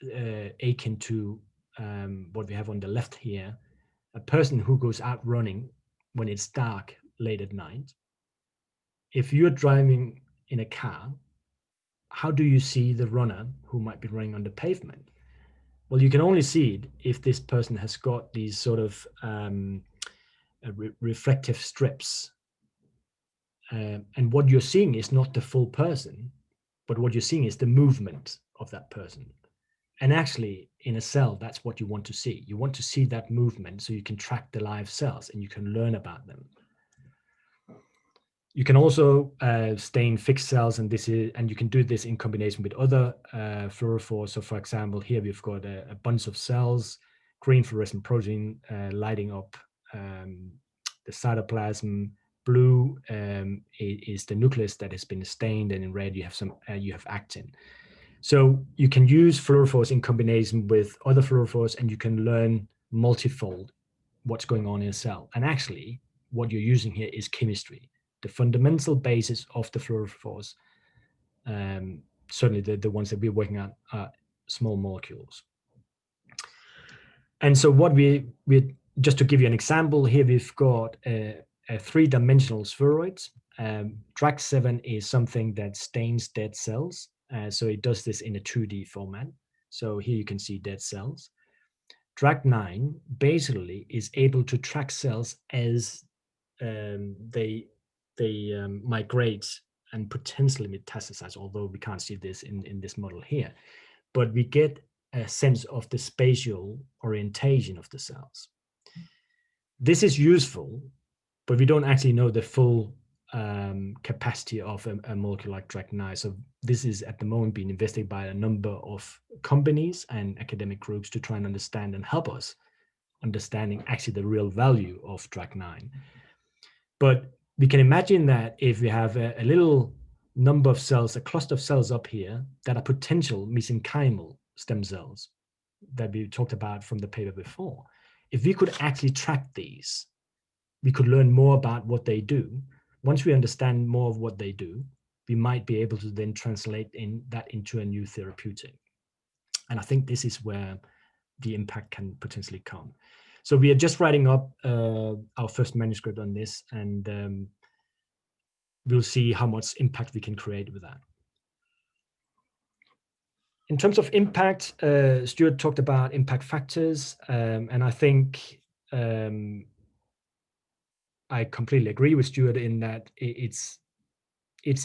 akin to what we have on the left here, a person who goes out running when it's dark late at night. if you're driving in a car, how do you see the runner who might be running on the pavement? Well, you can only see it if this person has got these sort of reflective strips. And what you're seeing is not the full person, but what you're seeing is the movement of that person. And actually, in a cell, that's what you want to see. You want to see that movement so you can track the live cells and you can learn about them. You can also stain fixed cells, and you can do this in combination with other fluorophores. So, for example, here we've got a bunch of cells, green fluorescent protein lighting up the cytoplasm. Blue is the nucleus that has been stained, and in red you have actin. So you can use fluorophores in combination with other fluorophores, and you can learn multifold what's going on in a cell. And actually, what you're using here is chemistry. The fundamental basis of the fluorophores, certainly the ones that we're working on, are small molecules. And so what we just to give you an example, here we've got a three-dimensional spheroid. DRAC7 is something that stains dead cells. So it does this in a 2D format. So here you can see dead cells. DRAC9 basically is able to track cells as they migrate and potentially metastasize, although we can't see this in this model here. But we get a sense of the spatial orientation of the cells. This is useful, but we don't actually know the full capacity of a molecule like DRAC9. So this is at the moment being investigated by a number of companies and academic groups to try and understand and help us understanding actually the real value of DRAC9. But we can imagine that if we have a little number of cells, a cluster of cells up here that are potential mesenchymal stem cells that we talked about from the paper before, if we could actually track these, we could learn more about what they do. Once we understand more of what they do, we might be able to then translate that into a new therapeutic. And I think this is where the impact can potentially come. So we are just writing up our first manuscript on this, and we'll see how much impact we can create with that. In terms of impact, Stuart talked about impact factors, and I think I completely agree with Stuart in that it's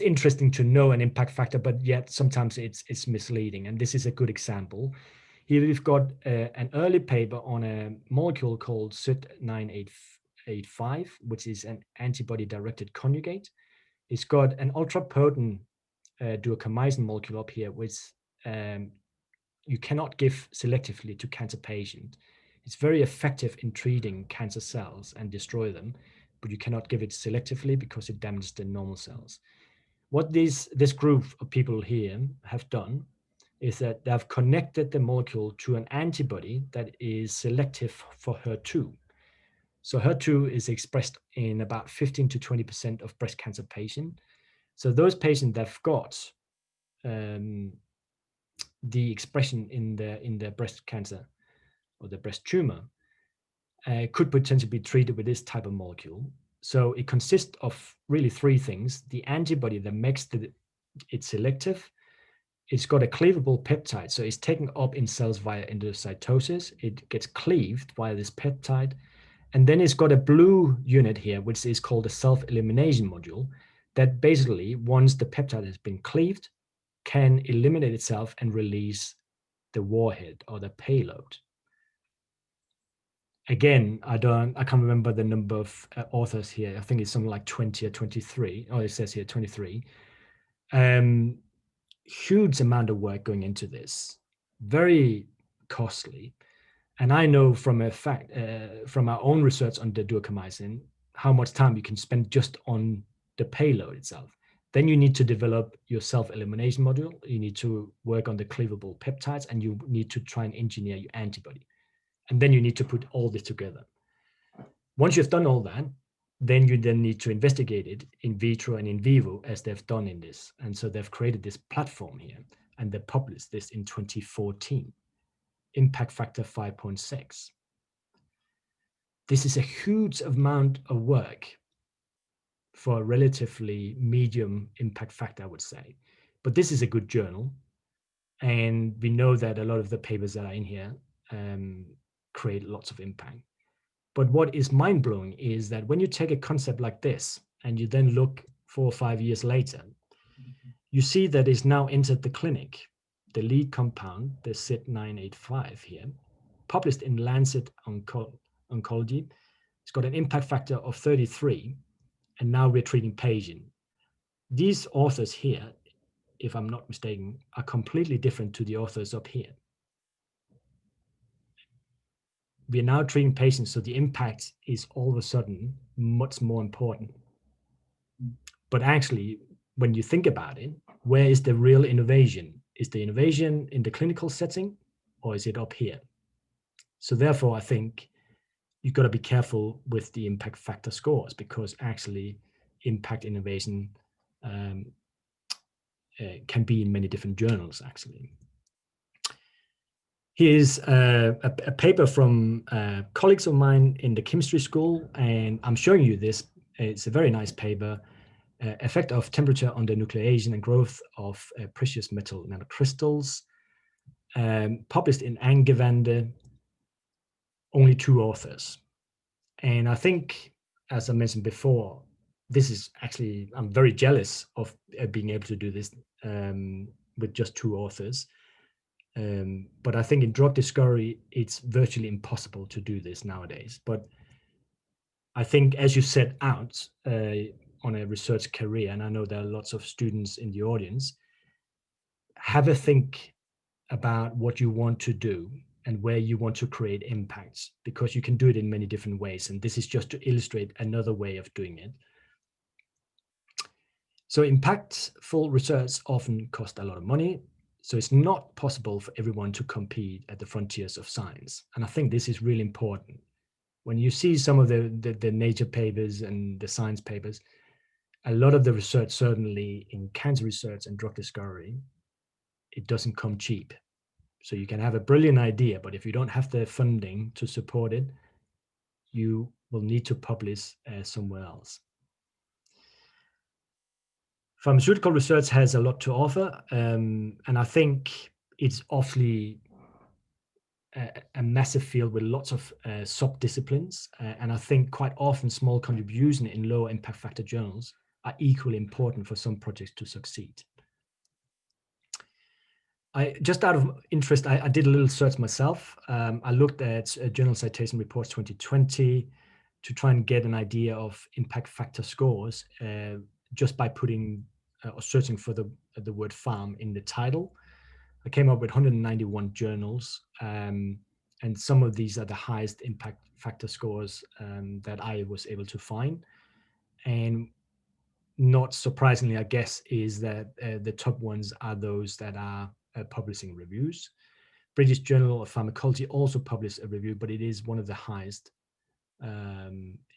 interesting to know an impact factor, but yet sometimes it's misleading. And this is a good example. Here we've got an early paper on a molecule called SUT985, which is an antibody-directed conjugate. It's got an ultra-potent duocarmycin molecule up here, which you cannot give selectively to cancer patients. It's very effective in treating cancer cells and destroy them, but you cannot give it selectively because it damages the normal cells. What this group of people here have done is that they've connected the molecule to an antibody that is selective for HER2. So HER2 is expressed in about 15 to 20% of breast cancer patients. So those patients that have got the expression in the breast cancer or the breast tumor could potentially be treated with this type of molecule. So it consists of really three things: the antibody that makes it selective. It's got a cleavable peptide, so it's taken up in cells via endocytosis. It gets cleaved via this peptide. And then it's got a blue unit here, which is called a self-elimination module, that basically, once the peptide has been cleaved, can eliminate itself and release the warhead or the payload. Again, I can't remember the number of authors here. I think it's something like 20 or 23. Oh, it says here 23. Huge amount of work going into this, very costly. And I know from from our own research on the duocarmycin, how much time you can spend just on the payload itself. Then you need to develop your self-elimination module. You need to work on the cleavable peptides, and you need to try and engineer your antibody. And then you need to put all this together. Once you've done all that, then you need to investigate it in vitro and in vivo, as they've done in this. And so they've created this platform here, and they published this in 2014, impact factor 5.6. This is a huge amount of work. for a relatively medium impact factor, I would say. But this is a good journal. And we know that a lot of the papers that are in here create lots of impact. But what is mind-blowing is that when you take a concept like this and you then look 4 or 5 years later, you see that it's now entered the clinic. The lead compound, the SID985 here, published in Lancet Oncology, it's got an impact factor of 33, and now we're treating patients. These authors here, if I'm not mistaken, are completely different to the authors up here. We are now treating patients, so the impact is all of a sudden much more important. But actually, when you think about it, where is the real innovation? Is the innovation in the clinical setting, or is it up here? So therefore, I think you've got to be careful with the impact factor scores, because actually impact innovation can be in many different journals, actually. Here's a paper from colleagues of mine in the chemistry school, and I'm showing you this. It's a very nice paper, effect of temperature on the nucleation and growth of precious metal nanocrystals, published in Angewandte, only 2 authors. And I think, as I mentioned before, this is actually, I'm very jealous of being able to do this with just 2 authors. But I think in drug discovery, it's virtually impossible to do this nowadays. But I think as you set out on a research career, and I know there are lots of students in the audience, have a think about what you want to do and where you want to create impacts, because you can do it in many different ways. And this is just to illustrate another way of doing it. So impactful research often costs a lot of money. So it's not possible for everyone to compete at the frontiers of science. And I think this is really important. When you see some of the Nature papers and the science papers, a lot of the research, certainly in cancer research and drug discovery, it doesn't come cheap. So you can have a brilliant idea, but if you don't have the funding to support it, you will need to publish somewhere else. Pharmaceutical research has a lot to offer, and I think it's awfully a massive field with lots of sub-disciplines, and I think quite often small contributions in low impact factor journals are equally important for some projects to succeed. Just out of interest, I did a little search myself. I looked at Journal Citation Reports 2020 to try and get an idea of impact factor scores just by putting or searching for the word farm in the title. I came up with 191 journals, and some of these are the highest impact factor scores that I was able to find. And not surprisingly, I guess, is that the top ones are those that are publishing reviews. British Journal of Pharmacology also published a review, but it is one of the highest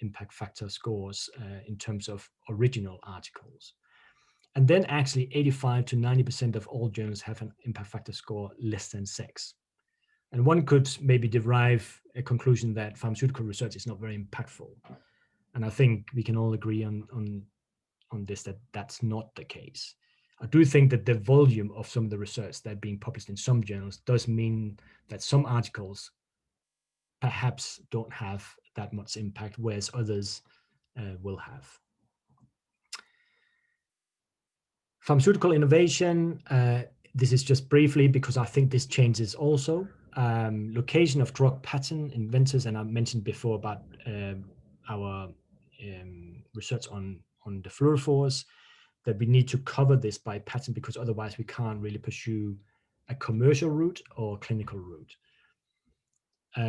impact factor scores in terms of original articles. And then actually 85 to 90% of all journals have an impact factor score less than 6. And one could maybe derive a conclusion that pharmaceutical research is not very impactful. And I think we can all agree on this, that that's not the case. I do think that the volume of some of the research that being published in some journals does mean that some articles perhaps don't have that much impact, whereas others will have. Pharmaceutical innovation, this is just briefly because I think this changes also. Location of drug patent inventors, and I mentioned before about our research on the fluorophores, that we need to cover this by patent, because otherwise we can't really pursue a commercial route or clinical route.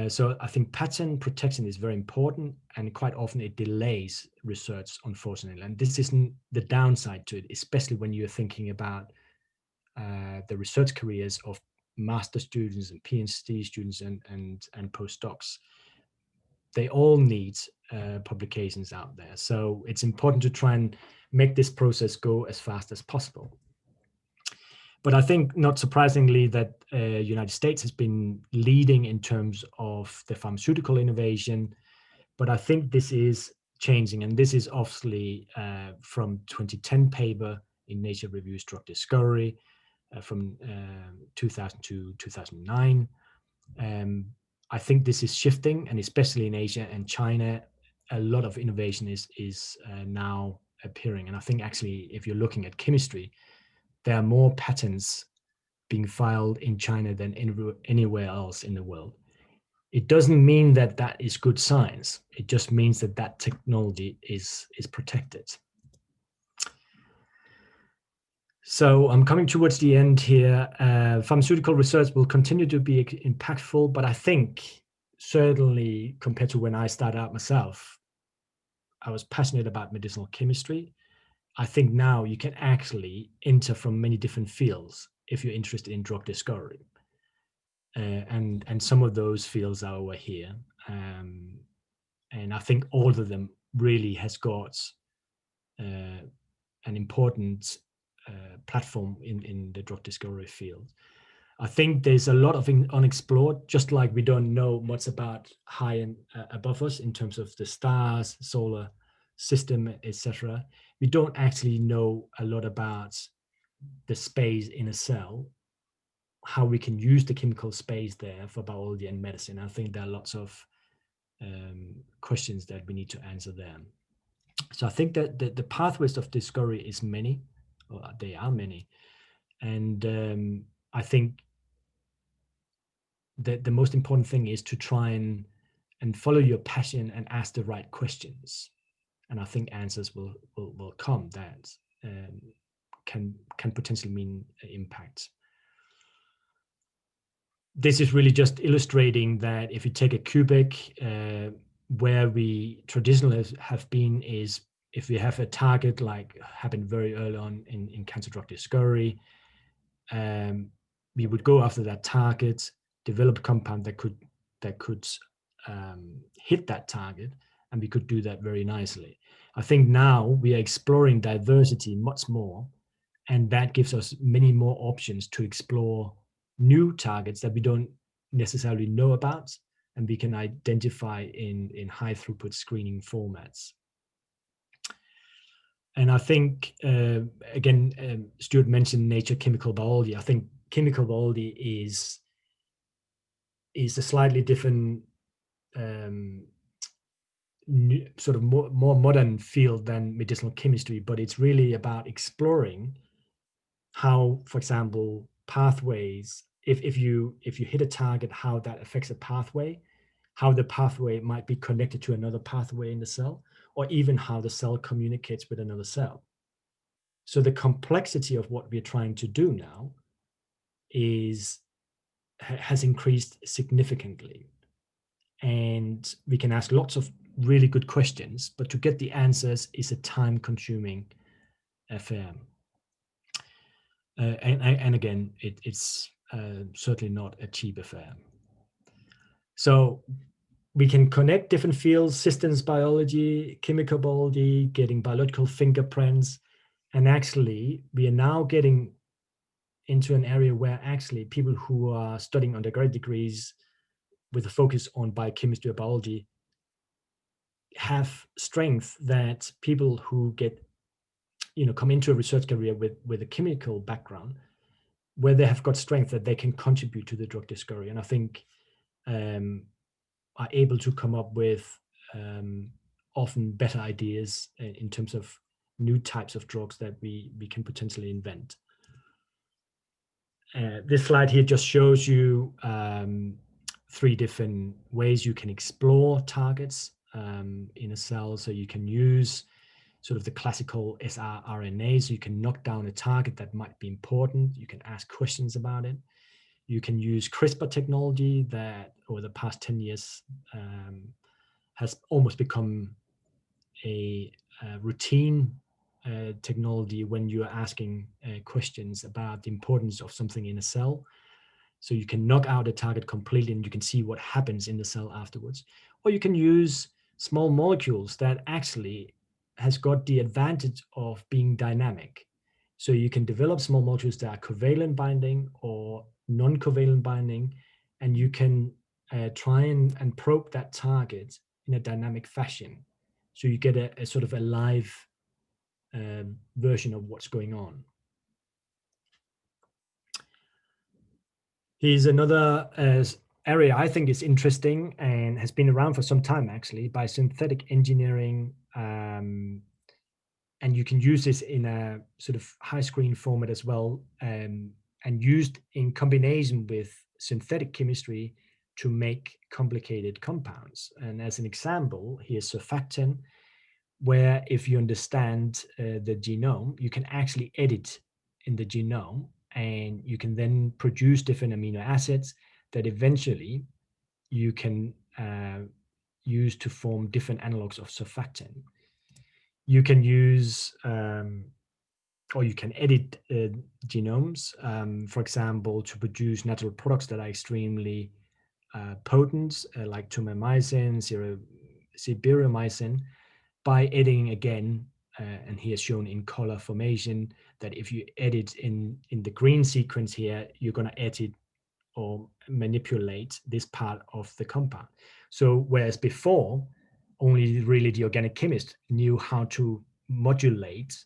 So I think patent protection is very important, and quite often it delays research, unfortunately. And this isn't the downside to it, especially when you're thinking about the research careers of master students and PhD students and postdocs. They all need publications out there. So it's important to try and make this process go as fast as possible. But I think, not surprisingly, that United States has been leading in terms of the pharmaceutical innovation. But I think this is changing. And this is obviously from 2010 paper in Nature Reviews Drug Discovery, from 2000 to 2009. I think this is shifting, and especially in Asia and China, a lot of innovation is now appearing. And I think actually, if you're looking at chemistry, there are more patents being filed in China than anywhere else in the world. It doesn't mean that that is good science. It just means that that technology is protected. So I'm coming towards the end here. Pharmaceutical research will continue to be impactful, but I think certainly compared to when I started out myself, I was passionate about medicinal chemistry. I think now you can actually enter from many different fields if you're interested in drug discovery. And some of those fields are over here. And I think all of them really has got an important platform in the drug discovery field. I think there's a lot of unexplored, just like we don't know much about high and above us in terms of the stars, solar system, etc. We don't actually know a lot about the space in a cell, how we can use the chemical space there for biology and medicine. I think there are lots of questions that we need to answer there. So I think that the pathways of discovery is many, or they are many. And I think that the most important thing is to try and follow your passion and ask the right questions. And I think answers will come that can potentially mean impact. This is really just illustrating that if you take a cubic, where we traditionally have been is if we have a target like happened very early on in cancer drug discovery, we would go after that target, develop a compound that could hit that target, and we could do that very nicely. I think now we are exploring diversity much more, and that gives us many more options to explore new targets that we don't necessarily know about, and we can identify in high throughput screening formats. And I think, again, Stuart mentioned nature chemical biology. I think chemical biology is a slightly different sort of more modern field than medicinal chemistry, but it's really about exploring how, for example, pathways, if you hit a target, how that affects a pathway, how the pathway might be connected to another pathway in the cell, or even how the cell communicates with another cell. So the complexity of what we're trying to do now has increased significantly. And we can ask lots of really good questions, but to get the answers is a time-consuming affair. And again, it's certainly not a cheap affair. So we can connect different fields, systems biology, chemical biology, getting biological fingerprints. And actually, we are now getting into an area where actually people who are studying undergraduate degrees with a focus on biochemistry or biology have strength that people who get, come into a research career with a chemical background, where they have got strength that they can contribute to the drug discovery. And I think are able to come up with often better ideas in terms of new types of drugs that we can potentially invent. This slide here just shows you 3 different ways you can explore targets in a cell. So you can use sort of the classical sRNA, so you can knock down a target that might be important. You can ask questions about it. You can use CRISPR technology that over the past 10 years has almost become a routine technology when you're asking questions about the importance of something in a cell. So you can knock out a target completely and you can see what happens in the cell afterwards. Or you can use small molecules that actually has got the advantage of being dynamic. So you can develop small molecules that are covalent binding or non-covalent binding, and you can try and probe that target in a dynamic fashion. So you get a sort of a live version of what's going on. Here's another area I think is interesting and has been around for some time, actually, by synthetic engineering. And you can use this in a sort of high screen format as well, and used in combination with synthetic chemistry to make complicated compounds. And as an example, here's surfactant, where if you understand the genome, you can actually edit in the genome, and you can then produce different amino acids that eventually you can use to form different analogs of surfactant. You can use, or you can edit genomes, for example, to produce natural products that are extremely potent, like tumamycin, sibiromycin, by editing again, and here shown in color formation, that if you edit in the green sequence here, you're going to edit or manipulate this part of the compound. So whereas before, only really the organic chemist knew how to modulate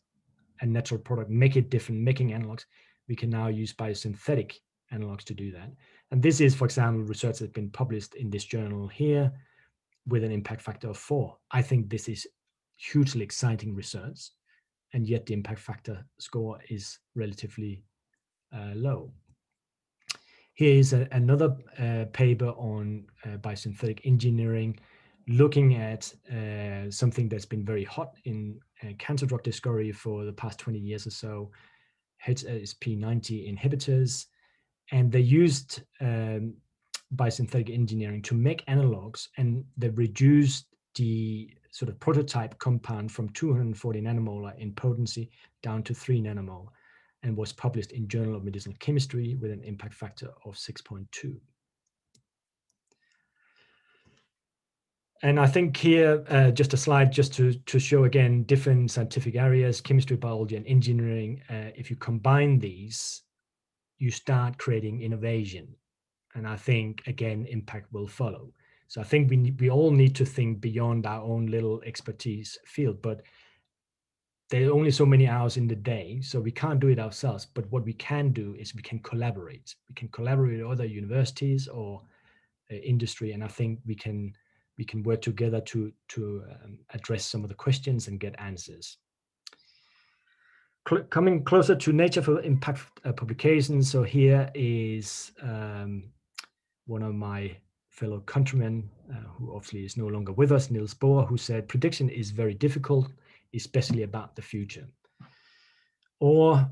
a natural product, make it different, making analogs, we can now use biosynthetic analogs to do that. And this is, for example, research that's been published in this journal here with an impact factor of 4. I think this is hugely exciting research, and yet the impact factor score is relatively low. Here is another paper on biosynthetic engineering, looking at something that's been very hot in cancer drug discovery for the past 20 years or so, HSP90 inhibitors. And they used biosynthetic engineering to make analogs, and they reduced the sort of prototype compound from 240 nanomolar in potency down to 3 nanomolar, and was published in Journal of Medicinal Chemistry with an impact factor of 6.2. And I think here, just a slide just to show again different scientific areas, chemistry, biology, and engineering. If you combine these, you start creating innovation. And I think, again, impact will follow. So I think we all need to think beyond our own little expertise field, but there are only so many hours in the day, so we can't do it ourselves. But what we can do is we can collaborate. We can collaborate with other universities or industry, and I think we can work together to address some of the questions and get answers. Coming closer to Nature for Impact publications. So here is one of my fellow countrymen, who obviously is no longer with us, Niels Bohr, who said, prediction is very difficult, especially about the future. Or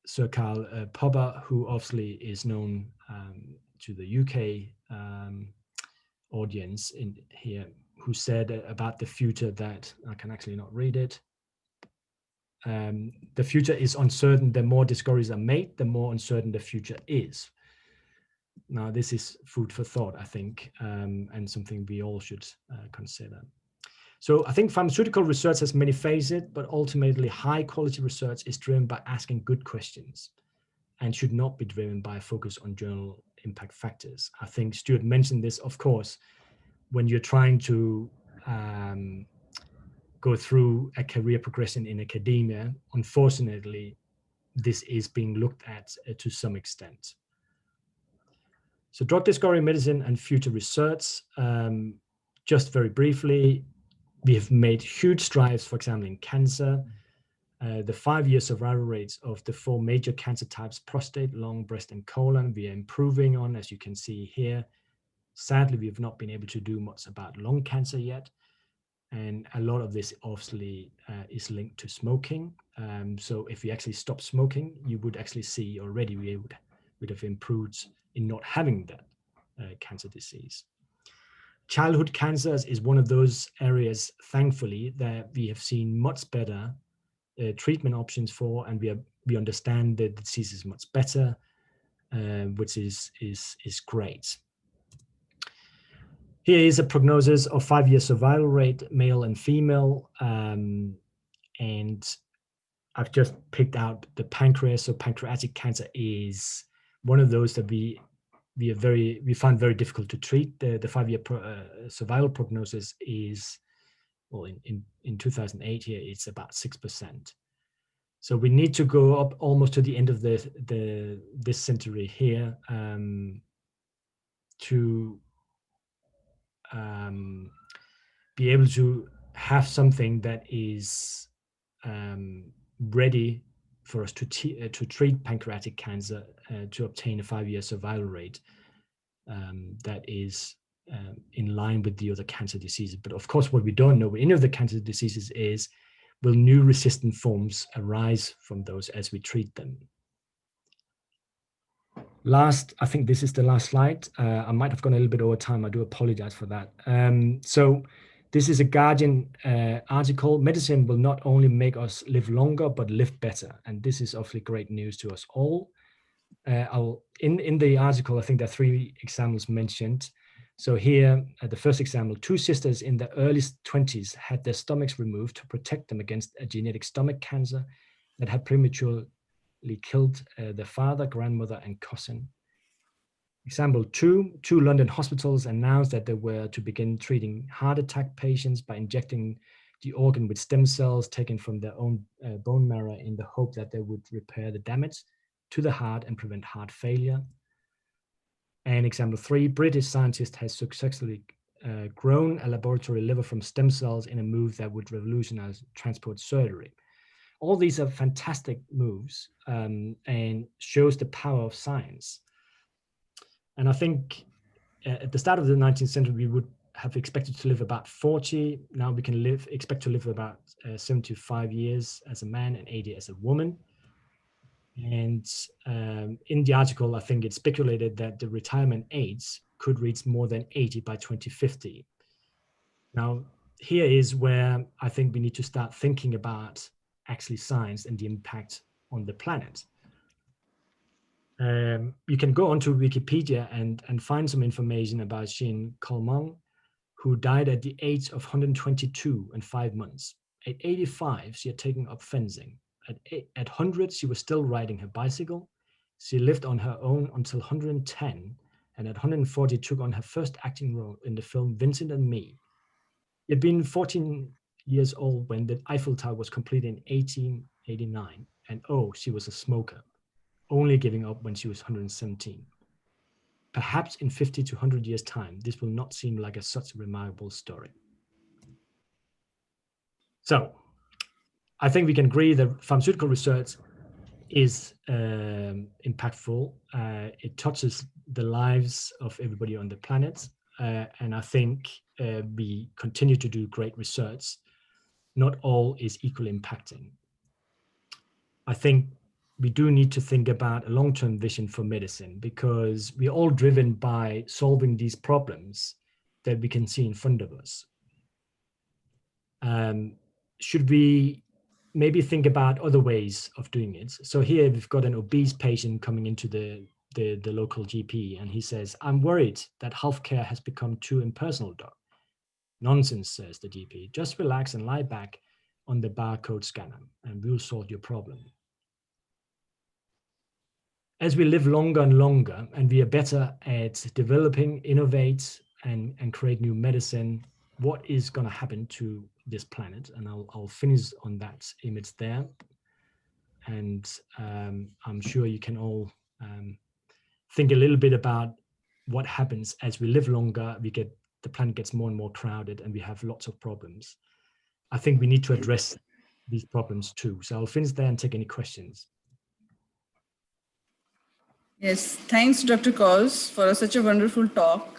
Sir Karl Popper, who obviously is known to the UK audience in here, who said about the future that, I can actually not read it, the future is uncertain. The more discoveries are made, the more uncertain the future is. Now, this is food for thought, I think, and something we all should consider. So I think pharmaceutical research has many phases, but ultimately high quality research is driven by asking good questions and should not be driven by a focus on journal impact factors. I think Stuart mentioned this, of course, when you're trying to go through a career progression in academia, unfortunately, this is being looked at to some extent. So drug discovery, medicine, and future research, just very briefly, we have made huge strides, for example, in cancer. The 5-year survival rates of the 4 major cancer types, prostate, lung, breast, and colon, we are improving on, as you can see here. Sadly, we have not been able to do much about lung cancer yet. And a lot of this obviously is linked to smoking. So if we actually stop smoking, you would actually see already we would have improved in not having that cancer disease. Childhood cancers is one of those areas, thankfully, that we have seen much better treatment options for, and we understand the disease is much better, which is great. Here is a prognosis of 5-year survival rate, male and female, and I've just picked out the pancreas. So pancreatic cancer is one of those that we find very difficult to treat. The 5-year survival prognosis is well, in 2008 here, it's about 6%. So we need to go up almost to the end of this century here to be able to have something that is ready for us to treat pancreatic cancer, to obtain a 5-year survival rate that is in line with the other cancer diseases. But of course, what we don't know with any of the cancer diseases is, will new resistant forms arise from those as we treat them? Last, I think this is the last slide. I might have gone a little bit over time. I do apologize for that. So this is a Guardian article. Medicine will not only make us live longer, but live better. And this is obviously great news to us all. In the article, I think there are 3 examples mentioned. So here, the first example, 2 sisters in their early 20s had their stomachs removed to protect them against a genetic stomach cancer that had prematurely killed their father, grandmother, and cousin. Example 2, 2 London hospitals announced that they were to begin treating heart attack patients by injecting the organ with stem cells taken from their own bone marrow in the hope that they would repair the damage to the heart and prevent heart failure. And example 3, British scientist has successfully grown a laboratory liver from stem cells in a move that would revolutionize transport surgery. All these are fantastic moves and shows the power of science. And I think at the start of the 19th century, we would have expected to live about 40. Now we can expect to live about 75 years as a man and 80 as a woman. And in the article, I think it's speculated that the retirement age could reach more than 80 by 2050. Now, here is where I think we need to start thinking about actually science and the impact on the planet. You can go onto Wikipedia and find some information about Jean Calment, who died at the age of 122 and 5 months. At 85, she had taken up fencing. At 100, she was still riding her bicycle. She lived on her own until 110, and at 140 took on her first acting role in the film Vincent and Me. She had been 14 years old when the Eiffel Tower was completed in 1889, and she was a smoker, only giving up when she was 117. Perhaps in 50 to 100 years' time, this will not seem like such a remarkable story. So, I think we can agree that pharmaceutical research is impactful. It touches the lives of everybody on the planet. And I think we continue to do great research. Not all is equally impacting. I think we do need to think about a long-term vision for medicine, because we're all driven by solving these problems that we can see in front of us. Should we maybe think about other ways of doing it? So here we've got an obese patient coming into the local GP, and he says, "I'm worried that healthcare has become too impersonal, doc." "Nonsense," says the GP. "Just relax and lie back on the barcode scanner and we'll solve your problem." As we live longer and longer, and we are better at developing, innovate, and create new medicine, what is going to happen to this planet? And I'll finish on that image there. And I'm sure you can all think a little bit about what happens as we live longer. The planet gets more and more crowded, and we have lots of problems. I think we need to address these problems too. So I'll finish there and take any questions. Yes, thanks, Dr. Claus, for such a wonderful talk.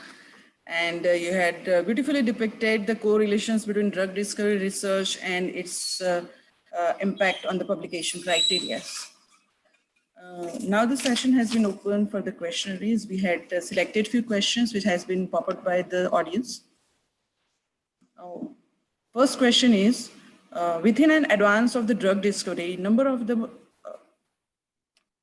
And you had beautifully depicted the correlations between drug discovery research and its impact on the publication criteria. Now the session has been open for the questionnaires. We had selected few questions which has been popped up by the audience. First question is, within an advance of the drug discovery, number of the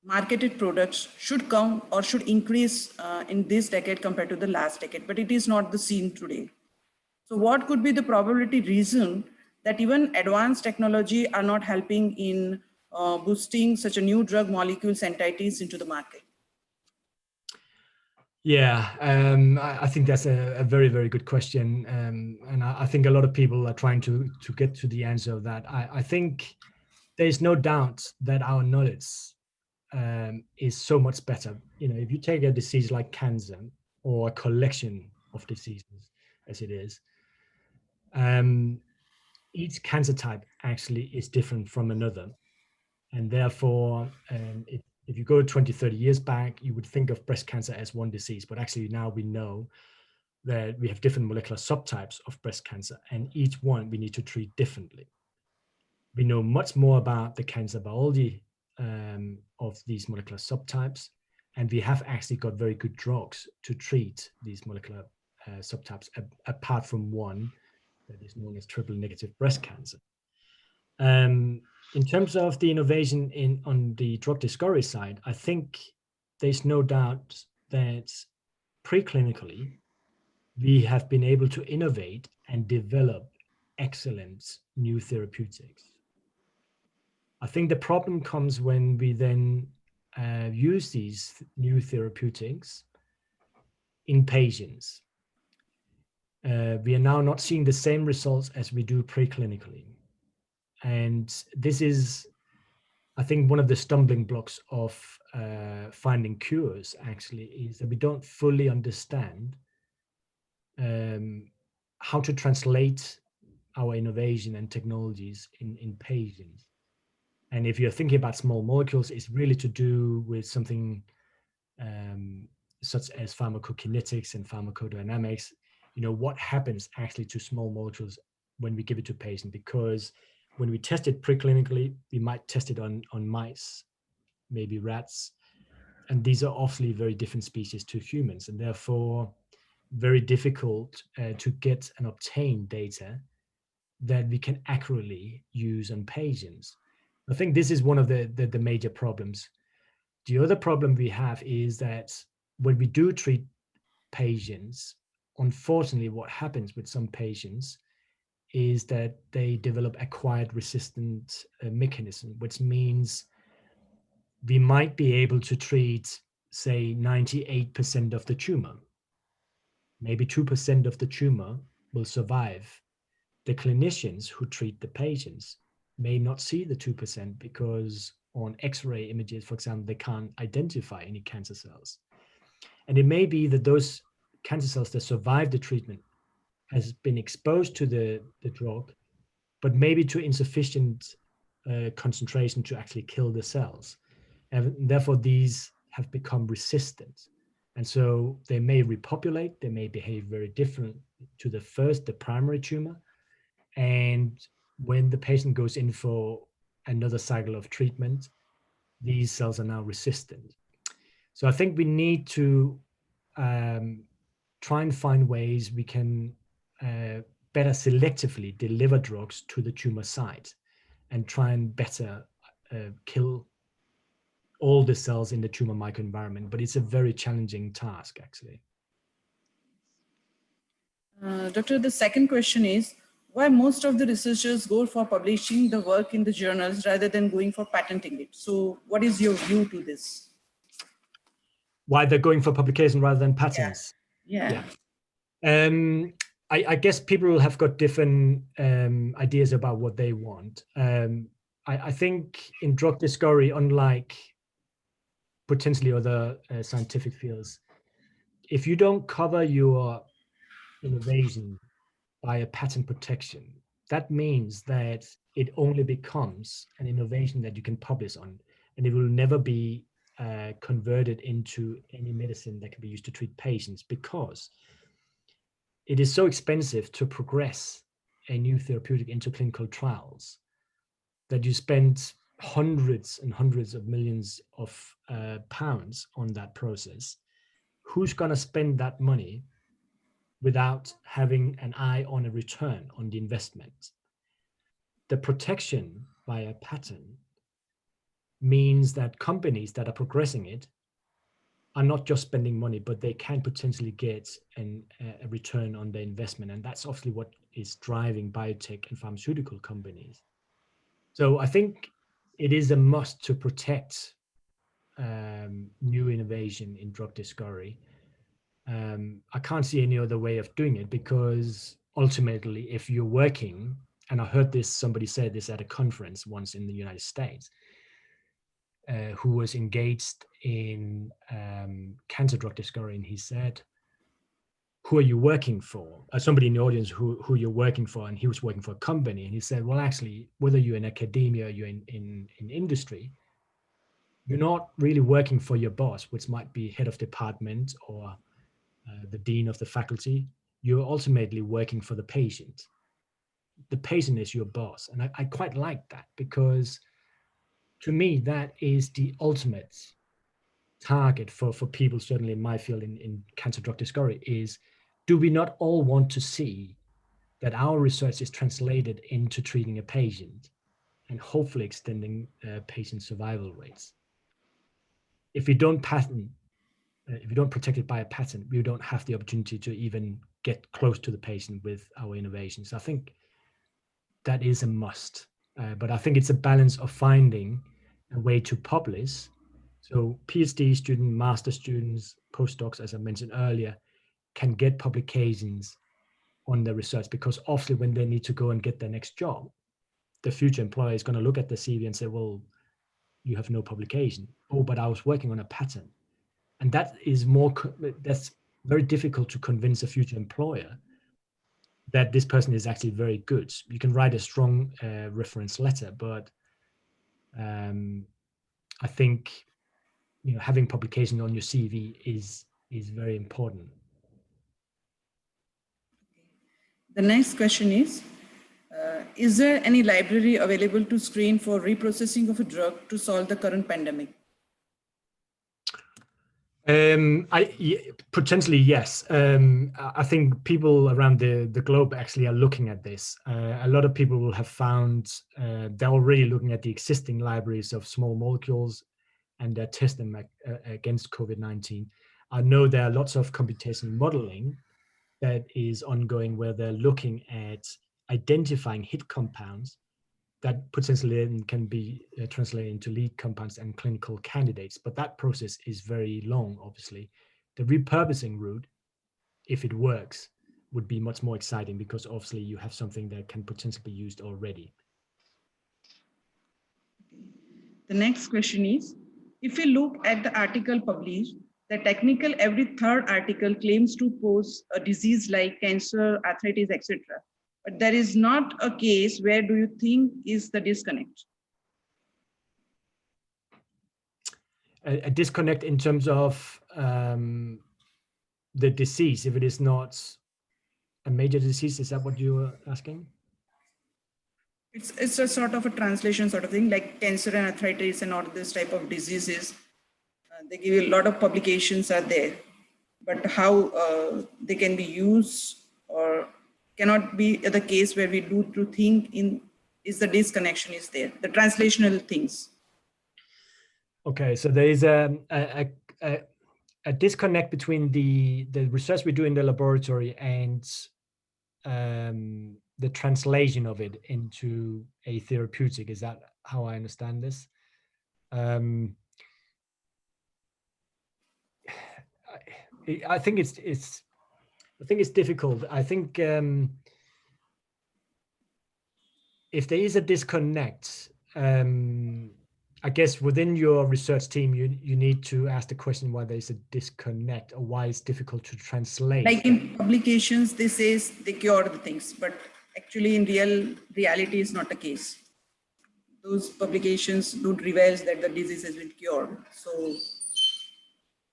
marketed products should come or should increase in this decade compared to the last decade, but it is not the scene today. So what could be the probability reason that even advanced technology are not helping in boosting such a new drug molecules entities into the market? Yeah, I think that's a very, very good question. And I think a lot of people are trying to get to the answer of that. I think there's no doubt that our knowledge is so much better. You know, if you take a disease like cancer or a collection of diseases as it is, each cancer type actually is different from another. And therefore, if you go 20, 30 years back, you would think of breast cancer as one disease, but actually now we know that we have different molecular subtypes of breast cancer, and each one we need to treat differently. We know much more about the cancer biology of these molecular subtypes, and we have actually got very good drugs to treat these molecular subtypes, apart from one that is known as triple negative breast cancer. In terms of the innovation on the drug discovery side, I think there's no doubt that preclinically, we have been able to innovate and develop excellent new therapeutics. I think the problem comes when we then use these new therapeutics in patients. We are now not seeing the same results as we do preclinically. And this is, I think, one of the stumbling blocks of finding cures actually is that we don't fully understand how to translate our innovation and technologies in patients. And if you're thinking about small molecules, it's really to do with something such as pharmacokinetics and pharmacodynamics. You know, what happens actually to small molecules when we give it to patients? Because when we test it preclinically, we might test it on mice, maybe rats, and these are obviously very different species to humans, and therefore very difficult to get and obtain data that we can accurately use on patients. I think this is one of the major problems. The other problem we have is that when we do treat patients, unfortunately, what happens with some patients is that they develop acquired resistant mechanism, which means we might be able to treat, say, 98% of the tumor. Maybe 2% of the tumor will survive. The clinicians who treat the patients may not see the 2% because on X-ray images, for example, they can't identify any cancer cells. And it may be that those cancer cells that survive the treatment has been exposed to the drug, but maybe to insufficient concentration to actually kill the cells. And therefore, these have become resistant. And so they may repopulate, they may behave very different to the primary tumor. And when the patient goes in for another cycle of treatment, these cells are now resistant. So I think we need to try and find ways we can better selectively deliver drugs to the tumor site and try and better kill all the cells in the tumor microenvironment. But it's a very challenging task, actually. Doctor, the second question is, why most of the researchers go for publishing the work in the journals rather than going for patenting it? So what is your view to this? Why they're going for publication rather than patents? Yeah. I guess people have got different ideas about what they want. I think in drug discovery, unlike potentially other scientific fields, if you don't cover your innovation by a patent protection, that means that it only becomes an innovation that you can publish on, and it will never be converted into any medicine that can be used to treat patients, because it is so expensive to progress a new therapeutic into clinical trials that you spend hundreds and hundreds of millions of pounds on that process. Who's going to spend that money without having an eye on a return on the investment? The protection by a patent means that companies that are progressing it are not just spending money, but they can potentially get a return on their investment. And that's obviously what is driving biotech and pharmaceutical companies. So I think it is a must to protect new innovation in drug discovery. I can't see any other way of doing it, because ultimately, if you're working, and I heard this, somebody said this at a conference once in the United States, who was engaged in cancer drug discovery, and he said, who are you working for? Somebody in the audience, who you're working for, and he was working for a company, and he said, well, actually, whether you're in academia or you're in industry, you're not really working for your boss, which might be head of department or the dean of the faculty. You're ultimately working for the patient. The patient is your boss. And I quite like that, because to me, that is the ultimate target for people, certainly in my field in cancer drug discovery, is, do we not all want to see that our research is translated into treating a patient and hopefully extending patient survival rates? If we don't patent, if we don't protect it by a patent, we don't have the opportunity to even get close to the patient with our innovations. I think that is a must. But I think it's a balance of finding a way to publish. So PhD students, master students, postdocs, as I mentioned earlier, can get publications on their research, because obviously when they need to go and get their next job, the future employer is going to look at the CV and say, well, you have no publication. Oh, but I was working on a patent. And that is that's very difficult to convince a future employer that this person is actually very good. You can write a strong reference letter, but I think having publication on your CV is very important. The next question is there any library available to screen for reprocessing of a drug to solve the current pandemic? Potentially, yes. I think people around the globe actually are looking at this. A lot of people will have found they're already looking at the existing libraries of small molecules, and they're testing them against COVID-19. I know there are lots of computational modeling that is ongoing, where they're looking at identifying hit compounds that potentially then can be translated into lead compounds and clinical candidates. But that process is very long, obviously. The repurposing route, if it works, would be much more exciting, because obviously you have something that can potentially be used already. The next question is, if we look at the article published, the technical every third article claims to pose a disease like cancer, arthritis, etc. But there is not a case. Where do you think is the disconnect? A disconnect in terms of the disease, if it is not a major disease, is that what you were asking? It's a sort of a translation sort of thing, like cancer and arthritis and all this type of diseases. They give you a lot of publications are there, but how they can be used or cannot be the case where we do to think in is the disconnection is there, the translational things. Okay, so there is a disconnect between the research we do in the laboratory and the translation of it into a therapeutic. Is that how I understand this? I think it's difficult. I think if there is a disconnect, I guess within your research team, you need to ask the question why there's a disconnect, or why it's difficult to translate. Like in publications, they say they cure the things, but actually in reality is not the case. Those publications don't reveal that the disease has been cured. So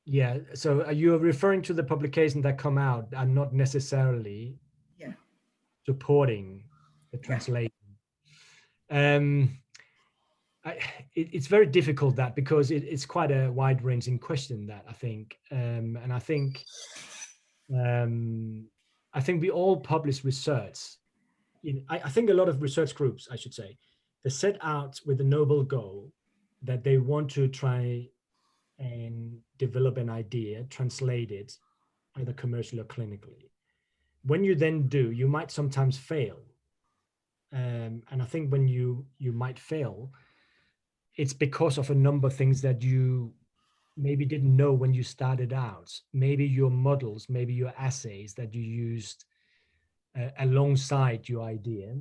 yeah, so are you referring to the publications that come out and not necessarily supporting the translation? It's very difficult that, because it's quite a wide-ranging question that I think, and I think we all publish research. I think a lot of research groups, I should say, they set out with a noble goal that they want to try and develop an idea, translate it either commercially or clinically. When you then do, you might sometimes fail. And I think when you might fail, it's because of a number of things that you maybe didn't know when you started out. Maybe your models, maybe your assays that you used alongside your idea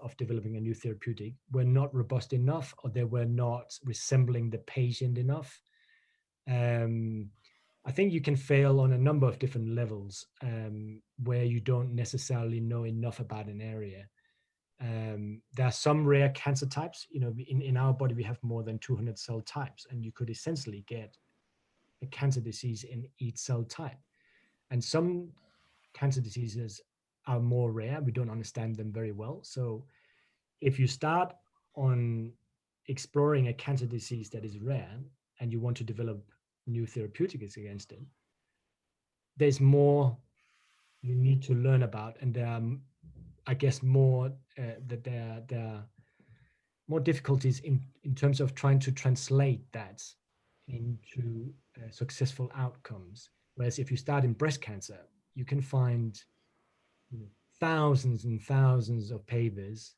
of developing a new therapeutic were not robust enough, or they were not resembling the patient enough. I think you can fail on a number of different levels where you don't necessarily know enough about an area. There are some rare cancer types, in our body, we have more than 200 cell types, and you could essentially get a cancer disease in each cell type. And some cancer diseases are more rare. We don't understand them very well. So if you start on exploring a cancer disease that is rare and you want to develop new therapeutics against it, there's more you need to learn about, and there are, I guess, more that there are more difficulties in terms of trying to translate that into successful outcomes. Whereas if you start in breast cancer, you can find thousands and thousands of papers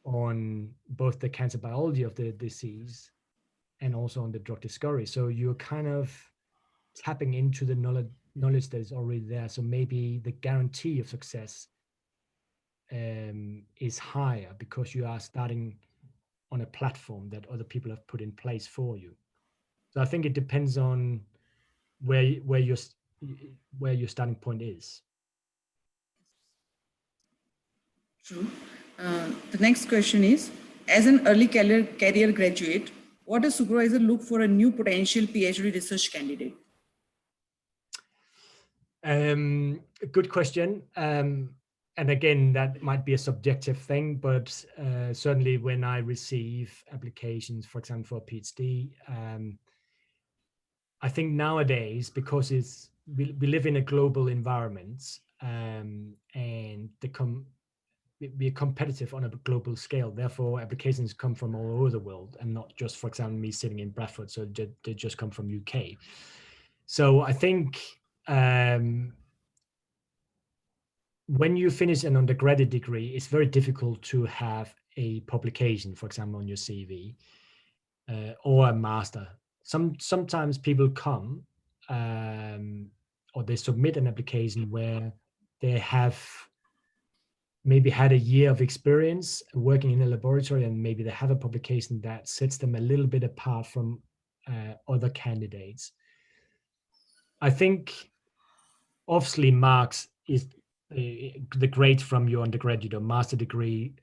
on both the cancer biology of the disease and also on the drug discovery. So you're kind of tapping into the knowledge that is already there. So maybe the guarantee of success is higher because you are starting on a platform that other people have put in place for you. So I think it depends on where your starting point is. True. The next question is, as an early career graduate, what does supervisor look for a new potential PhD research candidate? Good question. And again, that might be a subjective thing, but certainly when I receive applications, for example, for a PhD, I think nowadays, because we live in a global environment, and we are competitive on a global scale. Therefore, applications come from all over the world, and not just, for example, me sitting in Bradford. So they just come from UK. So I think when you finish an undergraduate degree, it's very difficult to have a publication, for example, on your CV, or a master. Sometimes people come or they submit an application where they have maybe had a year of experience working in a laboratory, and maybe they have a publication that sets them a little bit apart from other candidates. I think obviously marks is the grade from your undergraduate or master degree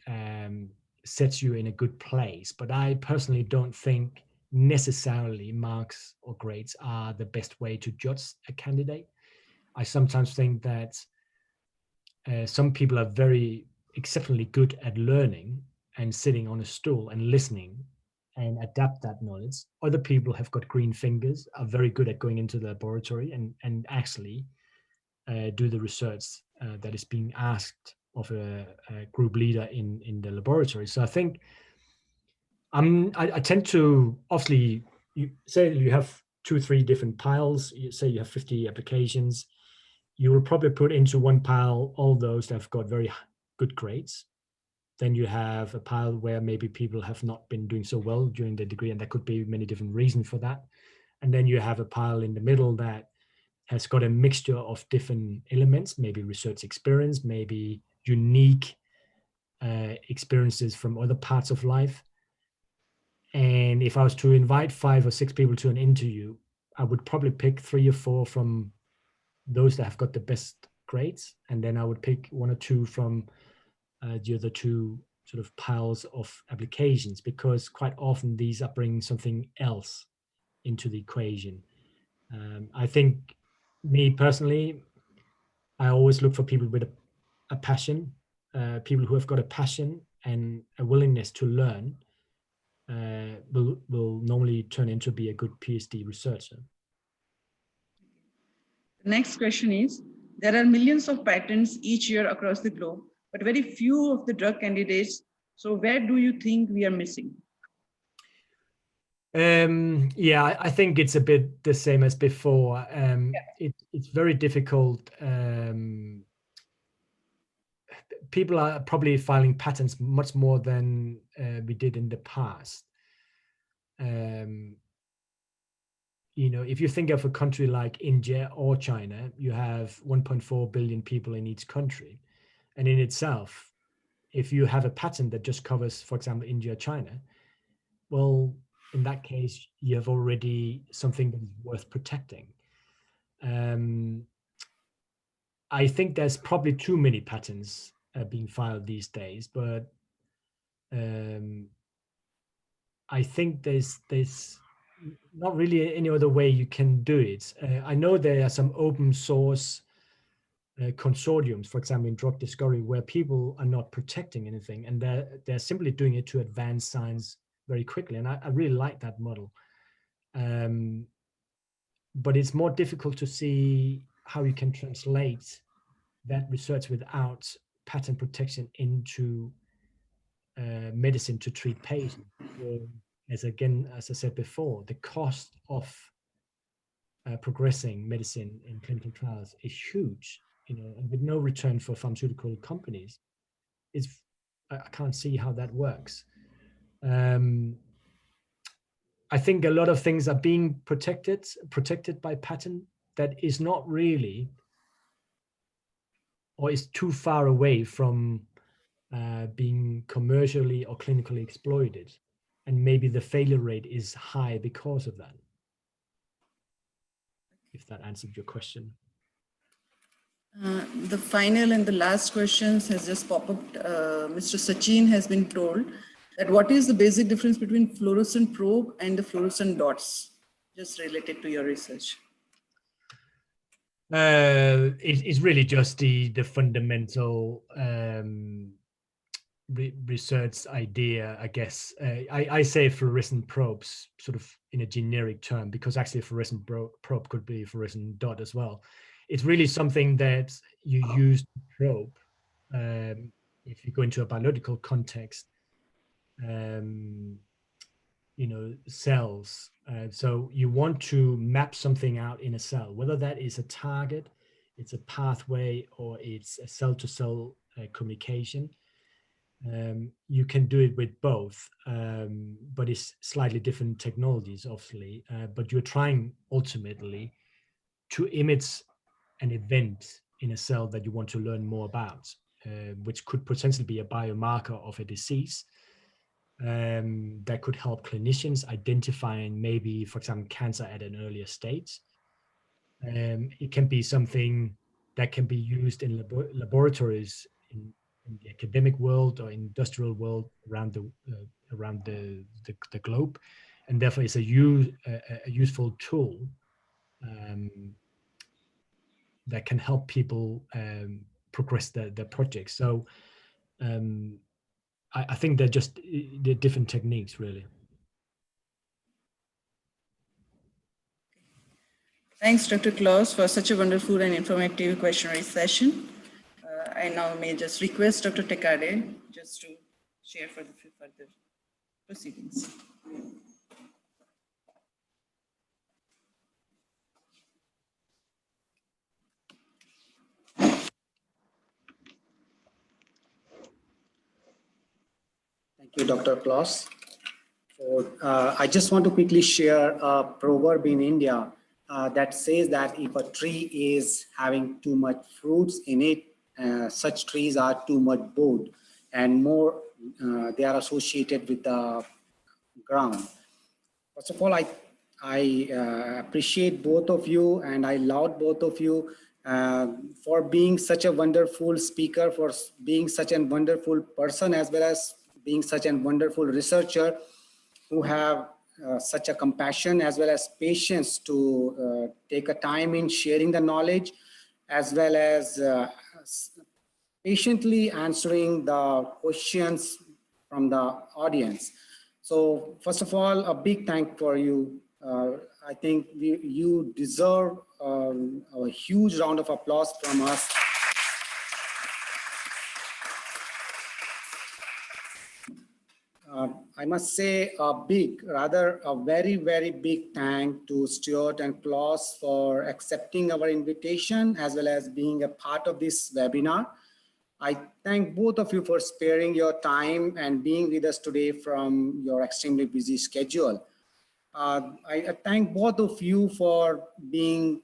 sets you in a good place, but I personally don't think necessarily marks or grades are the best way to judge a candidate. I sometimes think that some people are very exceptionally good at learning and sitting on a stool and listening and adapt that knowledge. Other people have got green fingers, are very good at going into the laboratory and actually do the research that is being asked of a group leader in the laboratory. So I think I tend to, obviously, you say you have 2-3 different piles, you say you have 50 applications, you will probably put into one pile all those that have got very good grades. Then you have a pile where maybe people have not been doing so well during the degree, and there could be many different reasons for that. And then you have a pile in the middle that has got a mixture of different elements, maybe research experience, maybe unique experiences from other parts of life. And if I was to invite 5 or 6 people to an interview, I would probably pick 3 or 4 from those that have got the best grades, and then I would pick 1 or 2 from the other 2 sort of piles of applications, because quite often these are bringing something else into the equation. I think, me personally, I always look for people with a passion, people who have got a passion and a willingness to learn. Will normally turn into be a good PhD researcher. The next question is, there are millions of patents each year across the globe, but very few of the drug candidates. So where do you think we are missing? Yeah, I think it's a bit the same as before. It's very difficult. People are probably filing patents much more than we did in the past. you know, if you think of a country like India or China, you have 1.4 billion people in each country. And in itself, if you have a patent that just covers, for example, India, China, well, in that case, you have already something that is worth protecting. I think there's probably too many patents being filed these days, but I think there's not really any other way you can do it. I know there are some open source consortiums, for example, in drug discovery, where people are not protecting anything, and they're simply doing it to advance science very quickly. And I really like that model. But it's more difficult to see how you can translate that research without patent protection into medicine to treat patients. As I said before, the cost of progressing medicine in clinical trials is huge, you know, and with no return for pharmaceutical companies, I can't see how that works. I think a lot of things are being protected by patent that is not really, or is too far away from being commercially or clinically exploited. And maybe the failure rate is high because of that. If that answered your question. The final and the last questions has just popped up. Mr. Sachin has been told that what is the basic difference between fluorescent probe and the fluorescent dots, just related to your research? It's really just the fundamental research idea, I guess. I say fluorescent probes sort of in a generic term, because actually a fluorescent probe could be a fluorescent dot as well. It's really something that you use to probe. If you go into a biological context, you know, cells. So you want to map something out in a cell, whether that is a target, it's a pathway, or it's a cell-to-cell communication. You can do it with both, but it's slightly different technologies, obviously. But you're trying ultimately to image an event in a cell that you want to learn more about, which could potentially be a biomarker of a disease. That could help clinicians identifying maybe, for example, cancer at an earlier stage. It can be something that can be used in laboratories in the academic world or industrial world around the globe, and therefore it's a useful tool that can help people progress their projects. So I think they're just different techniques, really. Thanks, Dr. Claus, for such a wonderful and informative questionnaire session. I now may just request Dr. Tekade just to share for the further proceedings. Thank you, Dr. Claus. So, I just want to quickly share a proverb in India that says that if a tree is having too much fruits in it, such trees are too much bored, and more they are associated with the ground. First of all, I appreciate both of you, and I laud both of you for being such a wonderful speaker, for being such a wonderful person, as well as being such a wonderful researcher who have such a compassion as well as patience to take a time in sharing the knowledge, as well as patiently answering the questions from the audience. So first of all, a big thank for you. I think you deserve a huge round of applause from us. I must say a very, very big thank to Stuart and Claus for accepting our invitation as well as being a part of this webinar. I thank both of you for sparing your time and being with us today from your extremely busy schedule. I thank both of you for being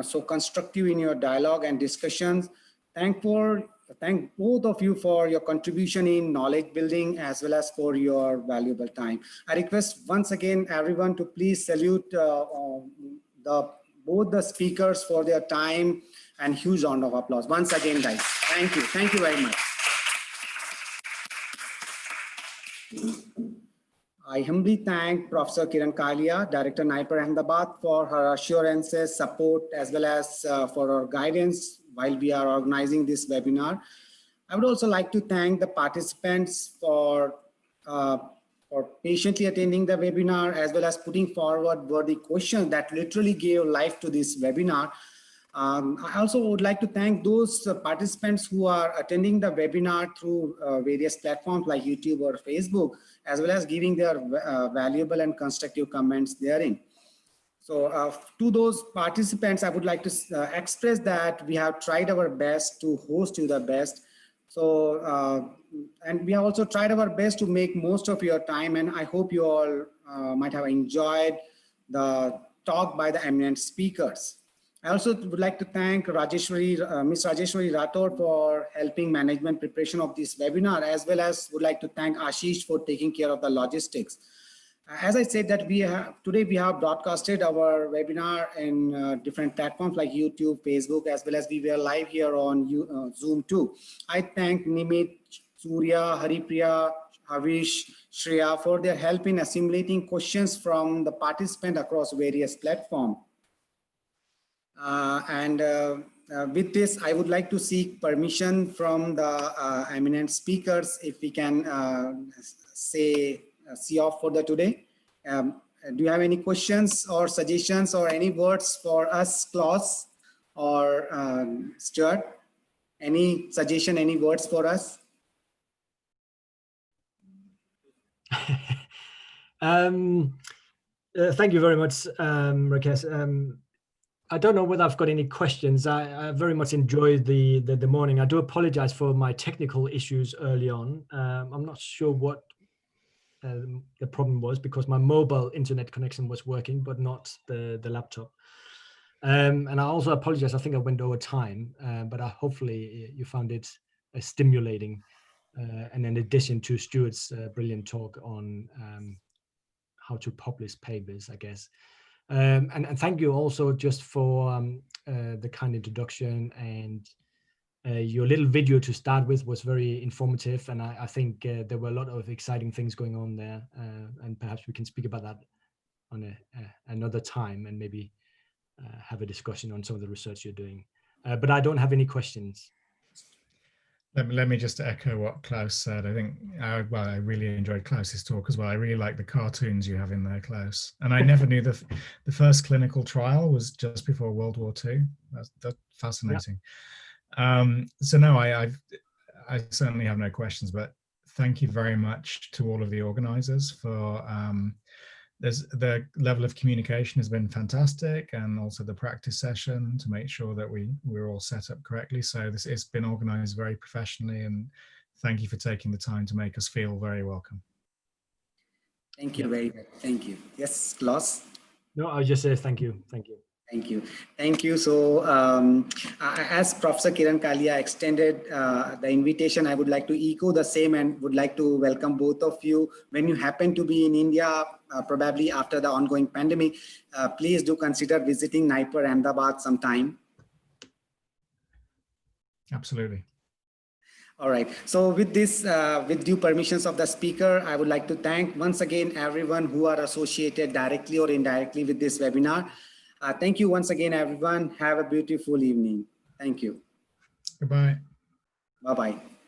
so constructive in your dialogue and discussions. Thank both of you for your contribution in knowledge building as well as for your valuable time. I request once again everyone to please salute both the speakers for their time and huge round of applause. Once again, guys, thank you. Thank you very much. I humbly thank Professor Kiran Kalia, Director NIPER-Ahmedabad, for her assurances, support, as well as for her guidance while we are organizing this webinar. I would also like to thank the participants for patiently attending the webinar, as well as putting forward worthy questions that literally gave life to this webinar. I also would like to thank those participants who are attending the webinar through various platforms like YouTube or Facebook, as well as giving their valuable and constructive comments therein. So to those participants, I would like to express that we have tried our best to host you the best. So, and we have also tried our best to make most of your time, and I hope you all might have enjoyed the talk by the eminent speakers. I also would like to thank Ms. Rajeshwari Rathore for helping management preparation of this webinar, as well as would like to thank Ashish for taking care of the logistics. As I said that today we have broadcasted our webinar in different platforms like YouTube, Facebook, as well as we were live here on Zoom too. I thank Nimit, Surya, Haripriya, Havish, Shreya for their help in assimilating questions from the participants across various platforms. With this, I would like to seek permission from the eminent speakers if we can see off for the today. Do you have any questions or suggestions or any words for us, Claus or Stuart? Any suggestion, any words for us? Thank you very much, Rakesh. I don't know whether I've got any questions. I very much enjoyed the morning. I do apologize for my technical issues early on. I'm not sure what the problem was, because my mobile internet connection was working, but not the laptop. And I also apologize. I think I went over time, but hopefully you found it stimulating. And in addition to Stuart's brilliant talk on how to publish papers, I guess. And thank you also just for the kind introduction, and your little video to start with was very informative, and I think there were a lot of exciting things going on there, and perhaps we can speak about that on another time, and maybe have a discussion on some of the research you're doing. But I don't have any questions. Let me just echo what Klaus said. I think, well, I really enjoyed Klaus's talk as well. I really like the cartoons you have in there, Klaus. And I never knew the first clinical trial was just before World War II. That's fascinating. Yeah. So no, I certainly have no questions, but thank you very much to all of the organizers for the level of communication has been fantastic, and also the practice session to make sure that we're all set up correctly. So it's been organized very professionally, and thank you for taking the time to make us feel very welcome. Thank you very much. Thank you. Yes, Klaus? No, I'll just say thank you. Thank you. Thank you. Thank you. So as Professor Kiran Kalia extended the invitation, I would like to echo the same and would like to welcome both of you. When you happen to be in India, probably after the ongoing pandemic, please do consider visiting NIPER-Ahmedabad sometime. Absolutely. All right. So with this, with due permissions of the speaker, I would like to thank once again everyone who are associated directly or indirectly with this webinar. Thank you once again, everyone. Have a beautiful evening. Thank you. Goodbye. Bye-bye.